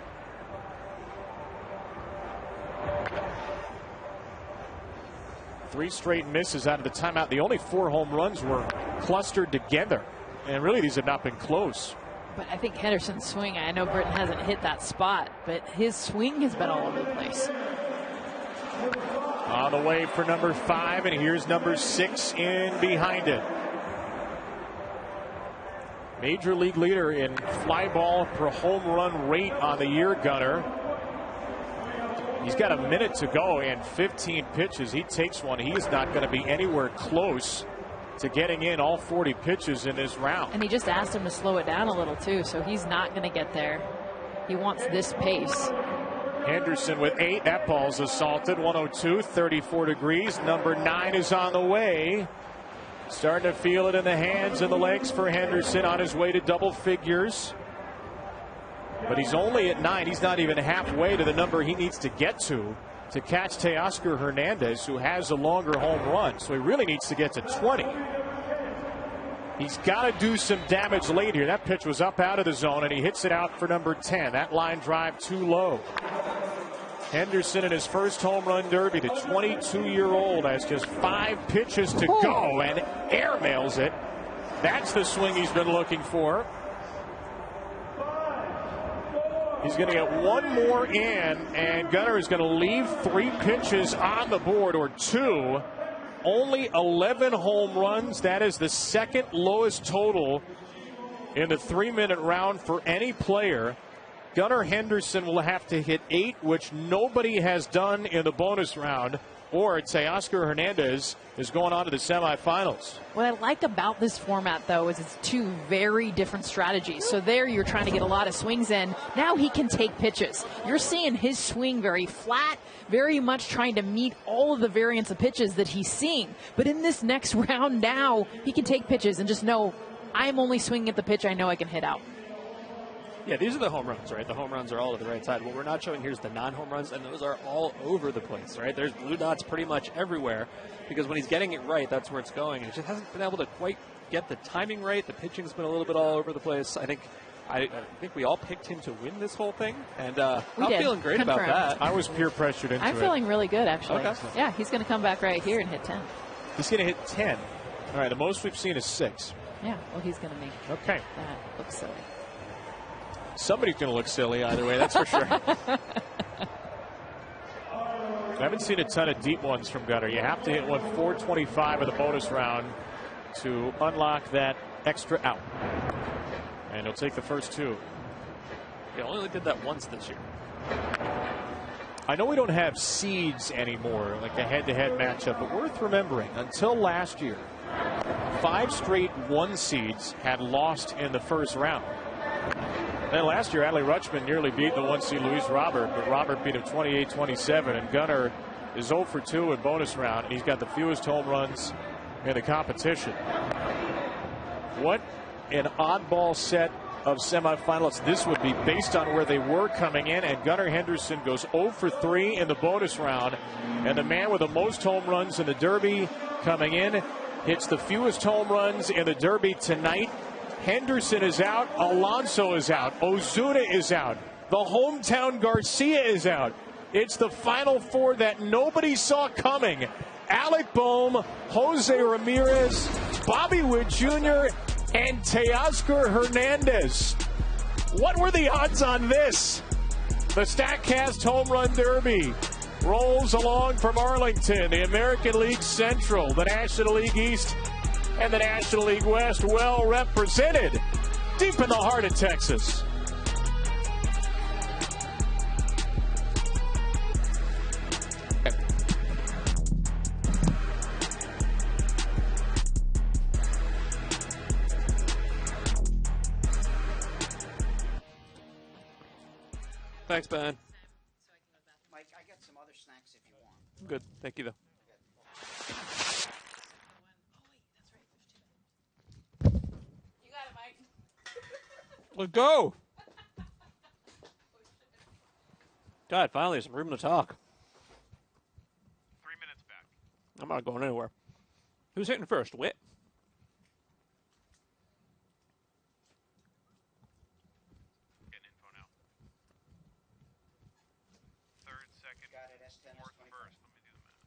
Three straight misses out of the timeout. The only 4 home runs were clustered together, and really these have not been close. But I think Henderson's swing, I know Britton hasn't hit that spot, but his swing has been all over the place. On the way for number 5, and here's number 6 in behind it. Major league leader in fly ball per home run rate on the year, Gunnar. He's got a minute to go and 15 pitches. He takes one. He is not going to be anywhere close to getting in all 40 pitches in this round. And he just asked him to slow it down a little too, so he's not going to get there. He wants this pace. Henderson with 8. That ball's assaulted. 102, 34 degrees. Number 9 is on the way. Starting to feel it in the hands and the legs for Henderson on his way to double figures. But he's only at 9. He's not even halfway to the number he needs to get to catch Teoscar Hernandez, who has a longer home run. So he really needs to get to 20. He's got to do some damage late here. That pitch was up out of the zone, and he hits it out for number 10. That line drive too low. Henderson in his first home run derby, the 22-year-old, has just 5 pitches to go and airmails it That's the swing he's been looking for. He's going to get one more in, and Gunnar is going to leave 3 pitches on the board, or 2. Only 11 home runs. That is the second lowest total in the 3-minute round for any player. Gunnar Henderson will have to hit 8, which nobody has done in the bonus round, or Teoscar Hernandez is going on to the semifinals. What I like about this format, though, is it's 2 very different strategies. So there you're trying to get a lot of swings in. Now he can take pitches. You're seeing his swing very flat, very much trying to meet all of the variants of pitches that he's seeing. But in this next round now, he can take pitches and just know, I'm only swinging at the pitch I know I can hit out. Yeah, these are the home runs, right? The home runs are all to the right side. What we're not showing here is the non-home runs, and those are all over the place, right? There's blue dots pretty much everywhere, because when he's getting it right, that's where it's going. And he just hasn't been able to quite get the timing right. The pitching's been a little bit all over the place. I think we all picked him to win this whole thing, and I'm feeling great about that. I was peer pressured into it. I'm feeling really good, actually. Okay. Yeah, he's going to come back right here and hit 10. He's going to hit 10. All right, the most we've seen is 6. Yeah, well, he's going to make that look silly. Somebody's going to look silly either way, that's for sure. I haven't seen a ton of deep ones from Gunnar. You have to hit one 425 in the bonus round to unlock that extra out. And he'll take the first 2. He only did that once this year. I know we don't have seeds anymore, like a head-to-head matchup, but worth remembering, until last year, 5 straight 1 seeds had lost in the first round. Then last year, Adley Rutschman nearly beat the 1 seed Luis Robert, but Robert beat him 28-27, and Gunnar is 0 for 2 in bonus round, and he's got the fewest home runs in the competition. What an oddball set of semifinalists this would be based on where they were coming in, and Gunnar Henderson goes 0 for 3 in the bonus round, and the man with the most home runs in the Derby coming in hits the fewest home runs in the Derby tonight. Henderson is out, Alonso is out, Ozuna is out, the hometown Garcia is out. It's the final 4 that nobody saw coming. Alec Bohm, Jose Ramirez, Bobby Witt Jr., and Teoscar Hernandez. What were the odds on this? The Statcast Home Run Derby rolls along from Arlington, the American League Central, the National League East, and the National League West, well represented deep in the heart of Texas. Thanks, Ben. Mike, I got some other snacks if you want. Good. Thank you, though. Let's go. God, finally, there's some room to talk. 3 minutes back. I'm not going anywhere. Who's hitting first? Witt. Getting info now. 3rd, 2nd, 4th, 1st. Let me do the math.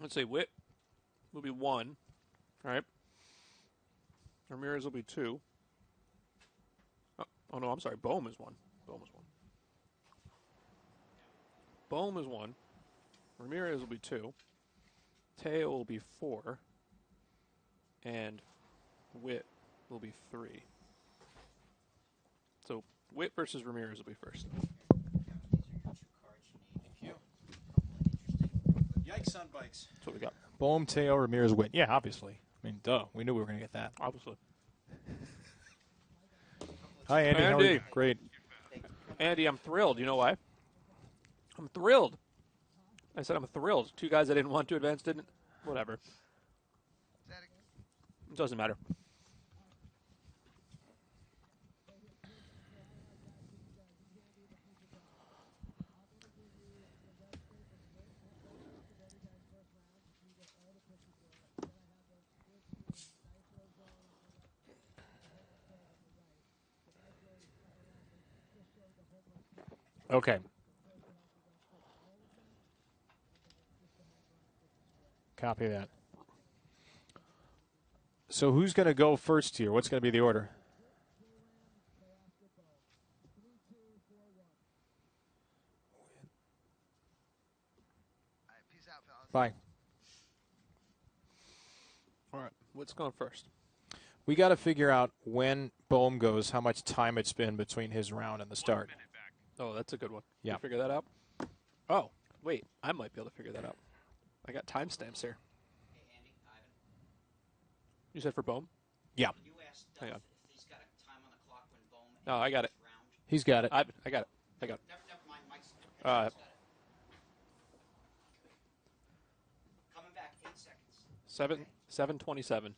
Let's say Witt will be 1. All right. Ramirez will be 2. Oh no, I'm sorry. Bohm is 1. Bohm is 1. Bohm is 1. Ramirez will be 2. Teo will be 4. And Witt will be 3. So Witt versus Ramirez will be first. Yikes on bikes. That's what we got. Bohm, Teo, Ramirez, Witt. Yeah, obviously. I mean, duh. We knew we were going to get that. Obviously. Hi, Andy. How are you? Great. Andy, I'm thrilled. You know why? I'm thrilled. I said I'm thrilled. 2 guys I didn't want to advance didn't. Whatever. It doesn't matter. Okay. Copy that. So who's going to go first here? What's going to be the order? Bye. All right. What's going first? We got to figure out when Bohm goes, how much time it's been between his round and the start. Oh, that's a good one. Yeah. Can you figure that out? Oh, wait. I might be able to figure that out. I got timestamps here. You said for Bohm? Yeah. Hang on. No, I got it. He's got it. I got it. I got it. Never mind, Mike's. Coming back 8 seconds. 7:27.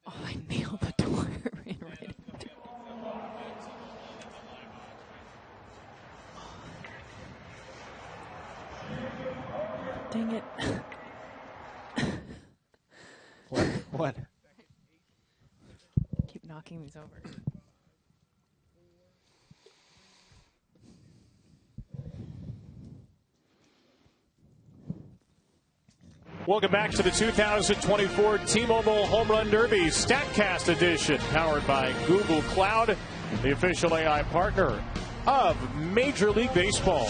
Oh, I nailed the door. Right. Dang it. What? Keep knocking these over. Welcome back to the 2024 T-Mobile Home Run Derby Statcast edition, powered by Google Cloud, the official AI partner of Major League Baseball.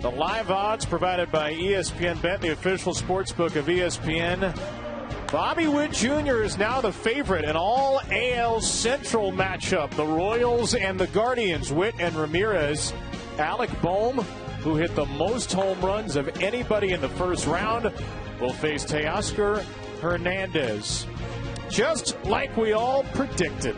The live odds provided by ESPN Bet, the official sportsbook of ESPN. Bobby Witt Jr. is now the favorite in all AL Central matchup. The Royals and the Guardians, Witt and Ramirez. Alec Bohm, who hit the most home runs of anybody in the first round, will face Teoscar Hernandez. Just like we all predicted.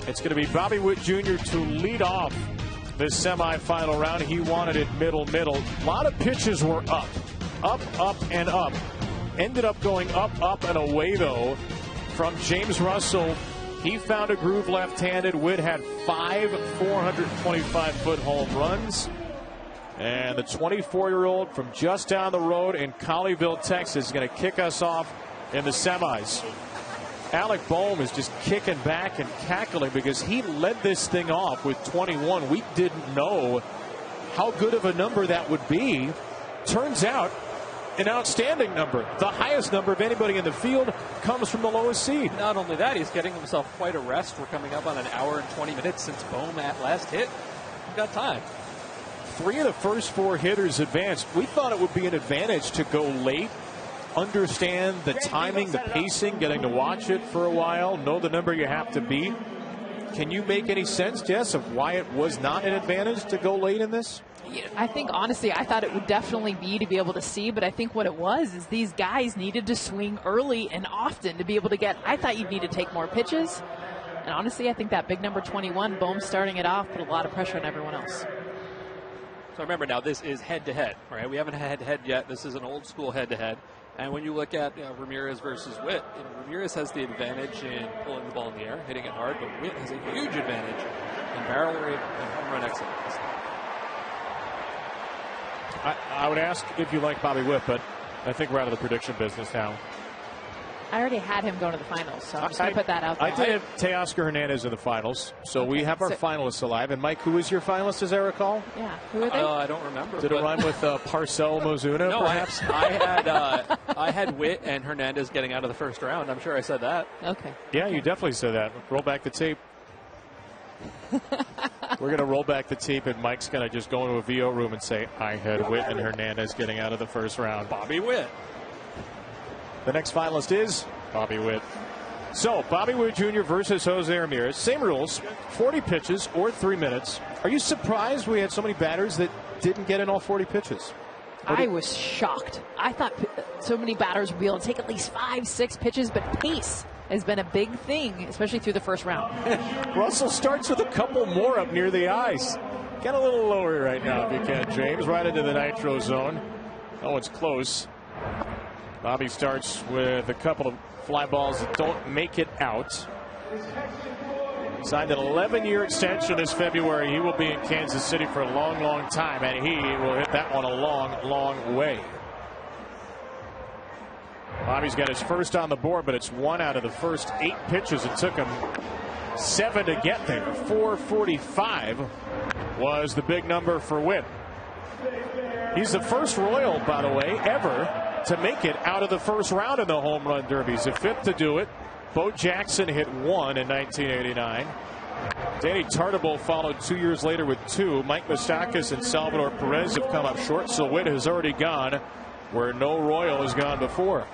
It's going to be Bobby Witt Jr. to lead off this semifinal round. He wanted it middle. A lot of pitches were up, and up. Ended up going up, and away, though, from James Russell. He found a groove left-handed. Witt had 5 425-foot home runs. And the 24-year-old from just down the road in Colleyville, Texas, is going to kick us off in the semis. Alec Bohm is just kicking back and cackling because he led this thing off with 21. We didn't know how good of a number that would be. Turns out, an outstanding number. The highest number of anybody in the field comes from the lowest seed. Not only that, he's getting himself quite a rest. We're coming up on an hour and 20 minutes since Bohm at last hit. We've got time. 3 of the first 4 hitters advanced. We thought it would be an advantage to go late, understand the timing, the pacing, getting to watch it for a while, know the number you have to beat. Can you make any sense, Jess, of why it was not an advantage to go late in this? I think, honestly, I thought it would definitely be to be able to see, but I think what it was is these guys needed to swing early and often to be able to get. I thought you'd need to take more pitches. And honestly, I think that big number 21, Bohm starting it off, put a lot of pressure on everyone else. So remember now, this is head-to-head, right? We haven't had head-to-head yet. This is an old-school head-to-head. And when you look at Ramirez versus Witt, Ramirez has the advantage in pulling the ball in the air, hitting it hard, but Witt has a huge advantage in barrel rate and home run excellence. I would ask if you like Bobby Witt, but I think we're out of the prediction business now. I already had him going to the finals, so I'm just going to put that out there. I did have Teoscar Hernandez in the finals, so we have our finalists alive. And Mike, who is your finalist, as I recall? Yeah, who are they? I don't remember. Did it rhyme with Parcell Mozuna, no, perhaps? I had Witt and Hernandez getting out of the first round. I'm sure I said that. Okay. Yeah, you definitely said that. Roll back the tape. We're going to roll back the tape, and Mike's going to just go into a VO room and say, I had Witt and Hernandez getting out of the first round. Bobby Witt. The next finalist is Bobby Witt. So, Bobby Witt Jr. versus Jose Ramirez. Same rules, 40 pitches or 3 minutes. Are you surprised we had so many batters that didn't get in all 40 pitches? I was shocked. I thought so many batters would be able to take at least 5-6 pitches, but pace has been a big thing, especially through the first round. Russell starts with a couple more up near the eyes. Get a little lower right now if you can, James. Right into the nitro zone. Oh, it's close. Bobby starts with a couple of fly balls that don't make it out. Signed an 11-year extension this February. He will be in Kansas City for a long, long time, and he will hit that one a long, long way. Bobby's got his first on the board, but it's 1 out of the first 8 pitches. It took him 7 to get there. 445 was the big number for Witt. He's the first Royal, by the way, ever to make it out of the first round in the home run derby. He's the 5th to do it. Bo Jackson hit 1 in 1989. Danny Tartabull followed 2 years later with 2. Mike Moustakas and Salvador Perez have come up short, so Witt has already gone where no Royal has gone before.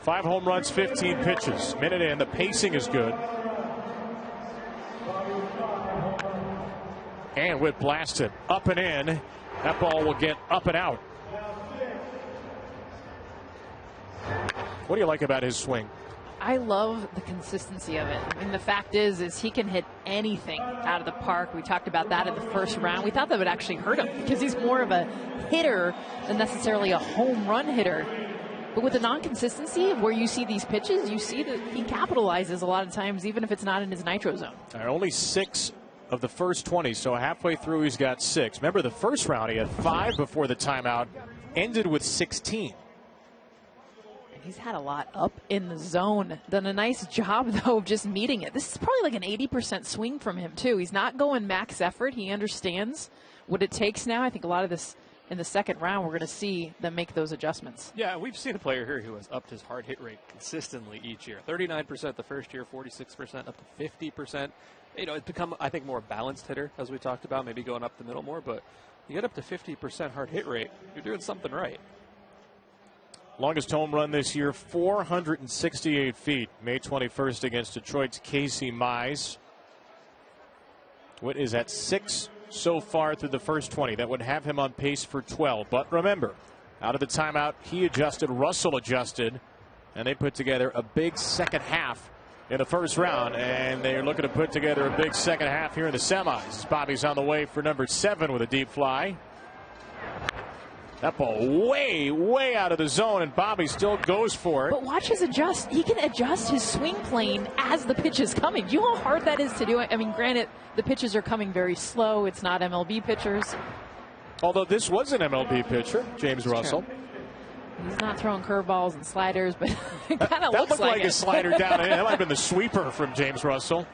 5 home runs, 15 pitches. Minute in, the pacing is good. And Witt blasted up and in. That ball will get up and out. What do you like about his swing? I love the consistency of it. I mean, the fact is he can hit anything out of the park. We talked about that in the first round. We thought that would actually hurt him because he's more of a hitter than necessarily a home run hitter. But with the non-consistency of where you see these pitches, you see that he capitalizes a lot of times, even if it's not in his nitro zone. Only 6 of the first 20, so halfway through he's got 6. Remember the first round he had 5 before the timeout, ended with 16. He's had a lot up in the zone. Done a nice job, though, of just meeting it. This is probably like an 80% swing from him, too. He's not going max effort. He understands what it takes now. I think a lot of this in the second round, we're going to see them make those adjustments. Yeah, we've seen a player here who has upped his hard hit rate consistently each year. 39% the first year, 46%, up to 50%. You know, it's become, I think, more a balanced hitter, as we talked about, maybe going up the middle more. But you get up to 50% hard hit rate, you're doing something right. Longest home run this year, 468 feet. May 21st against Detroit's Casey Mize. Witt is at 6 so far through the first 20. That would have him on pace for 12. But remember, out of the timeout, he adjusted, Russell adjusted, and they put together a big second half in the first round. And they're looking to put together a big second half here in the semis. Bobby's on the way for number 7 with a deep fly. That ball way, way out of the zone, and Bobby still goes for it. But watch his adjust. He can adjust his swing plane as the pitch is coming. Do you know how hard that is to do? I mean, granted, the pitches are coming very slow. It's not MLB pitchers. Although this was an MLB pitcher, James Russell. He's not throwing curveballs and sliders, but it kind of looks looked like it. a slider down in. That might have been the sweeper from James Russell.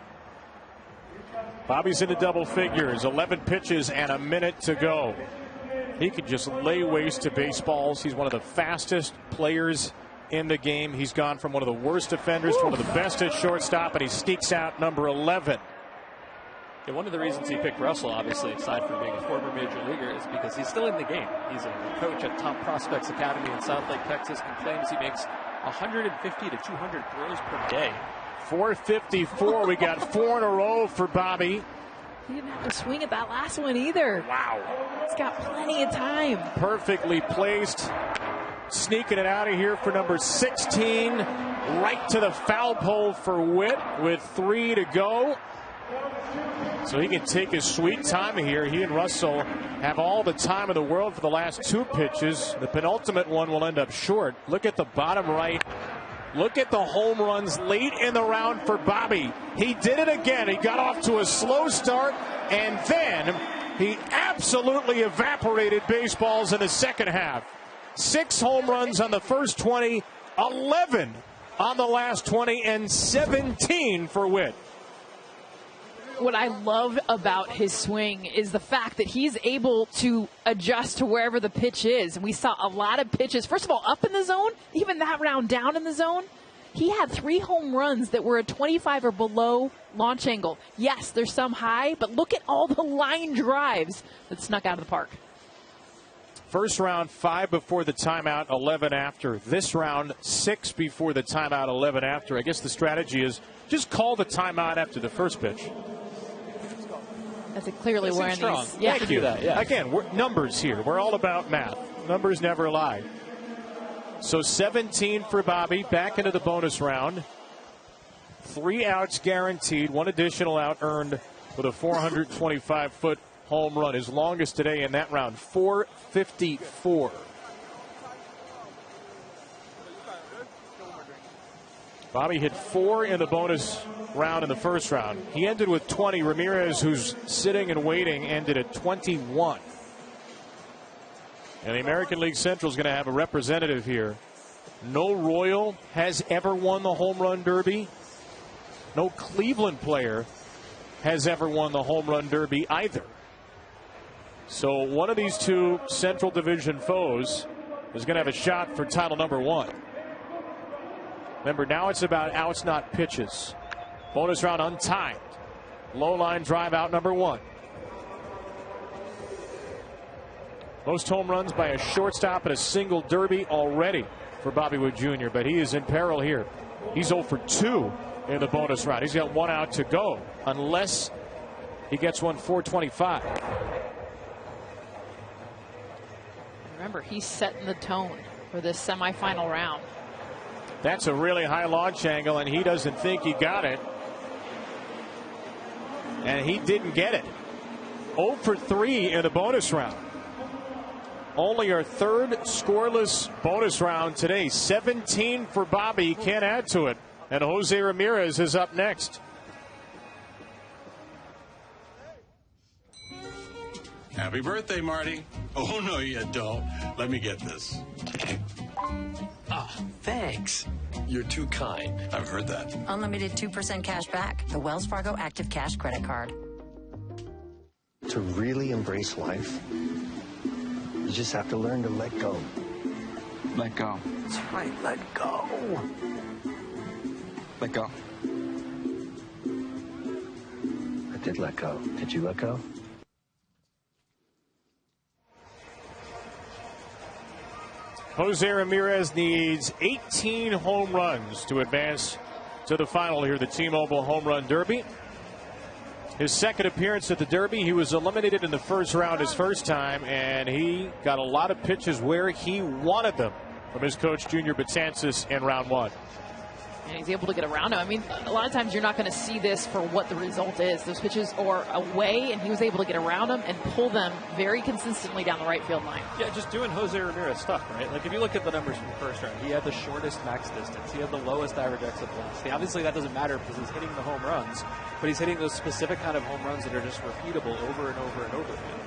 Bobby's into double figures, 11 pitches and a minute to go. He could just lay waste to baseballs. He's one of the fastest players in the game. He's gone from one of the worst defenders to one of the best at shortstop, and he sneaks out number 11. Yeah, one of the reasons he picked Russell, obviously, aside from being a former major leaguer, is because he's still in the game. He's a coach at Top Prospects Academy in Southlake, Texas, and claims he makes 150 to 200 throws per day. 454. We got 4 in a row for Bobby. He didn't have to swing at that last one either. Wow. He's got plenty of time. Perfectly placed. Sneaking it out of here for number 16. Right to the foul pole for Witt with 3 to go. So he can take his sweet time here. He and Russell have all the time in the world for the last 2 pitches. The penultimate one will end up short. Look at the bottom right. Look at the home runs late in the round for Bobby. He did it again. He got off to a slow start, and then he absolutely evaporated baseballs in the second half. 6 home runs on the first 20, 11 on the last 20, and 17 for Witt. What I love about his swing is the fact that he's able to adjust to wherever the pitch is. And we saw a lot of pitches, first of all, up in the zone, even that round down in the zone. He had 3 home runs that were a 25 or below launch angle. Yes, there's some high, but look at all the line drives that snuck out of the park. First round, 5 before the timeout, 11 after. This round, 6 before the timeout, 11 after. I guess the strategy is just call the timeout after the first pitch. That's clearly wearing these. Yeah, thank you. That, yeah. Again, we're numbers here. We're all about math. Numbers never lie. So 17 for Bobby, back into the bonus round. 3 outs guaranteed, 1 additional out earned with a 425-foot home run. His longest today in that round, 454. Bobby hit 4 in the bonus round in the first round. He ended with 20. Ramirez, who's sitting and waiting, ended at 21. And the American League Central is going to have a representative here. No Royal has ever won the Home Run Derby. No Cleveland player has ever won the Home Run Derby either. So one of these two Central Division foes is going to have a shot for title number 1. Remember, now it's about outs, not pitches. Bonus round untimed. Low line drive out number 1. Most home runs by a shortstop in a single derby already for Bobby Wood Jr., but he is in peril here. He's 0 for 2 in the bonus round. He's got 1 out to go unless he gets one 425. Remember, he's setting the tone for this semifinal round. That's a really high launch angle, and he doesn't think he got it. And he didn't get it. 0 for 3 in the bonus round. Only our third scoreless bonus round today. 17 for Bobby. Can't add to it. And Jose Ramirez is up next. Happy birthday, Marty. Oh, no, you don't. Let me get this. Ah, thanks. You're too kind. I've heard that. Unlimited 2% cash back. The Wells Fargo Active Cash Credit Card. To really embrace life, you just have to learn to let go. Let go. That's right, let go. Let go. I did let go. Did you let go? Jose Ramirez needs 18 home runs to advance to the final here, the T-Mobile Home Run Derby. His second appearance at the Derby, he was eliminated in the first round his first time, and he got a lot of pitches where he wanted them from his coach, Junior Betances, in round 1. And he's able to get around him. I mean, a lot of times you're not going to see this for what the result is. Those pitches are away, and he was able to get around them and pull them very consistently down the right field line. Yeah, just doing Jose Ramirez stuff, right? Like, if you look at the numbers from the first round, he had the shortest max distance. He had the lowest average exit velocity. Obviously, that doesn't matter because he's hitting the home runs, but he's hitting those specific kind of home runs that are just repeatable over and over and over again.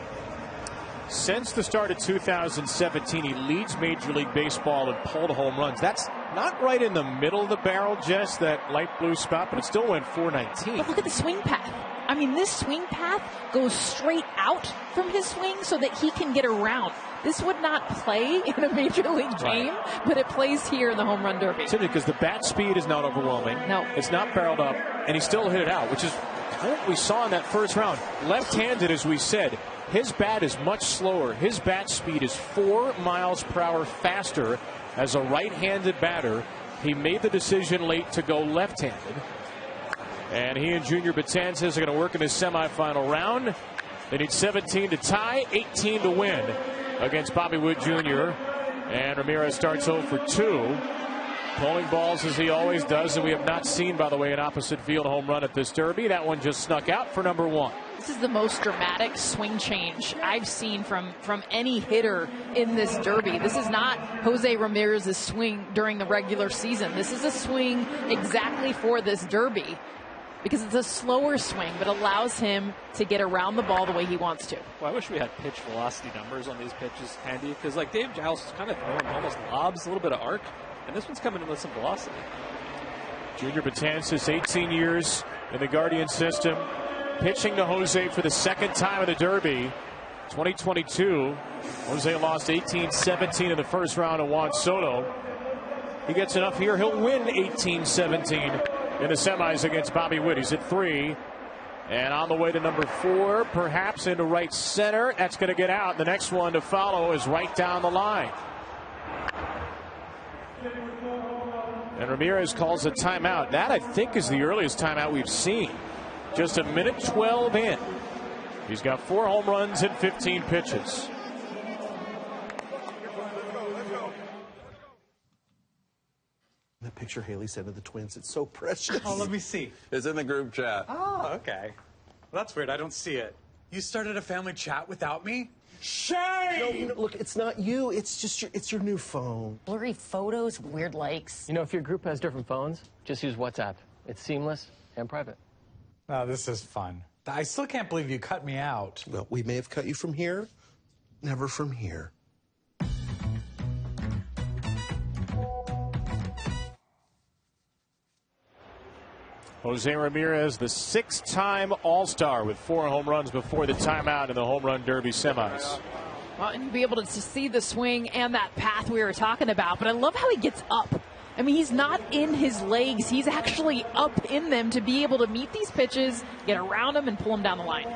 Since the start of 2017, he leads Major League Baseball in pulled home runs. That's not right in the middle of the barrel, Jess, that light blue spot, but it still went 419. But look at the swing path. I mean, this swing path goes straight out from his swing so that he can get around. This would not play in a Major League game, but it plays here in the Home Run Derby. Simply because the bat speed is not overwhelming. No. It's not barreled up, and he still hit it out, which is what we saw in that first round. Left-handed, as we said. His bat is much slower. His bat speed is 4 miles per hour faster as a right-handed batter. He made the decision late to go left-handed. And he and Junior Betances are going to work in his semifinal round. They need 17 to tie, 18 to win against Bobby Wood Jr. And Ramirez starts 0 for 2. Pulling balls as he always does, and we have not seen, by the way, an opposite field home run at this Derby. That one just snuck out for number 1. This is the most dramatic swing change I've seen from any hitter in this Derby. This is not Jose Ramirez's swing during the regular season. This is a swing exactly for this Derby because it's a slower swing, but allows him to get around the ball the way he wants to. Well, I wish we had pitch velocity numbers on these pitches handy because, like, Dave Giles is kind of throwing almost lobs, a little bit of arc, and this one's coming in with some velocity. Junior Betances, 18 years in the Guardian system. Pitching to Jose for the second time in the Derby. 2022, Jose lost 18-17 in the first round to Juan Soto. He gets enough here, he'll win 18-17 in the semis against Bobby Wood. He's at 3. And on the way to number 4, perhaps into right center. That's going to get out. The next one to follow is right down the line. And Ramirez calls a timeout. That, I think, is the earliest timeout we've seen. Just a minute 12 in. He's got 4 home runs and 15 pitches. The picture Haley sent of the twins, it's so precious. Oh, let me see. It's in the group chat. Oh, okay. Well, that's weird. I don't see it. You started a family chat without me? Shame! No, look, it's not you. It's just it's your new phone. Blurry photos, weird likes. You know, if your group has different phones, just use WhatsApp. It's seamless and private. Oh, this is fun. I still can't believe you cut me out. Well, we may have cut you from here, never from here. Jose Ramirez, the 6-time All-Star with 4 home runs before the timeout in the Home Run Derby semis. Well, and you'll be able to see the swing and that path we were talking about, but I love how he gets up. I mean, he's not in his legs. He's actually up in them to be able to meet these pitches, get around them, and pull them down the line.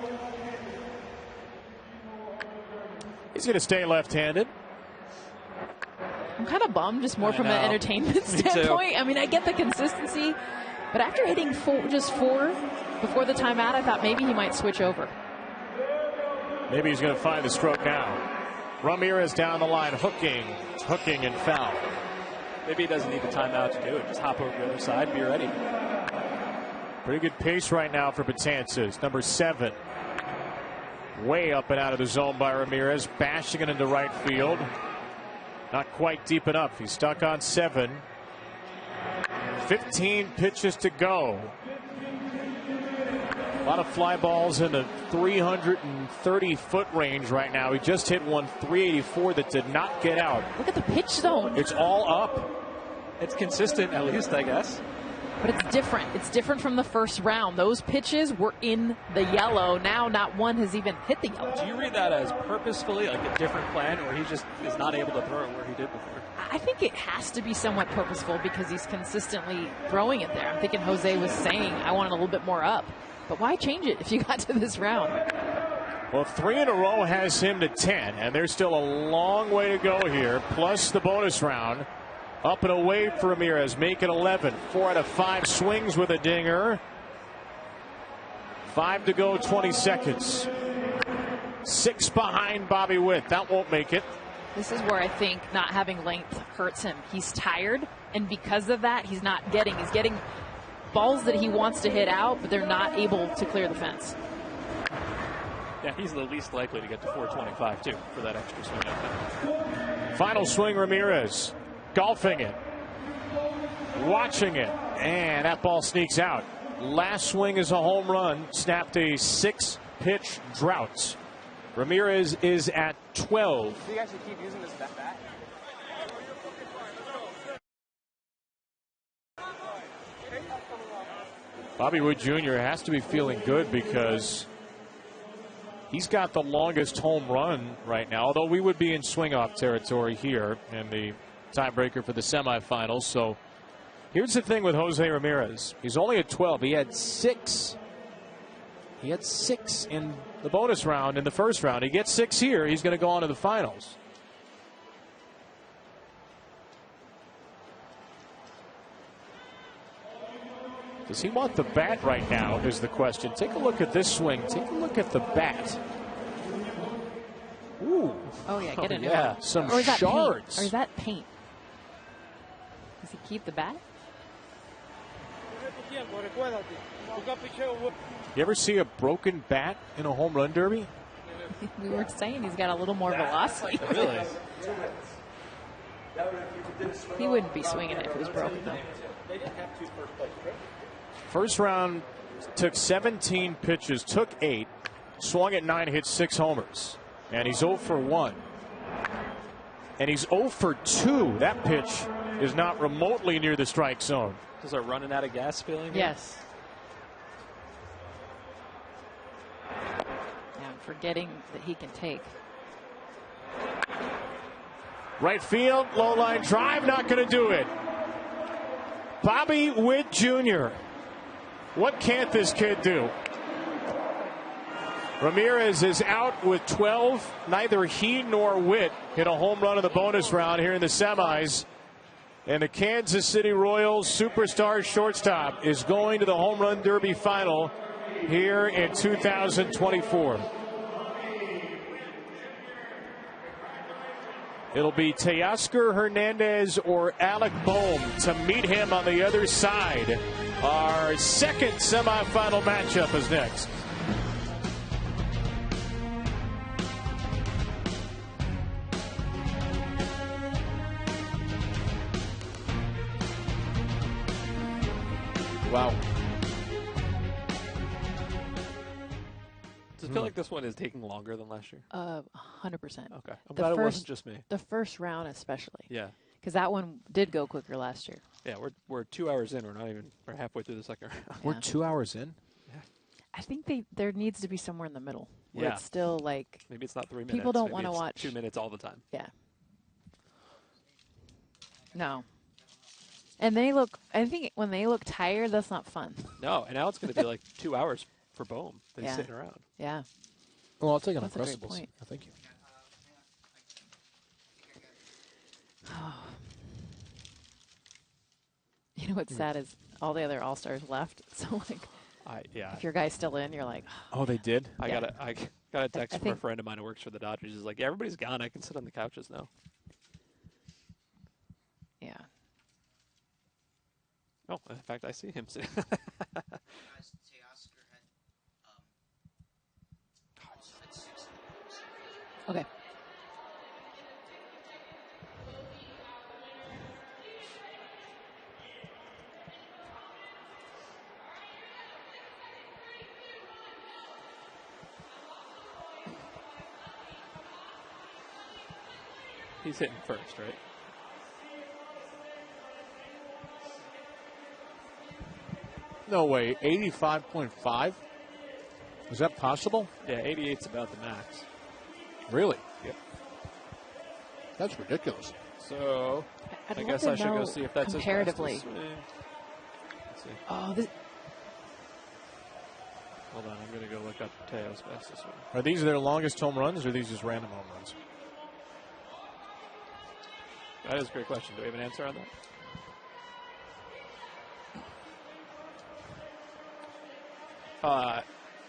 He's going to stay left-handed. I'm kind of bummed, just more from an entertainment standpoint. I mean, I get the consistency, but after hitting just four before the timeout, I thought maybe he might switch over. Maybe he's going to find the stroke now. Ramirez down the line, hooking and foul. Maybe he doesn't need the timeout to do it. Just hop over the other side and be ready. Pretty good pace right now for Betances. Number 7. Way up and out of the zone by Ramirez. Bashing it into right field. Not quite deep enough. He's stuck on 7. 15 pitches to go. A lot of fly balls in the 330-foot range right now. He just hit one 384 that did not get out. Look at the pitch zone. It's all up. It's consistent, at least, I guess. But it's different. It's different from the first round. Those pitches were in the yellow. Now not one has even hit the yellow. Do you read that as purposefully, like a different plan, or he just is not able to throw it where he did before? I think it has to be somewhat purposeful because he's consistently throwing it there. I'm thinking Jose was saying, I want it a little bit more up. But why change it if you got to this round? Well, 3 in a row has him to 10, and there's still a long way to go here, plus the bonus round. Up and away for Ramirez, make it 11. 4 out of 5 swings with a dinger. 5 to go, 20 seconds. 6 behind Bobby Witt. That won't make it. This is where I think not having length hurts him. He's tired, and because of that, he's getting balls that he wants to hit out, but they're not able to clear the fence. Yeah, he's the least likely to get to 425, too, for that extra swing, I think. Final swing, Ramirez. Golfing it. Watching it. And that ball sneaks out. Last swing is a home run. Snapped a 6-pitch drought. Ramirez is at 12. Do you guys keep using this bat? Bobby Witt Jr. has to be feeling good because he's got the longest home run right now, although we would be in swing-off territory here in the tiebreaker for the semifinals. So here's the thing with Jose Ramirez. He's only at 12. He had 6. He had 6 in the bonus round in the first round. He gets 6 here. He's going to go on to the finals. Does he want the bat right now is the question. Take a look at this swing. Take a look at the bat. Ooh. Oh, yeah, get in there. Yeah, some or is that shards. Paint? Or is that paint? Does he keep the bat? You ever see a broken bat in a home run derby? We were saying he's got a little more velocity. Really? He wouldn't be swinging it if it was broken, though. First round took 17 pitches, took 8, swung at 9, hit 6 homers. And he's 0 for 1. And he's 0 for 2. That pitch is not remotely near the strike zone. Is there running out of gas feeling? Yes. Yeah, I'm forgetting that he can take. Right field, low line drive, not going to do it. Bobby Witt Jr. What can't this kid do? Ramirez is out with 12. Neither he nor Witt hit a home run in the bonus round here in the semis. And the Kansas City Royals superstar shortstop is going to the Home Run Derby final here in 2024. It'll be Teoscar Hernandez or Alec Bohm to meet him on the other side. Our second semifinal matchup is next. Wow. Does it feel like this one is taking longer than last year? 100%. Okay. I'm glad it wasn't just me. The first round especially. Yeah. Because that one did go quicker last year. Yeah, we're 2 hours in. We're halfway through the second round. We're 2 hours in? Yeah. I think there needs to be somewhere in the middle where Yeah. it's still like Maybe it's not 3 minutes. people don't Maybe want to it's watch 2 minutes all the time. Yeah. No. And they look. I think when they look tired, that's not fun. No, and now it's going to be like 2 hours for Bohm. They're Yeah. sitting around. Yeah. Well, I'll take it on That's a great Uncrustables. point. Oh, thank you. You know what's sad is all the other All-Stars left. So like, Yeah. if your guy's still in, you're like, Oh, they did? I Yeah. got a text I from a think- friend of mine who works for the Dodgers. He's like, yeah, everybody's gone. I can sit on the couches now. yeah. Oh, in fact, I see him sitting. Okay. He's hitting first, right? No way. 85.5? Is that possible? Yeah, 88's about the max. Really? Yep. That's ridiculous. So, I'd I love guess to I should go know see if that's comparatively. his fastest swing. Let's see. Oh, this, Hold on, I'm going to go look up Teo's fastest swing. Are these their longest home runs, or are these just random home runs? That is a great question. Do we have an answer on that? Uh,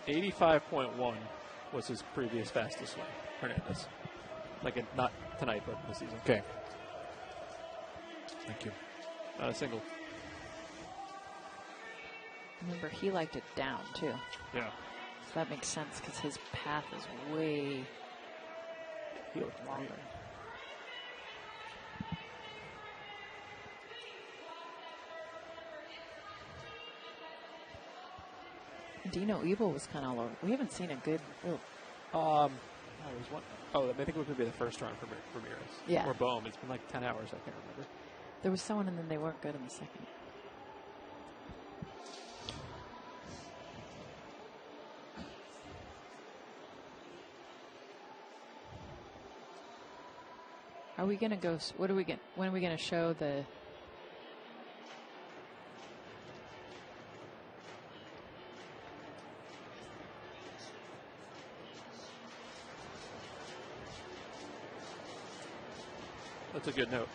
85.1 was his previous fastest swing, Hernandez. Not tonight, but in the season. Okay. Thank you. Not a single. remember, he liked it down, too. Yeah. So that makes sense because his path is way longer. Dino Evil was kind of all over. We haven't seen a good. There was one. Oh, I think it would be the first round for Ramirez. Yeah. Or Bohm. It's been like 10 hours. I can't remember. There was someone, and then they weren't good in the second. Are we gonna go? What are we get? When are we gonna show the? That's a good note.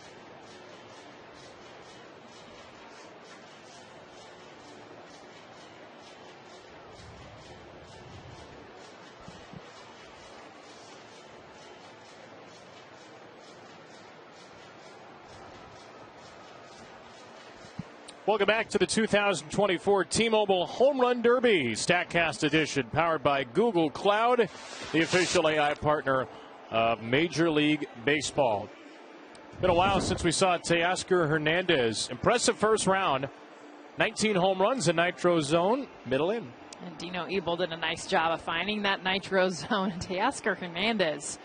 Welcome back to the 2024 T-Mobile Home Run Derby, Statcast edition, powered by Google Cloud, the official AI partner of Major League Baseball. Been a while since we saw Teoscar Hernandez. Impressive first round. 19 home runs in Nitro Zone, middle in. And Dino Ebel did a nice job of finding that Nitro Zone. Teoscar Hernandez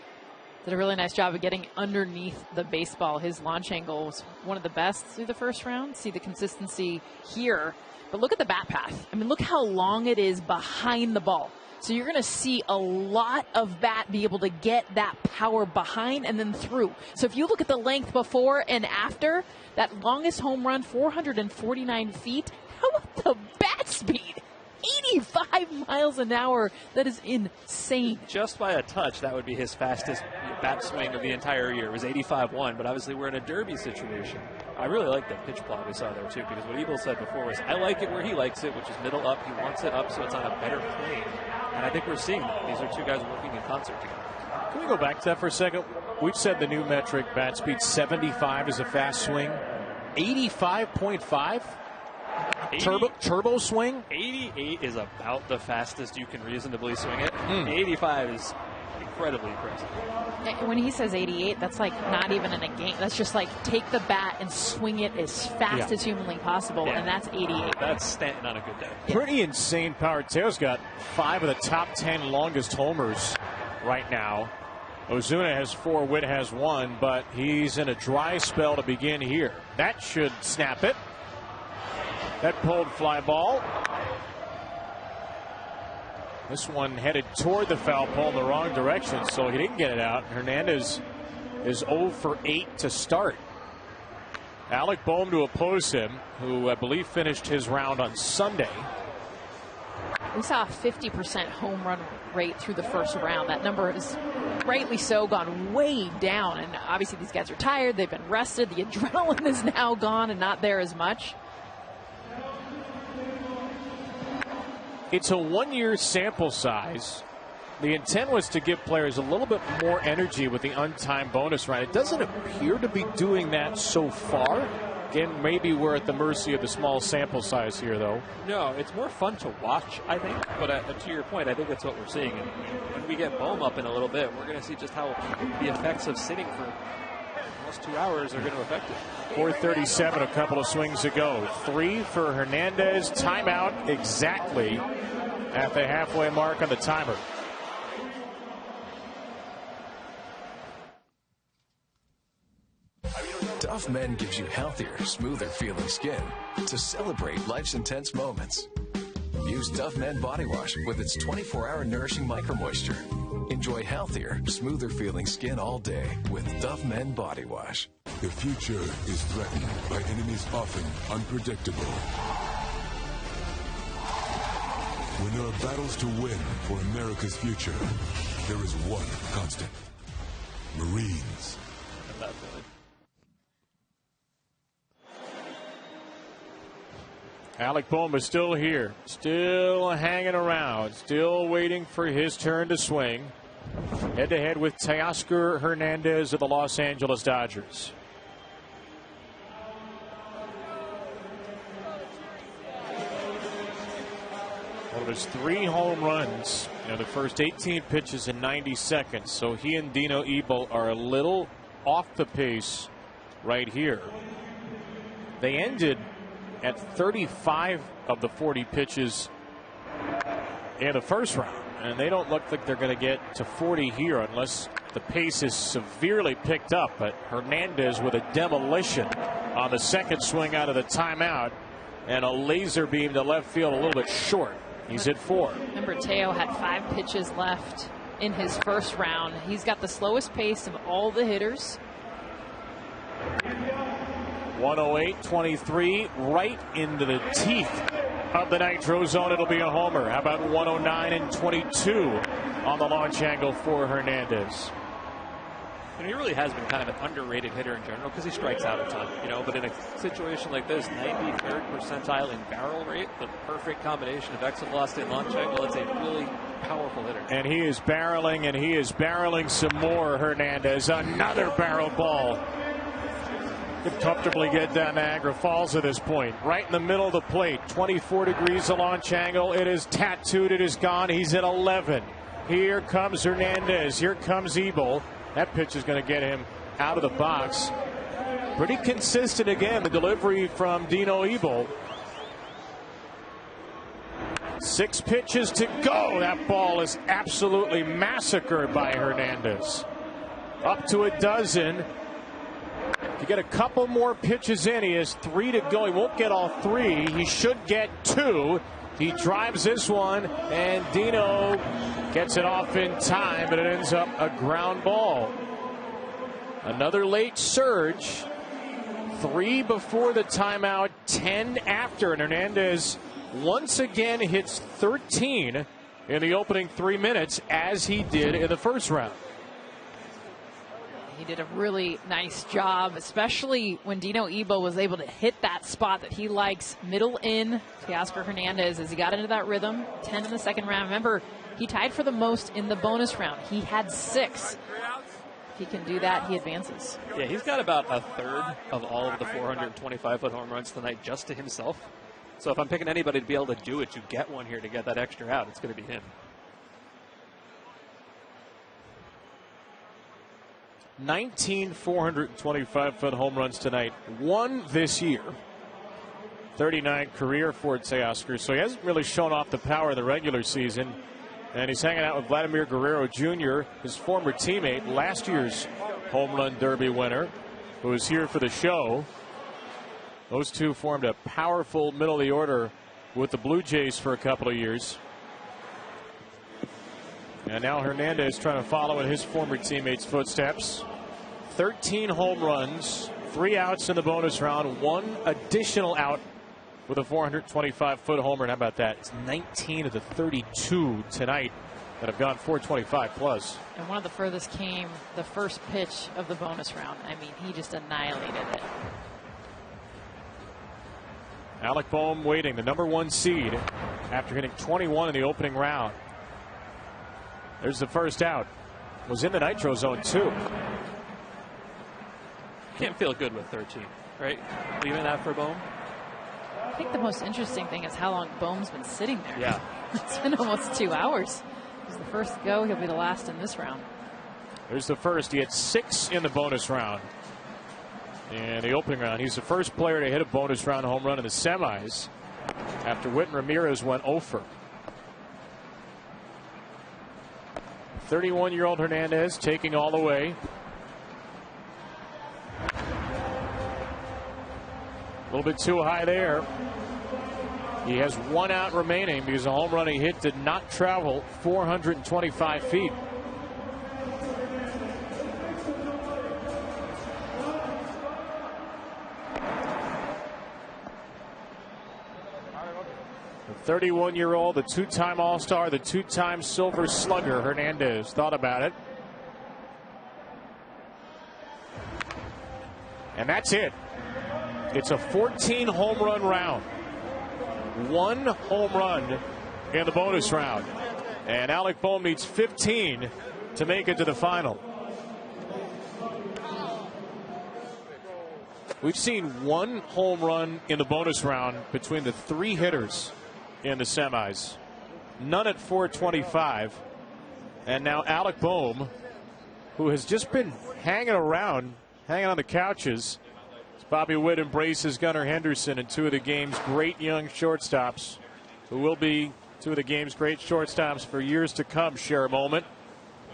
did a really nice job of getting underneath the baseball. His launch angle was one of the best through the first round. See the consistency here. But look at the bat path. I mean, look how long it is behind the ball. So you're going to see a lot of bat be able to get that power behind and then through. So if you look at the length before and after, that longest home run, 449 feet. How about the bat speed? 85 miles an hour. That is insane. Just by a touch, that would be his fastest bat swing of the entire year. It was 85-1, but obviously we're in a derby situation. I really like that pitch plot we saw there, too, because what Ebel said before was, I like it where he likes it, which is middle up. He wants it up so it's on a better plane. And I think we're seeing that. These are two guys working in concert together. Can we go back to that for a second? We've said the new metric, bat speed 75 is a fast swing. 85.5? Turbo swing? 88 is about the fastest you can reasonably swing it. 85 is incredibly impressive. When he says 88, that's like not even in a game. That's just like take the bat and swing it as fast as humanly possible, and that's 88. That's Stanton on a good day. Pretty insane power. Teo's got 5 of the top 10 longest homers right now. Ozuna has 4, Witt has 1, but he's in a dry spell to begin here. That should snap it. That pulled fly ball. This one headed toward the foul pole in the wrong direction, so he didn't get it out. Hernandez is 0 for 8 to start. Alec Boehm to oppose him, who I believe finished his round on Sunday. We saw a 50% home run rate through the first round. That number has rightly so gone way down, and obviously these guys are tired. They've been rested. The adrenaline is now gone and not there as much. It's a 1-year sample size. The intent was to give players a little bit more energy with the untimed bonus round. It doesn't appear to be doing that so far. Again, maybe we're at the mercy of the small sample size here, though. No, it's more fun to watch, I think. But to your point, I think that's what we're seeing. And when we get Boehm up in a little bit, we're going to see just how the effects of sitting for almost 2 hours are going to affect it. 4:37, a couple of swings ago. 3 for Hernandez. Timeout exactly at the halfway mark on the timer. Tough Men gives you healthier, smoother feeling skin to celebrate life's intense moments. Use Tough Men Body Wash with its 24-hour nourishing micro-moisture. Enjoy healthier, smoother feeling skin all day with Tough Men Body Wash. The future is threatened by enemies often unpredictable. When there are battles to win for America's future, there is one constant: Marines. Alec Boehm is still here, still hanging around, still waiting for his turn to swing. Head-to-head with Teoscar Hernandez of the Los Angeles Dodgers. One of his 3 home runs in the first 18 pitches in 90 seconds. So he and Dino Ebel are a little off the pace right here. They ended at 35 of the 40 pitches in the first round, and they don't look like they're going to get to 40 here unless the pace is severely picked up. But Hernandez with a demolition on the second swing out of the timeout, and a laser beam to left field a little bit short. He's at 4. Remember, Teo had 5 pitches left in his first round. He's got the slowest pace of all the hitters. 108-23, right into the teeth of the nitro zone. It'll be a homer. How about 109-22 on the launch angle for Hernandez? And he really has been kind of an underrated hitter in general because he strikes out a ton, but in a situation like this, 93rd percentile in barrel rate, the perfect combination of exit velocity and launch angle. It's a really powerful hitter. And he is barreling, and he is barreling some more. Hernandez, another barrel ball. Could comfortably get down Niagara Falls at this point. Right in the middle of the plate. 24 degrees of launch angle. It is tattooed. It is gone. He's at 11. Here comes Hernandez. Here comes Ebel. That pitch is going to get him out of the box. Pretty consistent again. The delivery from Dino Ebel. 6 pitches to go. That ball is absolutely massacred by Hernandez. Up to a dozen. To get a couple more pitches in, he has 3 to go. He won't get all 3. He should get 2. He drives this one, and Dino gets it off in time, but it ends up a ground ball. Another late surge. 3 before the timeout, 10 after, and Hernandez once again hits 13 in the opening 3 minutes, as he did in the first round. He did a really nice job, especially when Dino Ebel was able to hit that spot that he likes, middle in. Teoscar Hernandez, as he got into that rhythm, 10 in the second round. Remember, he tied for the most in the bonus round. He had 6. If he can do that, he advances. Yeah, he's got about a third of all of the 425-foot home runs tonight just to himself. So if I'm picking anybody to be able to do it, you get one here to get that extra out. It's going to be him. 19 425-foot home runs tonight. 1 this year. 39 career for Teoscar. So he hasn't really shown off the power in the regular season. And he's hanging out with Vladimir Guerrero Jr., his former teammate, last year's home run derby winner, who was here for the show. Those two formed a powerful middle of the order with the Blue Jays for a couple of years. And now Hernandez trying to follow in his former teammates' footsteps. 13 home runs, 3 outs in the bonus round, 1 additional out with a 425-foot homer. And how about that? It's 19 of the 32 tonight that have gone 425 plus. And one of the furthest came the first pitch of the bonus round. I mean, he just annihilated it. Alec Boehm waiting, the #1 seed, after hitting 21 in the opening round. There's the first out. Was in the nitro zone too. Can't feel good with 13, right? Leaving that for Boehm. I think the most interesting thing is how long Boehm's been sitting there. Yeah. It's been almost 2 hours. He's the first to go. He'll be the last in this round. There's the first. He had 6 in the bonus round. In the opening round, he's the first player to hit a bonus round home run in the semis after Whit Ramirez went 0 for. 31-year-old Hernandez taking all the way. A little bit too high there. He has 1 out remaining because the home run he hit did not travel 425 feet. The 31-year-old, the 2-time All-Star, the 2-time Silver Slugger, Hernandez thought about it. And that's it. It's a 14 home run round. 1 home run in the bonus round. And Alec Boehm needs 15 to make it to the final. We've seen 1 home run in the bonus round between the 3 hitters in the semis. None at 425. And now Alec Boehm, who has just been hanging around, hanging on the couches. Bobby Witt embraces Gunnar Henderson and 2 of the game's great young shortstops, who will be 2 of the game's great shortstops for years to come, share a moment.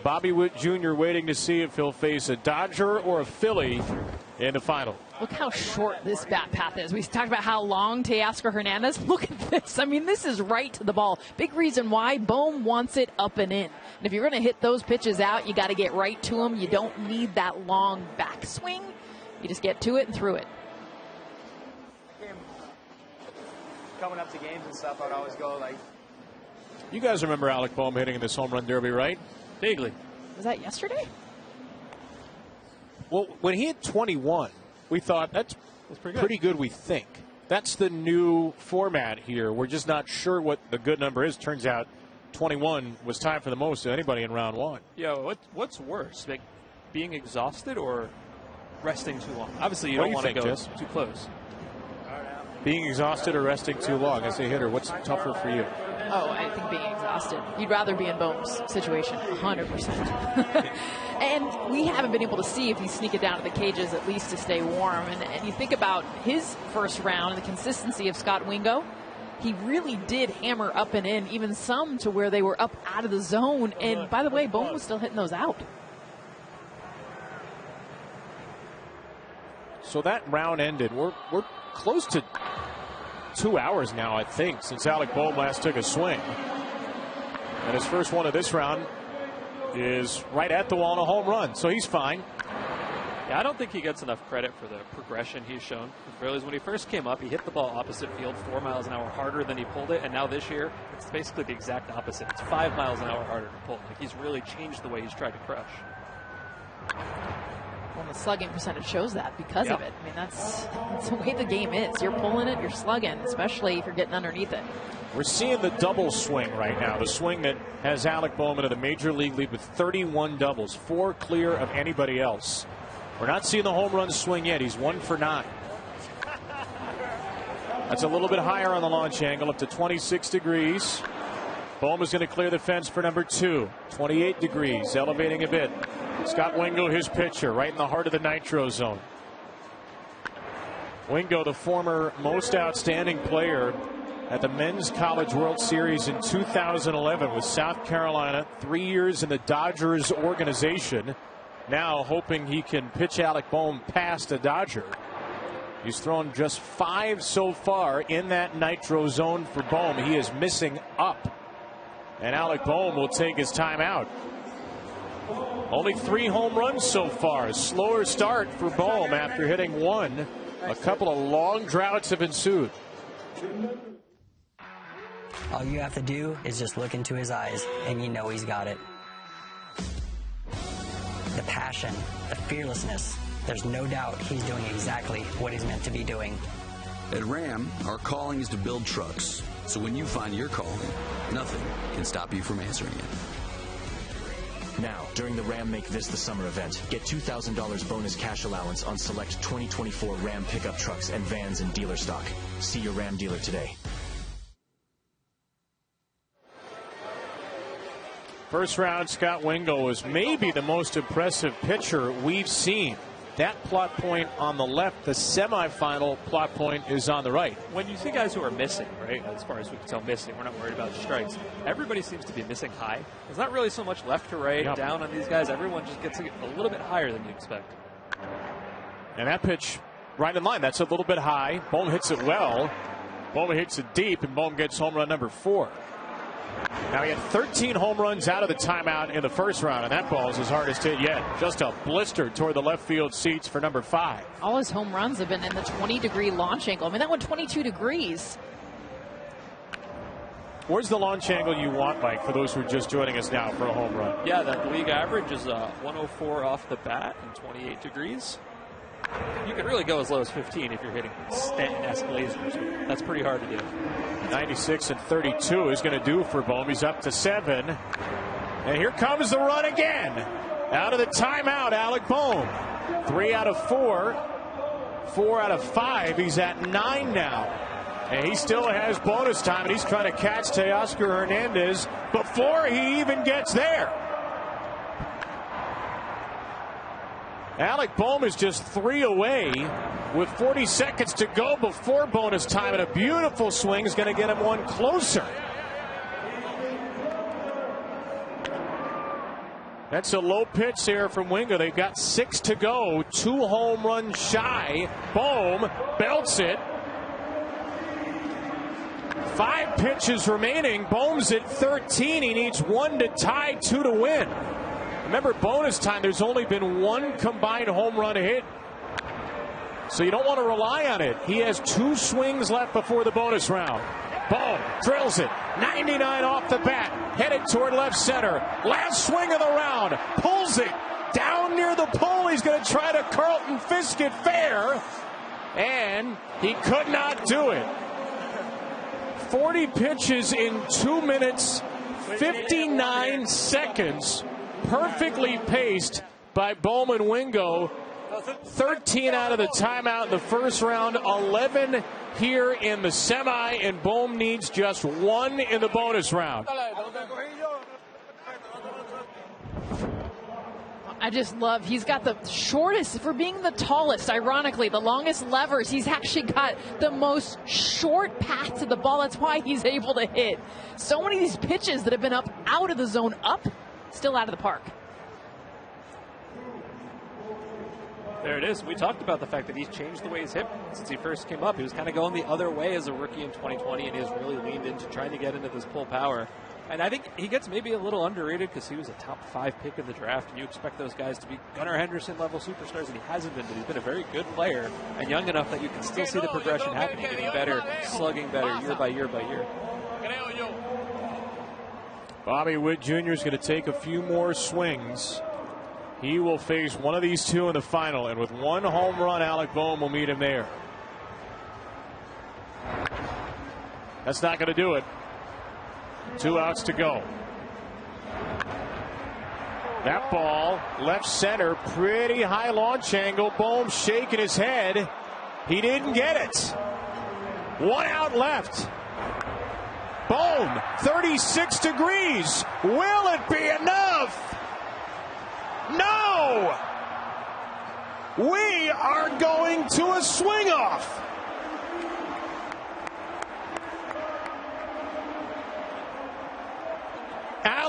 Bobby Witt Jr. waiting to see if he'll face a Dodger or a Philly in the final. Look how short this bat path is. We talked about how long Teoscar Hernandez. Look at this. I mean, this is right to the ball. Big reason why Boehm wants it up and in. And if you're going to hit those pitches out, you got to get right to them. You don't need that long backswing. You just get to it and through it. Coming up to games and stuff, I'd always go like. You guys remember Alec Boehm hitting in this home run derby, right? Vaguely. Was that yesterday? Well, when he hit 21, we thought that's pretty good, we think. That's the new format here. We're just not sure what the good number is. Turns out 21 was tied for the most of anybody in round 1. Yeah, what's worse, like being exhausted or resting too long? Obviously, you don't want to go too close. Being exhausted or resting too long as a hitter, what's tougher for you? Oh, I think being exhausted. You'd rather be in Boehm's situation, 100%. And we haven't been able to see if he's sneaking down to the cages at least to stay warm. And you think about his first round and the consistency of Scott Wingo. He really did hammer up and in, even some to where they were up out of the zone. And by the way, Boehm was still hitting those out. So that round ended. We're close to 2 hours now, I think, since Alec Boehm last took a swing. And his first one of this round is right at the wall and a home run, so he's fine. Yeah, I don't think he gets enough credit for the progression he's shown. When he first came up, he hit the ball opposite field 4 miles an hour harder than he pulled it, and now this year, it's basically the exact opposite. It's 5 miles an hour harder to pull. Like, he's really changed the way he's tried to crush. Well, the slugging percentage shows that because of it. I mean, that's the way the game is. You're pulling it, you're slugging, especially if you're getting underneath it. We're seeing the double swing right now, the swing that has Alec Boehm into the major league lead with 31 doubles, 4 clear of anybody else. We're not seeing the home run swing yet. He's 1 for 9. That's a little bit higher on the launch angle, up to 26 degrees. Boehm is going to clear the fence for number 2. 28 degrees, elevating a bit. Scott Wingo, his pitcher, right in the heart of the nitro zone. Wingo, the former most outstanding player at the Men's College World Series in 2011 with South Carolina, 3 years in the Dodgers organization. Now hoping he can pitch Alec Bohm past a Dodger. He's thrown just 5 so far in that nitro zone for Bohm. He is missing up. And Alec Bohm will take his time out. Only 3 home runs so far. A slower start for Bohm after hitting 1. A couple of long droughts have ensued. All you have to do is just look into his eyes, and you know he's got it. The passion, the fearlessness. There's no doubt he's doing exactly what he's meant to be doing. At Ram, our calling is to build trucks. So when you find your calling, nothing can stop you from answering it. Now, during the Ram Make This the Summer event, get $2,000 bonus cash allowance on select 2024 Ram pickup trucks and vans in dealer stock. See your Ram dealer today. First round, Scott Wingo was maybe the most impressive pitcher we've seen. That plot point on the left, the semifinal plot point is on the right. When you see guys who are missing, right, as far as we can tell missing, we're not worried about strikes. Everybody seems to be missing high. There's not really so much left to right, down on these guys. Everyone just gets a little bit higher than you expect. And that pitch right in line, that's a little bit high. Bohm hits it well. Bohm hits it deep, and Bohm gets home run number 4. Now he had 13 home runs out of the timeout in the first round, and that ball is his hardest hit yet. Just a blister toward the left field seats for number 5. All his home runs have been in the 20-degree launch angle. I mean, that one 22 degrees. Where's the launch angle you want, Mike, for those who are just joining us now for a home run? Yeah, that league average is 104 off the bat and 28 degrees. You can really go as low as 15 if you're hitting Stanton-esque lasers. That's pretty hard to do. 96 and 32 is going to do for Bohm. He's up to 7. And here comes the run again. Out of the timeout, Alec Bohm. 3 out of 4. 4 out of 5. He's at 9 now. And he still has bonus time, and he's trying to catch Teoscar Hernandez before he even gets there. Alec Bohm is just 3 away with 40 seconds to go before bonus time, and a beautiful swing is going to get him one closer. That's a low pitch there from Wingo. They've got 6 to go, 2 home runs shy. Bohm belts it. 5 pitches remaining. Bohm's at 13. He needs 1 to tie, 2 to win. Remember, bonus time, there's only been 1 combined home run hit. So you don't want to rely on it. He has 2 swings left before the bonus round. Bohm drills it. 99 off the bat. Headed toward left center. Last swing of the round. Pulls it down near the pole. He's going to try to Carlton Fisk it fair. And he could not do it. 40 pitches in 2 minutes, 59 seconds. Perfectly paced by Bohm and Wingo. 13 out of the timeout in the first round, 11 here in the semi, and Bohm needs just 1 in the bonus round. I just love, he's got the shortest, for being the tallest, ironically, the longest levers. He's actually got the most short path to the ball. That's why he's able to hit so many of these pitches that have been up out of the zone, up, still out of the park. There it is. We talked about the fact that he's changed the way he's hit since he first came up. He was kind of going the other way as a rookie in 2020, and he has really leaned into trying to get into this pull power. And I think he gets maybe a little underrated because he was a top 5 pick in the draft, and you expect those guys to be Gunnar Henderson-level superstars, and he hasn't been, but he's been a very good player and young enough that you can still see the progression happening, getting better, slugging better year by year by year. Bobby Witt Jr. is going to take a few more swings. He will face one of these 2 in the final, and with 1 home run, Alec Bohm will meet him there. That's not going to do it. 2 outs to go. That ball, left center, pretty high launch angle. Bohm shaking his head. He didn't get it. 1 out left. Bohm, 36 degrees. Will it be enough? No! We are going to a swing off.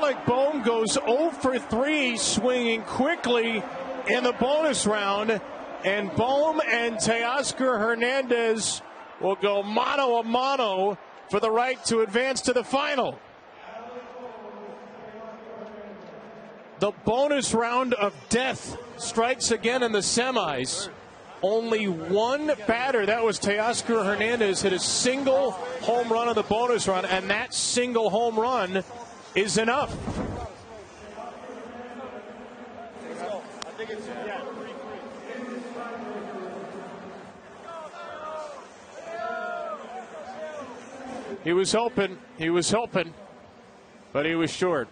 Alec Bohm goes 0 for 3, swinging quickly in the bonus round. And Bohm and Teoscar Hernandez will go mano a mano for the right to advance to the final. The bonus round of death strikes again in the semis. Only one batter, that was Teoscar Hernandez, hit a single home run in the bonus round, and that single home run is enough. He was hoping, but he was short.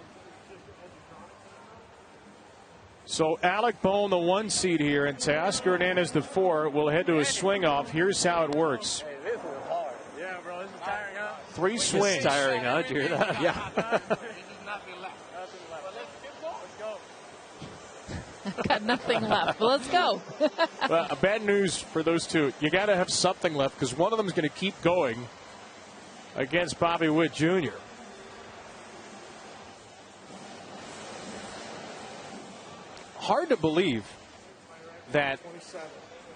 So Alec Bohm, the 1 seed here, and Teoscar Hernandez, the 4, will head to a swing off. Here's how it works. Hey, this is hard. Yeah, bro, this is tiring, huh? 3 swings. It's tiring, huh? Did you hear that? Yeah. Got nothing left. Well, let's go. Well, bad news for those two. You got to have something left because one of them is going to keep going against Bobby Witt Jr. Hard to believe that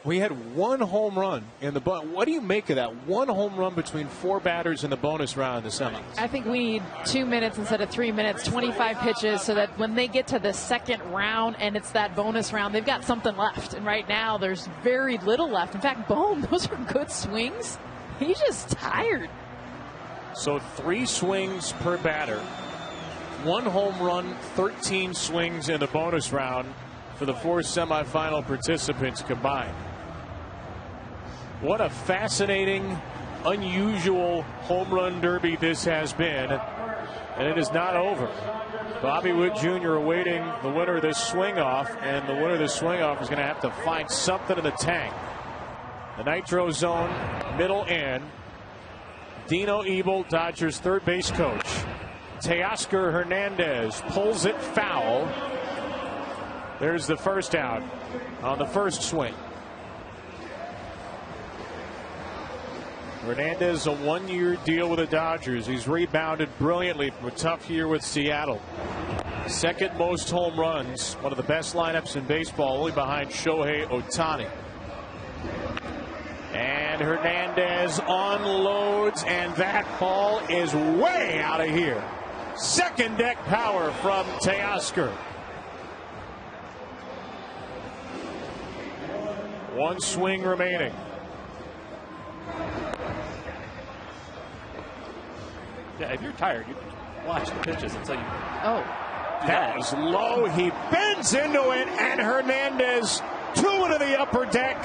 we had 1 home run in the bonus. What do you make of that? 1 home run between 4 batters in the bonus round in the semis. I think we need 2 minutes instead of 3 minutes, 25 pitches, so that when they get to the second round and it's that bonus round, they've got something left. And right now, there's very little left. In fact, Bohm, those are good swings. He's just tired. So 3 swings per batter. 1 home run, 13 swings in the bonus round for the 4 semifinal participants combined. What a fascinating, unusual home run derby this has been, and it is not over. Bobby Witt Jr. awaiting the winner of this swing off, and the winner of this swing off is going to have to find something in the tank. The Nitro Zone, middle end. Dino Ebel, Dodgers third base coach. Teoscar Hernandez pulls it foul. There's the first out on the first swing. Hernandez, a 1-year deal with the Dodgers. He's rebounded brilliantly from a tough year with Seattle. Second most home runs, one of the best lineups in baseball, only behind Shohei Ohtani. And Hernandez unloads, and that ball is way out of here. Second deck power from Teoscar. 1 swing remaining. Yeah, if you're tired, you can watch the pitches until you. Oh. That was low. He bends into it, and Hernandez 2 into the upper deck.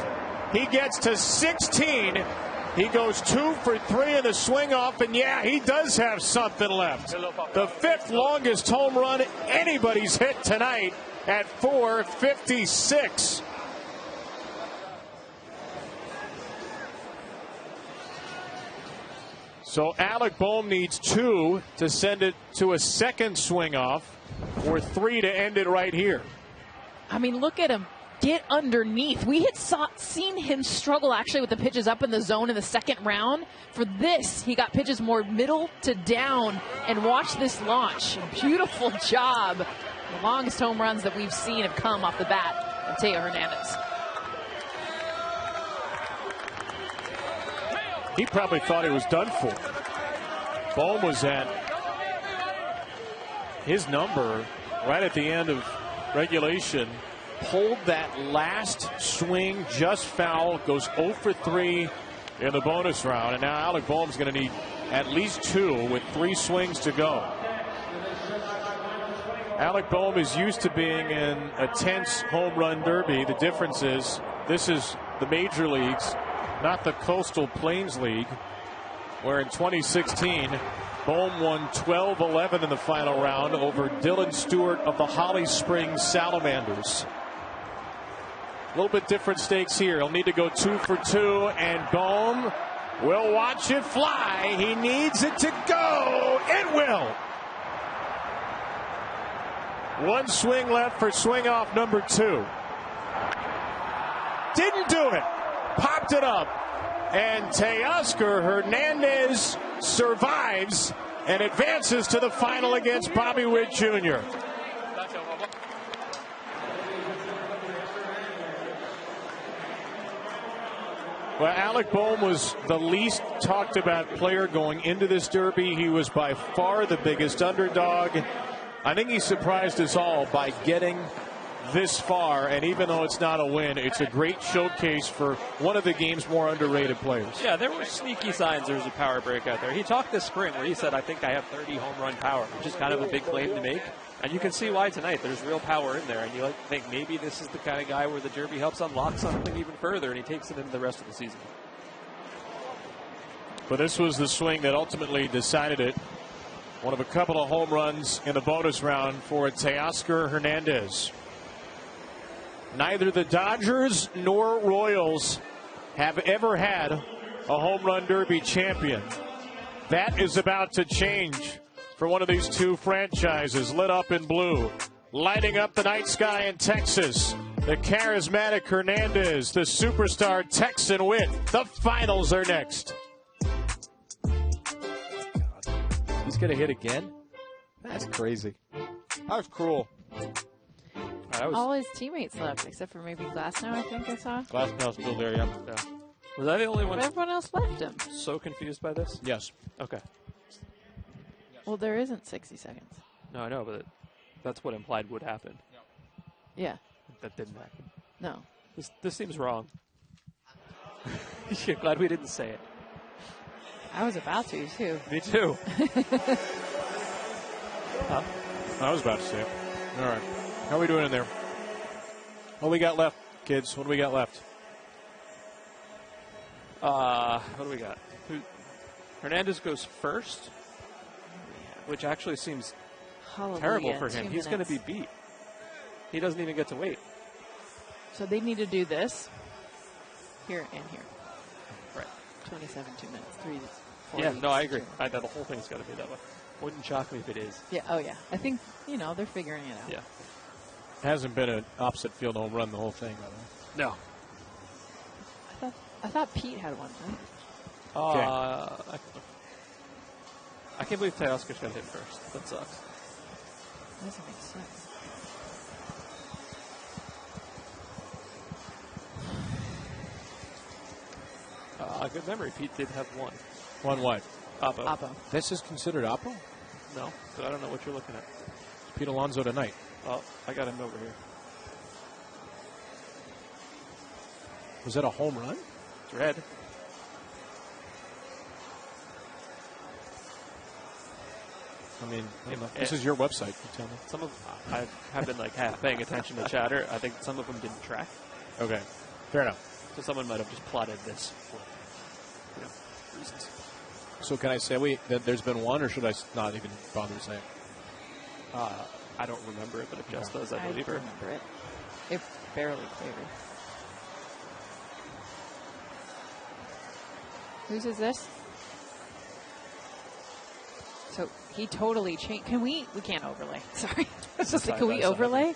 He gets to 16. He goes 2 for 3 in the swing off, and yeah, he does have something left. The 5th longest home run anybody's hit tonight at 4:56. So Alec Bohm needs 2 to send it to a second swing off, or 3 to end it right here. I mean, look at him get underneath. We had seen him struggle actually with the pitches up in the zone in the second round. For this, he got pitches more middle to down, and watch this launch. Beautiful job. The longest home runs that we've seen have come off the bat of Teo Hernandez. He probably thought he was done for. Bohm was at his number right at the end of regulation. Pulled that last swing just foul. Goes 0 for 3 in the bonus round. And now Alec Bohm's going to need at least 2 with 3 swings to go. Alec Bohm is used to being in a tense home run derby. The difference is this is the major leagues, not the Coastal Plains League, where in 2016 Bohm won 12-11 in the final round over Dylan Stewart of the Holly Springs Salamanders. A little bit different stakes here. He'll need to go 2 for 2, and Bohm will watch it fly. He needs it to go. It will. 1 swing left for swing off number 2. Didn't do it. Popped it up. And Teoscar Hernandez survives and advances to the final against Bobby Witt Jr. Well, Alec Bohm was the least talked about player going into this Derby. He was by far the biggest underdog. I think he surprised us all by getting this far, and even though it's not a win, it's a great showcase for one of the game's more underrated players. Yeah, there were sneaky signs there was a power break out there. He talked this spring where he said, I think I have 30 home run power, which is kind of a big claim to make. And you can see why tonight. There's real power in there, and you think maybe this is the kind of guy where the Derby helps unlock something even further, and he takes it into the rest of the season. But this was the swing that ultimately decided it. One of a couple of home runs in the bonus round for Teoscar Hernandez. Neither the Dodgers nor Royals have ever had a home run derby champion. That is about to change for one of these two franchises, lit up in blue. Lighting up the night sky in Texas, the charismatic Hernandez, the superstar Texan Witt. The finals are next. He's going to hit again? That's crazy. That was cruel. All his teammates left, except for maybe Glasnow, I think I saw. Glasnow's still there, yeah. Was I the only one? But everyone else left him. So confused by this? Yes. Okay. Well, there isn't 60 seconds. No, I know, but that's what implied would happen. Yeah. That didn't happen. No. This seems wrong. You're glad we didn't say it. I was about to, too. Me too. Huh? I was about to say it. All right. How are we doing in there? What do we got left, kids? What do we got left? What do we got? Hernandez goes first, which actually seems terrible for him. He's going to be beat. He doesn't even get to wait. So they need to do this here and here. Right. 27, 2 minutes, 3. Yeah, no, I agree. The whole thing's got to be that way. Wouldn't shock me if it is. Yeah, oh yeah. I think, they're figuring it out. Yeah. Hasn't been an opposite field home run the whole thing, by the way. No. I thought Pete had one, right? I can't believe Teoscar's got hit first. That sucks. That doesn't make sense. Good memory. Pete did have one. One what? Oppo. This is considered Oppo? No, but I don't know what you're looking at. It's Pete Alonso tonight. Oh, I got him over here. Was that a home run? It's red. I mean, this is your website. You tell me. Some of I have been half paying attention to chatter. I think some of them didn't track. Okay, fair enough. So someone might have just plotted this for reasons. So can I say that there's been one, or should I not even bother saying? I don't remember it, but if Jess does, I believe her. I remember it. It barely cleared. Whose is this? So he totally changed. Can we can't overlay. Sorry. I was just like, can we overlay?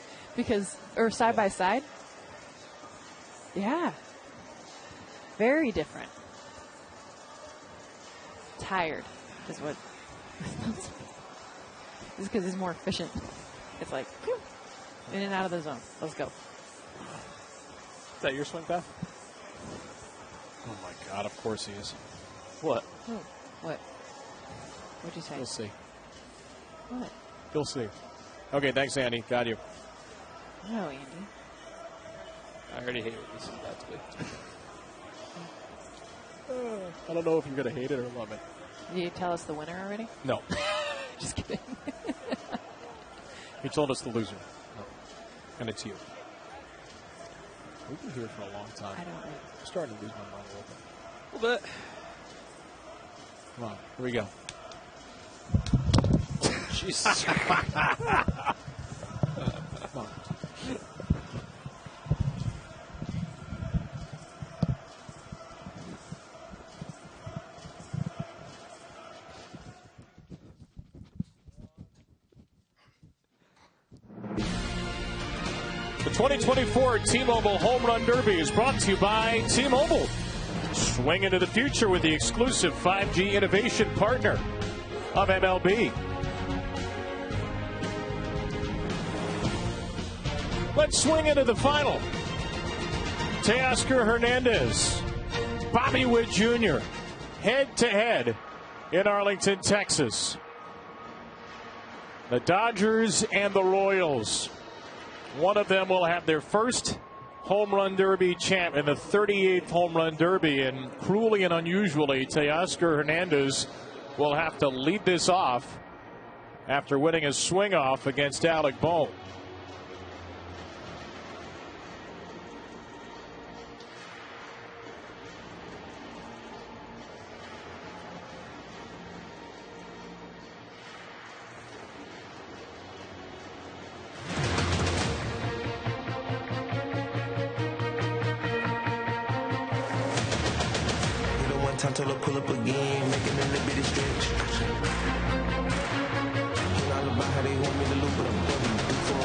Or side by side? Yeah. Very different. Tired is what. This is because it's more efficient. It's like, whew, in and out of the zone. Let's go. Is that your swing path? Oh my God! Of course he is. What? Oh, what? What'd you say? We'll see. What? You'll see. Okay, thanks, Andy. Got you. No, Andy. I already hate what this is about to be. I don't know if you're going to hate it or love it. Did you tell us the winner already? No. Just kidding. He told us the loser. No. And it's you. We've been here for a long time. I don't know. I'm starting to lose my mind a little bit. Come on, here we go. Oh, Jesus. Come on. The 2024 T-Mobile Home Run Derby is brought to you by T-Mobile. Swing into the future with the exclusive 5G innovation partner. of MLB. Let's swing into the final. Teoscar Hernandez, Bobby Witt Jr., head-to-head in Arlington, Texas. The Dodgers and the Royals. One of them will have their first home run derby champ in the 38th home run derby, and cruelly and unusually, Teoscar Hernandez will have to lead this off after winning a swing-off against Alec Bohm. Time till I pull up again, making a little bit of stretch. Ain't all about how they want me to look, but I'm gonna do for a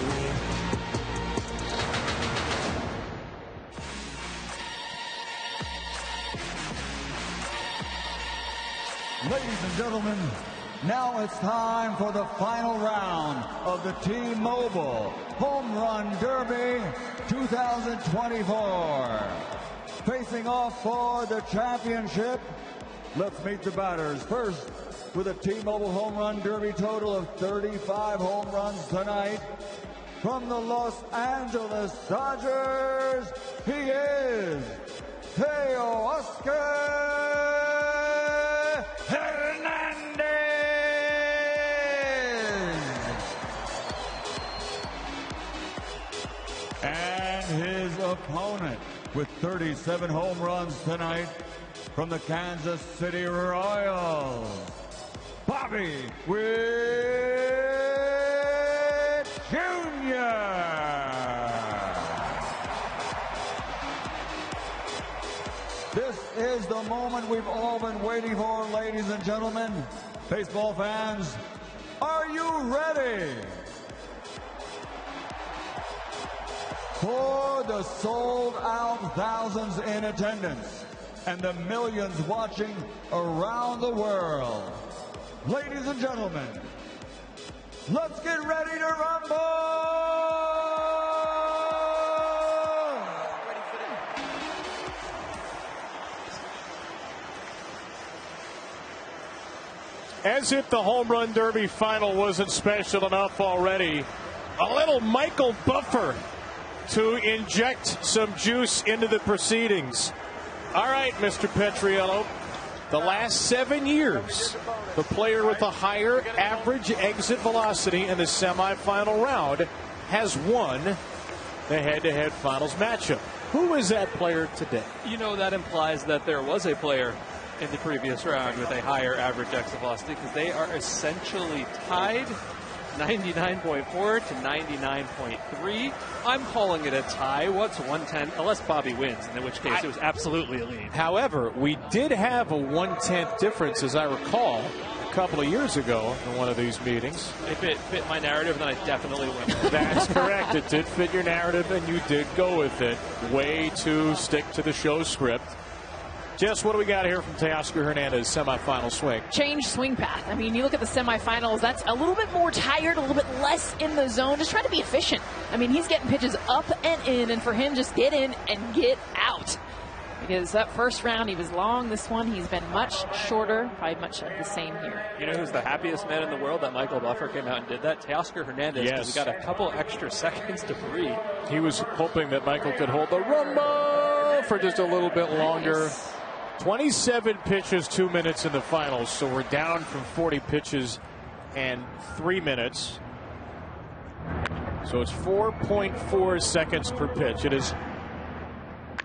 win. Ladies and gentlemen, now it's time for the final round of the T-Mobile Home Run Derby 2024. Facing off for the championship, let's meet the batters. First, with a T-Mobile Home Run Derby total of 35 home runs tonight, from the Los Angeles Dodgers, he is Teoscar Hernandez! And his opponent, with 37 home runs tonight, from the Kansas City Royals, Bobby Witt Jr. This is the moment we've all been waiting for, ladies and gentlemen. Baseball fans, are you ready for the sold-out thousands in attendance and the millions watching around the world? Ladies and gentlemen, let's get ready to rumble! As if the Home Run Derby final wasn't special enough already, a little Michael Buffer to inject some juice into the proceedings. All right, Mr. Petriello, the last 7 years, the player with the higher average exit velocity in the semifinal round has won the head-to-head finals matchup. Who is that player today? You know, that implies that there was a player in the previous round with a higher average exit velocity, because they are essentially tied, 99.4 to 99.3. I'm calling it a tie. What's 110? Unless Bobby wins, in which case it was absolutely a lead. However, we did have a 1/10 difference, as I recall, a couple of years ago in one of these meetings. If it fit my narrative, then I definitely win. That's correct. It did fit your narrative, and you did go with it. Way to stick to the show script. Jess, what do we got here from Teoscar Hernandez semifinal swing? Change swing path. I mean, you look at the semifinals, that's a little bit more tired, a little bit less in the zone, just trying to be efficient. I mean, he's getting pitches up and in, and for him, just get in and get out. Because that first round, he was long. This one, he's been much shorter, probably much of the same here. You know who's the happiest man in the world that Michael Buffer came out and did that? Teoscar Hernandez, because he got a couple extra seconds to breathe. He was hoping that Michael could hold the rumble for just a little bit longer. Nice. 27 pitches, 2 minutes in the finals, so we're down from 40 pitches and 3 minutes. So it's 4.4 seconds per pitch. It is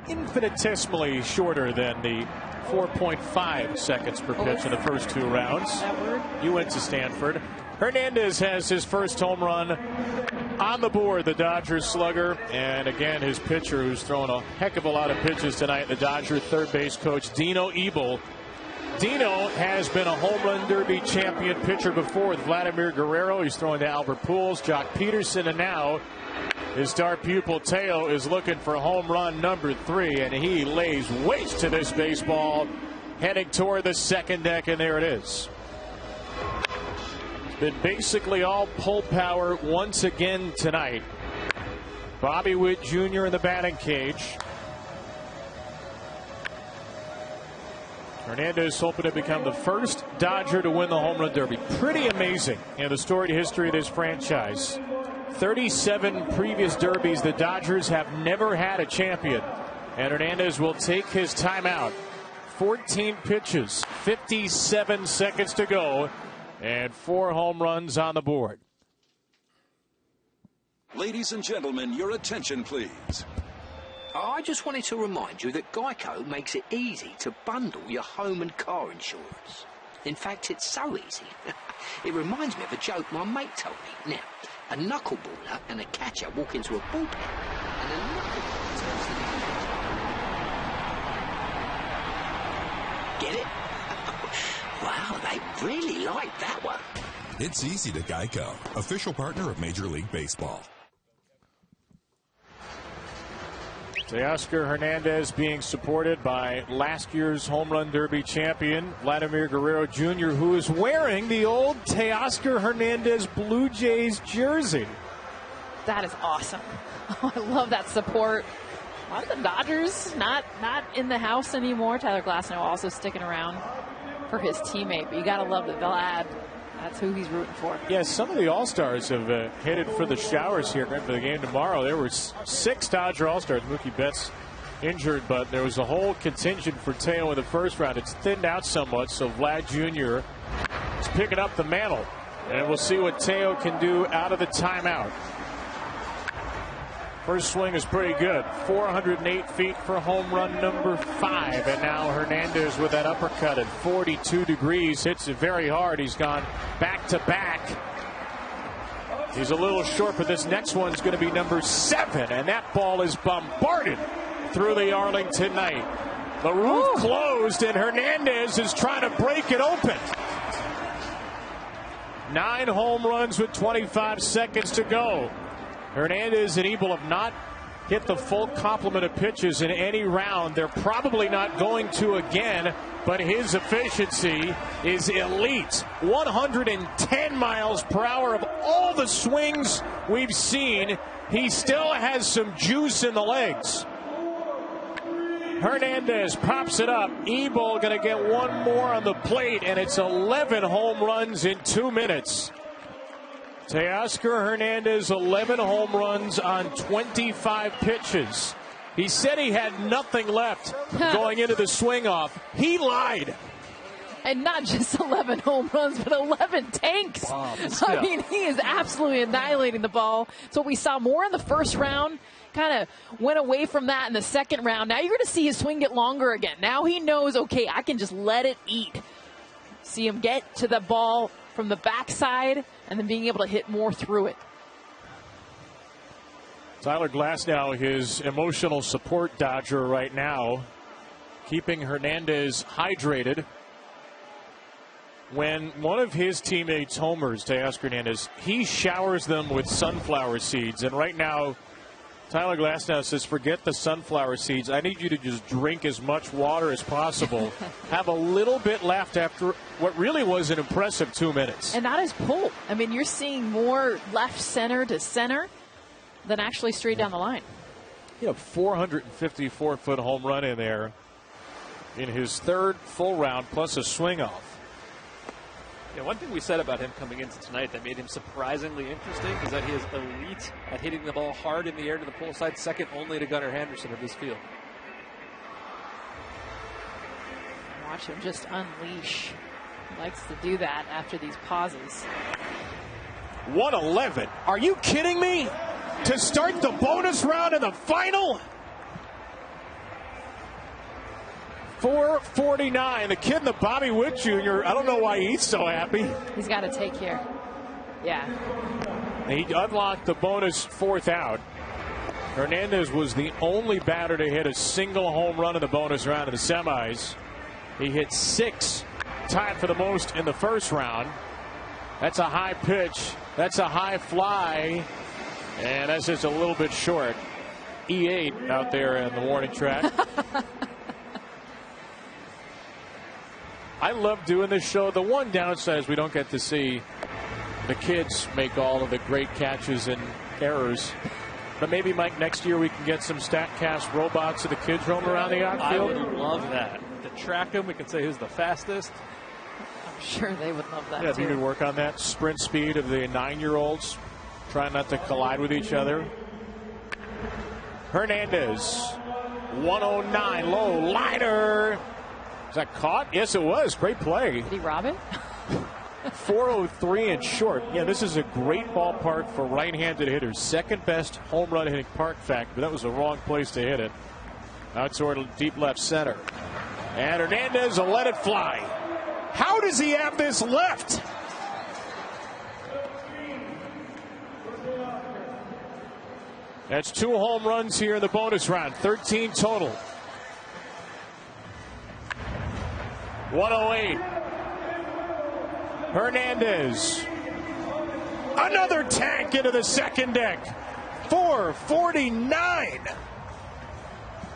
infinitesimally shorter than the 4.5 seconds per pitch in the first 2 rounds. You went to Stanford. Hernandez has his first home run on the board, the Dodgers slugger. And again, his pitcher, who's thrown a heck of a lot of pitches tonight, the Dodger third base coach, Dino Ebel. Dino has been a home run derby champion pitcher before with Vladimir Guerrero. He's throwing to Albert Pujols, Jock Peterson, and now his star pupil Teo is looking for home run number 3, and he lays waste to this baseball, heading toward the second deck, and there it is. Been basically all pull power once again tonight. Bobby Witt Jr. in the batting cage. Hernandez hoping to become the first Dodger to win the Home Run Derby. Pretty amazing in the storied history of this franchise. 37 previous derbies, the Dodgers have never had a champion. And Hernandez will take his timeout. 14 pitches, 57 seconds to go, and 4 home runs on the board. Ladies and gentlemen, your attention, please. I just wanted to remind you that Geico makes it easy to bundle your home and car insurance. In fact, it's so easy. It reminds me of a joke my mate told me. Now, a knuckleballer and a catcher walk into a bullpen, and a knuckleballer turns to the... Get it? Wow, they really like that one. It's easy to Geico, official partner of Major League Baseball. Teoscar Hernandez being supported by last year's Home Run Derby champion Vladimir Guerrero Jr., who is wearing the old Teoscar Hernandez Blue Jays jersey. That is awesome. Oh, I love that support. A lot of the Dodgers not in the house anymore. Tyler Glasnow also sticking around for his teammate, but you got to love that Vlad. That's who he's rooting for. Yeah, some of the All-Stars have headed for the showers here for the game tomorrow. There were 6 Dodger All-Stars. Mookie Betts injured, but there was a whole contingent for Teo in the first round. It's thinned out somewhat, so Vlad Jr. is picking up the mantle. And we'll see what Teo can do out of the timeout. First swing is pretty good. 408 feet for home run number 5. And now Hernandez with that uppercut at 42 degrees. Hits it very hard. He's gone back to back. He's a little short, but this next one's going to be number 7. And that ball is bombarded through the Arlington night. The roof closed, and Hernandez is trying to break it open. 9 home runs with 25 seconds to go. Hernandez and Ebel have not hit the full complement of pitches in any round. They're probably not going to again, but his efficiency is elite. 110 miles per hour. Of all the swings we've seen, he still has some juice in the legs. Hernandez pops it up. Ebel going to get one more on the plate, and it's 11 home runs in 2 minutes. Teoscar Hernandez, 11 home runs on 25 pitches. He said he had nothing left going into the swing off. He lied. And not just 11 home runs, but 11 tanks. I mean, he is absolutely annihilating the ball. So we saw more in the first round. Kind of went away from that in the second round. Now you're going to see his swing get longer again. Now he knows, okay, I can just let it eat. See him get to the ball from the backside and then being able to hit more through it. Tyler Glasnow, his emotional support Dodger right now, keeping Hernandez hydrated. When one of his teammates homers, Teoscar Hernandez, he showers them with sunflower seeds. And right now, Tyler Glasnow says, forget the sunflower seeds. I need you to just drink as much water as possible. Have a little bit left after what really was an impressive 2 minutes. And not his pull. I mean, you're seeing more left center to center than actually straight down the line. He had a 454-foot home run in there in his 3rd full round, plus a swing off. Yeah, one thing we said about him coming into tonight that made him surprisingly interesting is that he is elite at hitting the ball hard in the air to the pull side, second only to Gunnar Henderson of this field. Watch him just unleash. He likes to do that after these pauses. 111. Are you kidding me? To start the bonus round of the final? 449. The kid in the Bobby Witt Jr., I don't know why he's so happy. He's got to take here. Yeah. He unlocked the bonus 4th out. Hernandez was the only batter to hit a single home run in the bonus round of the semis. He hit 6, tied for the most in the first round. That's a high pitch. That's a high fly. And that's just a little bit short. E8 out there in the warning track. I love doing this show. The one downside is we don't get to see the kids make all of the great catches and errors. But maybe, Mike, next year we can get some Statcast robots of the kids roam around the outfield. I would love that. To track them, we can say who's the fastest. I'm sure they would love that, yeah, too. if you could work on that sprint speed of the 9-year-olds, trying not to collide with each other. Hernandez, 109, low liner. Is that caught? Yes, it was. Great play. Did he rob it? 403 and short. Yeah, this is a great ballpark for right-handed hitters. Second best home run hitting park fact, but that was the wrong place to hit it. Out toward deep left center. And Hernandez will let it fly. How does he have this left? That's 2 home runs here in the bonus round. 13 total. 108. Hernandez. Another tank into the second deck. 449.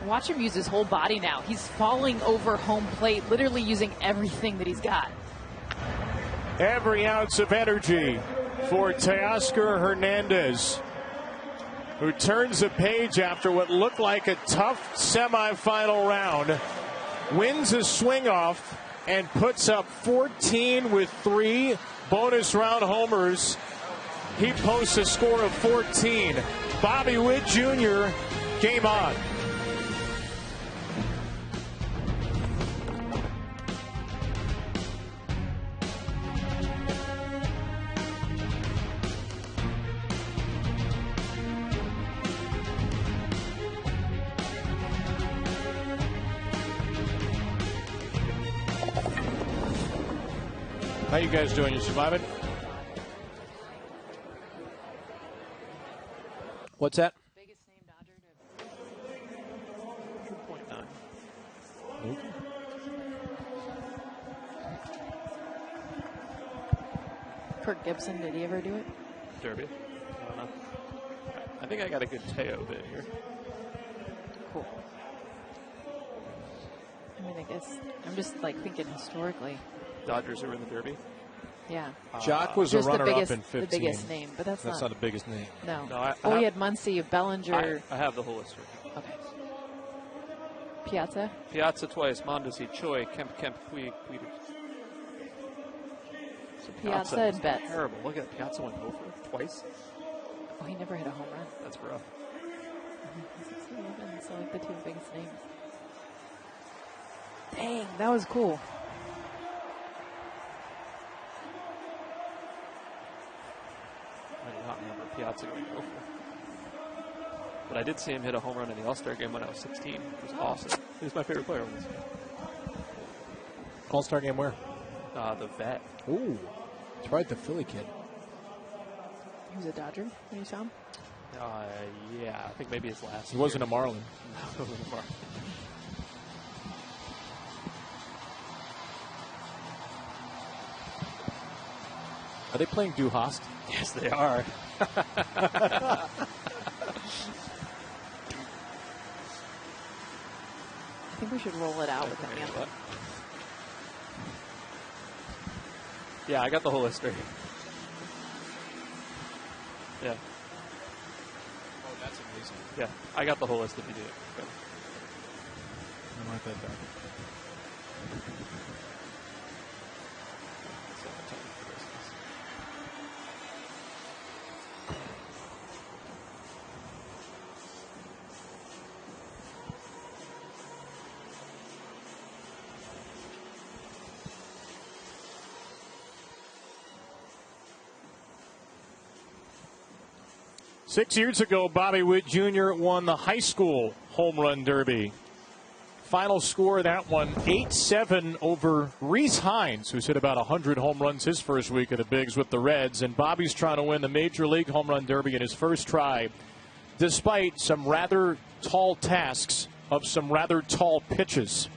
Watch him use his whole body now. He's falling over home plate, literally using everything that he's got. Every ounce of energy for Teoscar Hernandez, who turns a page after what looked like a tough semifinal round, wins a swing-off, and puts up 14 with 3 bonus round homers. He posts a score of 14. Bobby Witt Jr., game on. How you guys doing? You surviving? What's that? Biggest name Dodger to 2.9. Kirk Gibson, did he ever do it? Derby? I don't know. I think I got a good Teo bit here. Cool. I mean, I guess I'm just like thinking historically. Dodgers are in the Derby. Yeah. Jock was a runner-up in 15. The biggest name, but that's not the biggest name. No. He had Muncy, Bellinger. I have the whole list right. Okay. Piazza. Piazza twice. Mondesi, Choi, Kemp, Puig. So Piazza and Betts. Terrible. Look at Piazza went over twice. Oh, he never hit a home run. That's rough. So like the 2 biggest names. Dang, that was cool. I do not remember Piazza going over. But I did see him hit a home run in the All-Star game when I was 16. It was awesome. He was my favorite player on this game. All-Star game where? The Vet. Ooh, that's right, the Philly kid. He was a Dodger when you saw him? Yeah, I think maybe his last He wasn't a Marlin. No, he wasn't a Marlin. Are they playing Du Hast? Yes, they are. I think we should roll it out with the anthem. Yeah, I got the whole history. Yeah. Oh, that's amazing. Yeah, I got the whole list if you do it. Good. I want that back. Six years ago, Bobby Witt Jr. won the high school home run derby. Final score of that one, 8-7 over Reese Hines, who's hit about 100 home runs his first week of the bigs with the Reds. And Bobby's trying to win the Major League Home Run Derby in his first try, despite some rather tall tasks of some rather tall pitches.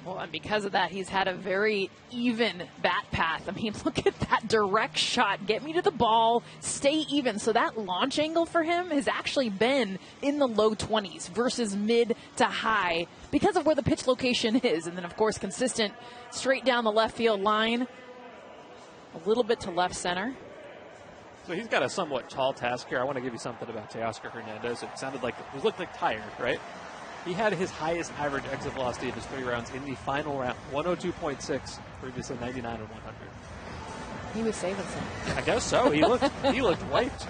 Well, and because of that, he's had a very even bat path. I mean, look at that direct shot. Get me to the ball, stay even. So that launch angle for him has actually been in the low 20s versus mid to high because of where the pitch location is. And then, of course, consistent straight down the left field line. A little bit to left center. So he's got a somewhat tall task here. I want to give you something about Teoscar Hernandez. It sounded like he looked like tired, right? He had his highest average exit velocity of his 3 rounds in the final round, 102.6, previously 99 and 100. He was saving some. I guess so. He looked wiped.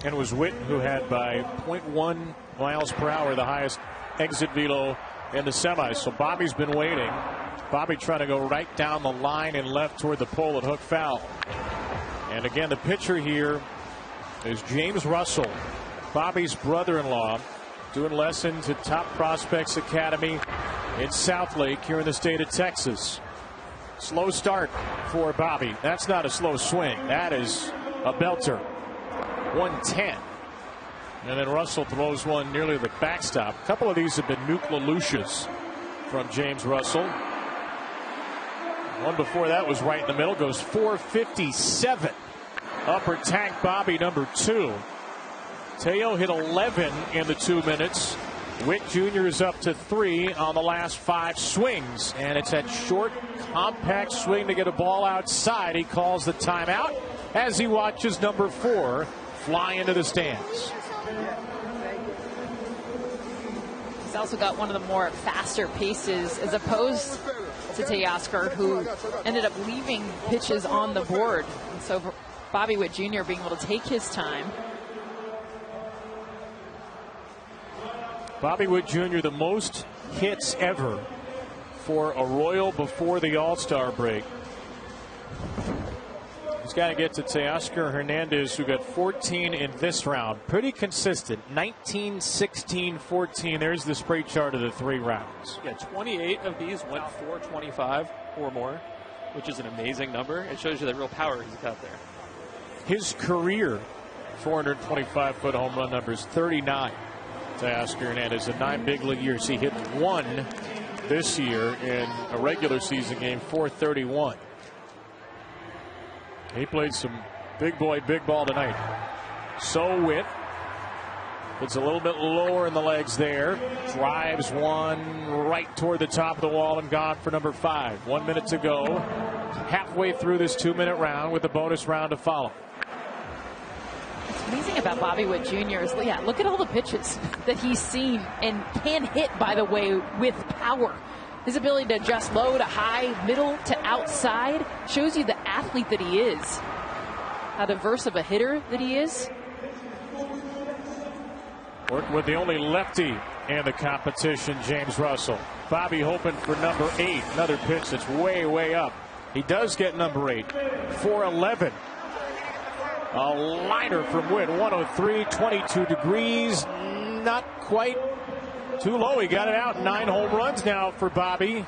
And it was Witt who had by 0.1 miles per hour the highest exit velo in the semis. So Bobby's been waiting. Bobby trying to go right down the line and left toward the pole at hook foul. And again, the pitcher here is James Russell, Bobby's brother-in-law, doing lessons at Top Prospects Academy in Southlake here in the state of Texas. Slow start for Bobby. That's not a slow swing. That is a belter. 110. And then Russell throws one nearly the backstop. A couple of these have been Nuclear Lucius from James Russell. One before that was right in the middle. Goes 457. Upper tank Bobby number 2. Teo hit 11 in the 2 minutes. Witt Jr. is up to 3 on the last 5 swings. And it's that short, compact swing to get a ball outside. He calls the timeout as he watches number 4 fly into the stands. He's also got one of the more faster paces as opposed to Teoscar, who ended up leaving pitches on the board. And so Bobby Witt Jr. being able to take his time. Bobby Witt Jr., the most hits ever for a Royal before the All-Star break. He's got to get to Teoscar Hernandez, who got 14 in this round. Pretty consistent. 19, 16, 14. There's the spray chart of the 3 rounds. Yeah, 28 of these went 425 or more, which is an amazing number. It shows you the real power he's got there. His career 425-foot home run number is 39. Teoscar Hernandez in 9 big league years. He hit 1 this year in a regular season game, 431. He played some big boy, big ball tonight. So Witt gets a little bit lower in the legs there. Drives one right toward the top of the wall and gone for number 5. 1 minute to go. Halfway through this 2-minute round with the bonus round to follow. What's amazing about Bobby Witt Jr. is, yeah, look at all the pitches that he's seen and can hit, by the way, with power. His ability to adjust low to high, middle to outside shows you the athlete that he is. How diverse of a hitter that he is. Working with the only lefty in the competition, James Russell. Bobby hoping for number 8. Another pitch that's way, way up. He does get number 8. 411. A liner from Witt. 103, 22 degrees. Not quite too low. He got it out. 9 home runs now for Bobby.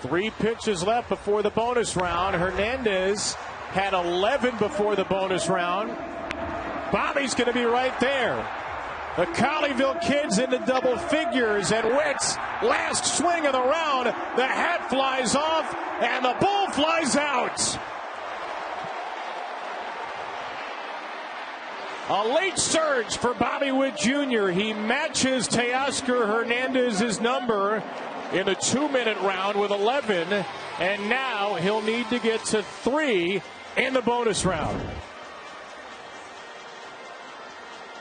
3 pitches left before the bonus round. Hernandez had 11 before the bonus round. Bobby's going to be right there. The Colleyville kids into double figures, and Witt's last swing of the round. The hat flies off, and the ball flies out. A late surge for Bobby Witt Jr. He matches Teoscar Hernandez's number in the 2-minute round with 11, and now he'll need to get to 3 in the bonus round.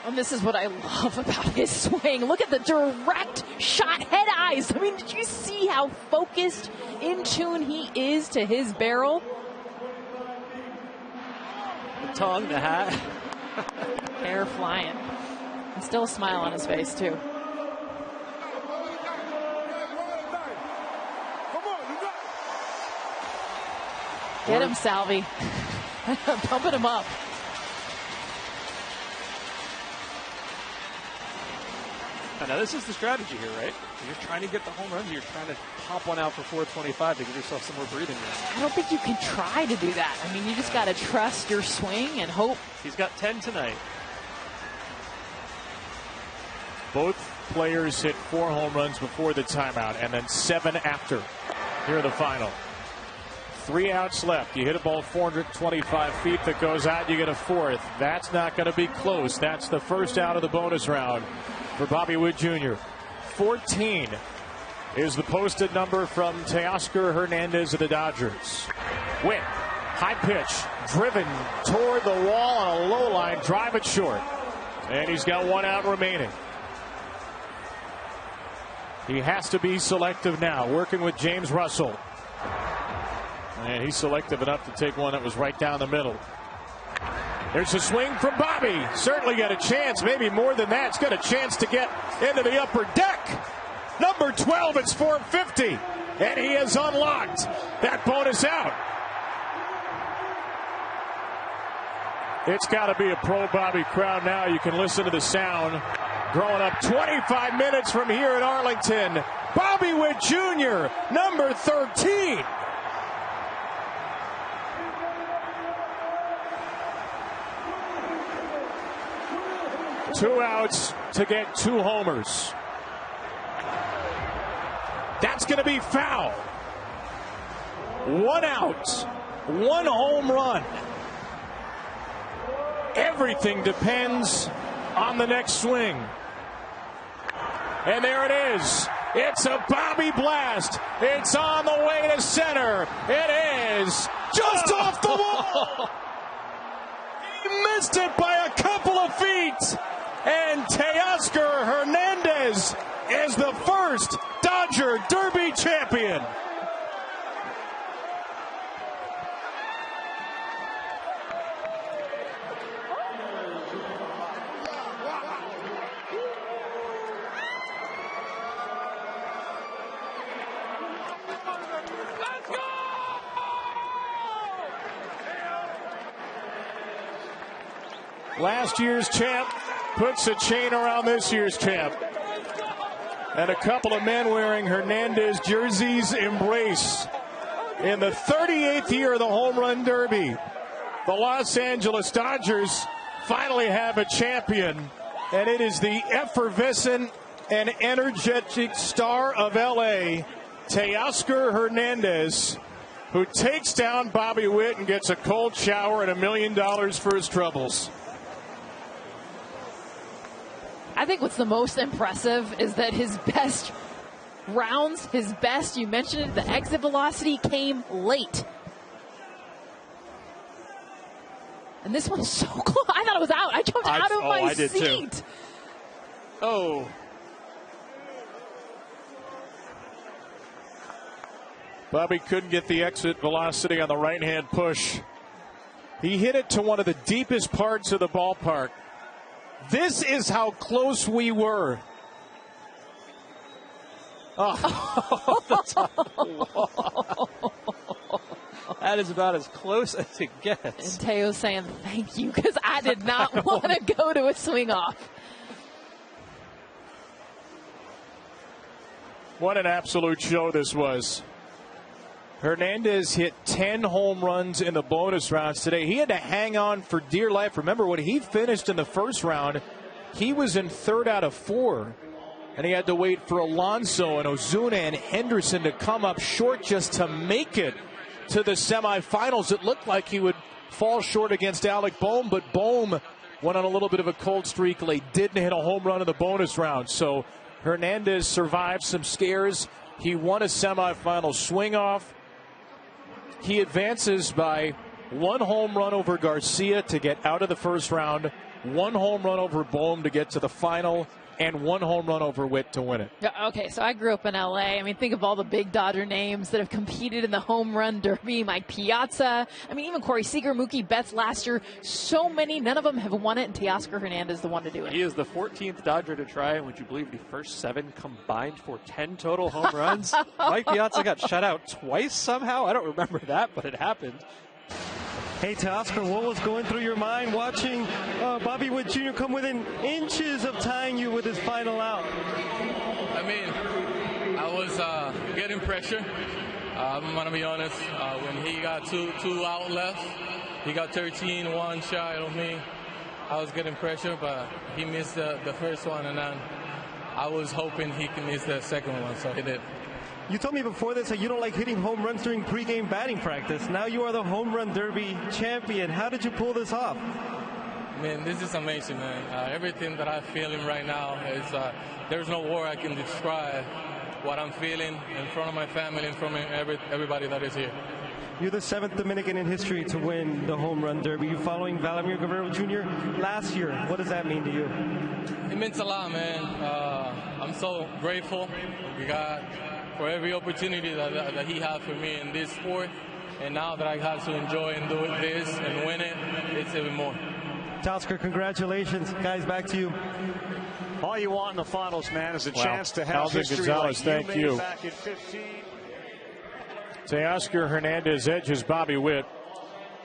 And this is what I love about his swing. Look at the direct shot head eyes. I mean, did you see how focused, in tune he is to his barrel? The tongue, the hat. Hair flying. And still a smile on his face, too. Get him, Salvi. Pumping him up. Now, this is the strategy here, right? You're trying to get the home runs. You're trying to pop one out for 425 to give yourself some more breathing room. I don't think you can try to do that. I mean, you just got to trust your swing and hope. He's got 10 tonight. Both players hit 4 home runs before the timeout and then 7 after. Here are the final. 3 outs left. You hit a ball 425 feet that goes out, you get a 4th. That's not going to be close. That's the first out of the bonus round for Bobby Witt Jr. 14 is the posted number from Teoscar Hernandez of the Dodgers. Witt High pitch, driven toward the wall on a low line, drive it short. And he's got one out remaining. He has to be selective now, working with James Russell. And he's selective enough to take one that was right down the middle. There's a swing from Bobby. Certainly got a chance, maybe more than that. He's got a chance to get into the upper deck. Number 12, it's 450. And he has unlocked that bonus out. It's got to be a pro Bobby crowd now. You can listen to the sound. Growing up 25 minutes from here in Arlington, Bobby Witt Jr., number 13. Two outs to get two homers. That's going to be foul. One out, one home run. Everything depends on the next swing. And there it is. It's a Bobby blast. It's on the way to center. It is just off the wall. He missed it by a couple of feet. And Teoscar Hernandez is the first Dodger Derby champion. Last year's champ puts a chain around this year's champ. And a couple of men wearing Hernandez jerseys embrace. In the 38th year of the Home Run Derby, the Los Angeles Dodgers finally have a champion. And it is the effervescent and energetic star of L.A., Teoscar Hernandez, who takes down Bobby Witt and gets a cold shower and $1 million for his troubles. I think what's the most impressive is that his best rounds, you mentioned it, the exit velocity came late. And this one's so close. I thought it was out. I jumped out of my seat. Too. Oh. Bobby couldn't get the exit velocity on the right-hand push. He hit it to one of the deepest parts of the ballpark. This is how close we were. Oh. That is about as close as it gets. And Teo's saying thank you because I did not want to go to a swing off. What an absolute show this was. Hernandez hit 10 home runs in the bonus rounds today. He had to hang on for dear life. Remember, when he finished in the first round, he was in 3rd out of 4. And he had to wait for Alonso and Ozuna and Henderson to come up short just to make it to the semifinals. It looked like he would fall short against Alec Bohm, but Bohm went on a little bit of a cold streak late. Didn't hit a home run in the bonus round. So Hernandez survived some scares. He won a semifinal swing off. He advances by 1 home run over Garcia to get out of the first round, 1 home run over Bohm to get to the final, and 1 home run over Witt to win it. Yeah, okay, so I grew up in L.A. I mean, think of all the big Dodger names that have competed in the home run derby. Mike Piazza. I mean, even Corey Seager, Mookie Betts last year. So many. None of them have won it, and Teoscar Hernandez is the one to do it. He is the 14th Dodger to try, and would you believe the first 7 combined for 10 total home runs? Mike Piazza got shut out twice somehow. I don't remember that, but it happened. Hey, Teoscar, what was going through your mind watching Bobby Witt Jr. come within inches of tying you with his final out? I mean, I was getting pressure. I'm going to be honest. When he got two out left, he got 13, 1 shy of me. I was getting pressure, but he missed the first one, and then I was hoping he could miss the second one, so he did. You told me before this that you don't like hitting home runs during pregame batting practice. Now you are the home run derby champion. How did you pull this off? Man, this is amazing, man. Everything that I'm feeling right now is there's no word I can describe what I'm feeling in front of my family, in front of everybody that is here. You're the 7th Dominican in history to win the home run derby. You're following Vladimir Guerrero Jr. last year. What does that mean to you? It means a lot, man. I'm so grateful for every opportunity that he had for me in this sport. And now that I have to enjoy and do this and win it, it's even more. Teoscar, congratulations. Guys, back to you. All you want in the finals, man, is a chance to have Alvin history Gonzalez, like thank you you. made back in 15. Teoscar Hernandez edges Bobby Witt.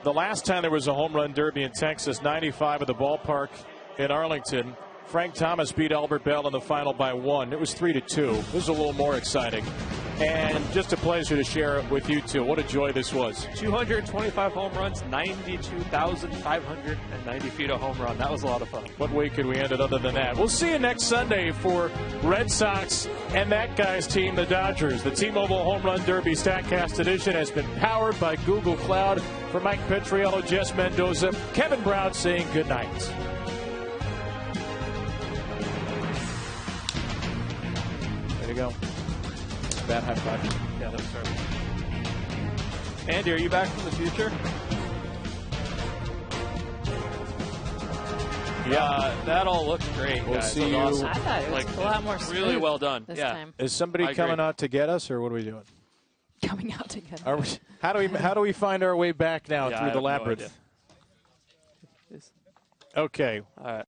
The last time there was a home run derby in Texas, 95 at the ballpark in Arlington. Frank Thomas beat Albert Bell in the final by 1. It was 3-2. This is a little more exciting. And just a pleasure to share it with you two. What a joy this was. 225 home runs, 92,590 feet of home run. That was a lot of fun. What way could we end it other than that? We'll see you next Sunday for Red Sox and that guy's team, the Dodgers. The T-Mobile Home Run Derby Statcast edition has been powered by Google Cloud. For Mike Petriello, Jess Mendoza, Kevin Brown saying good night. There you go. Bad high five. Yeah, that was terrible. Andy, are you back from the future? Yeah, that all looks great. We'll guys. see you. I thought it was a lot more really smooth well done. this Yeah. time. Is somebody coming out to get us, or what are we doing? Coming out together. How do we find our way back now through the labyrinth? No idea. Okay. All right.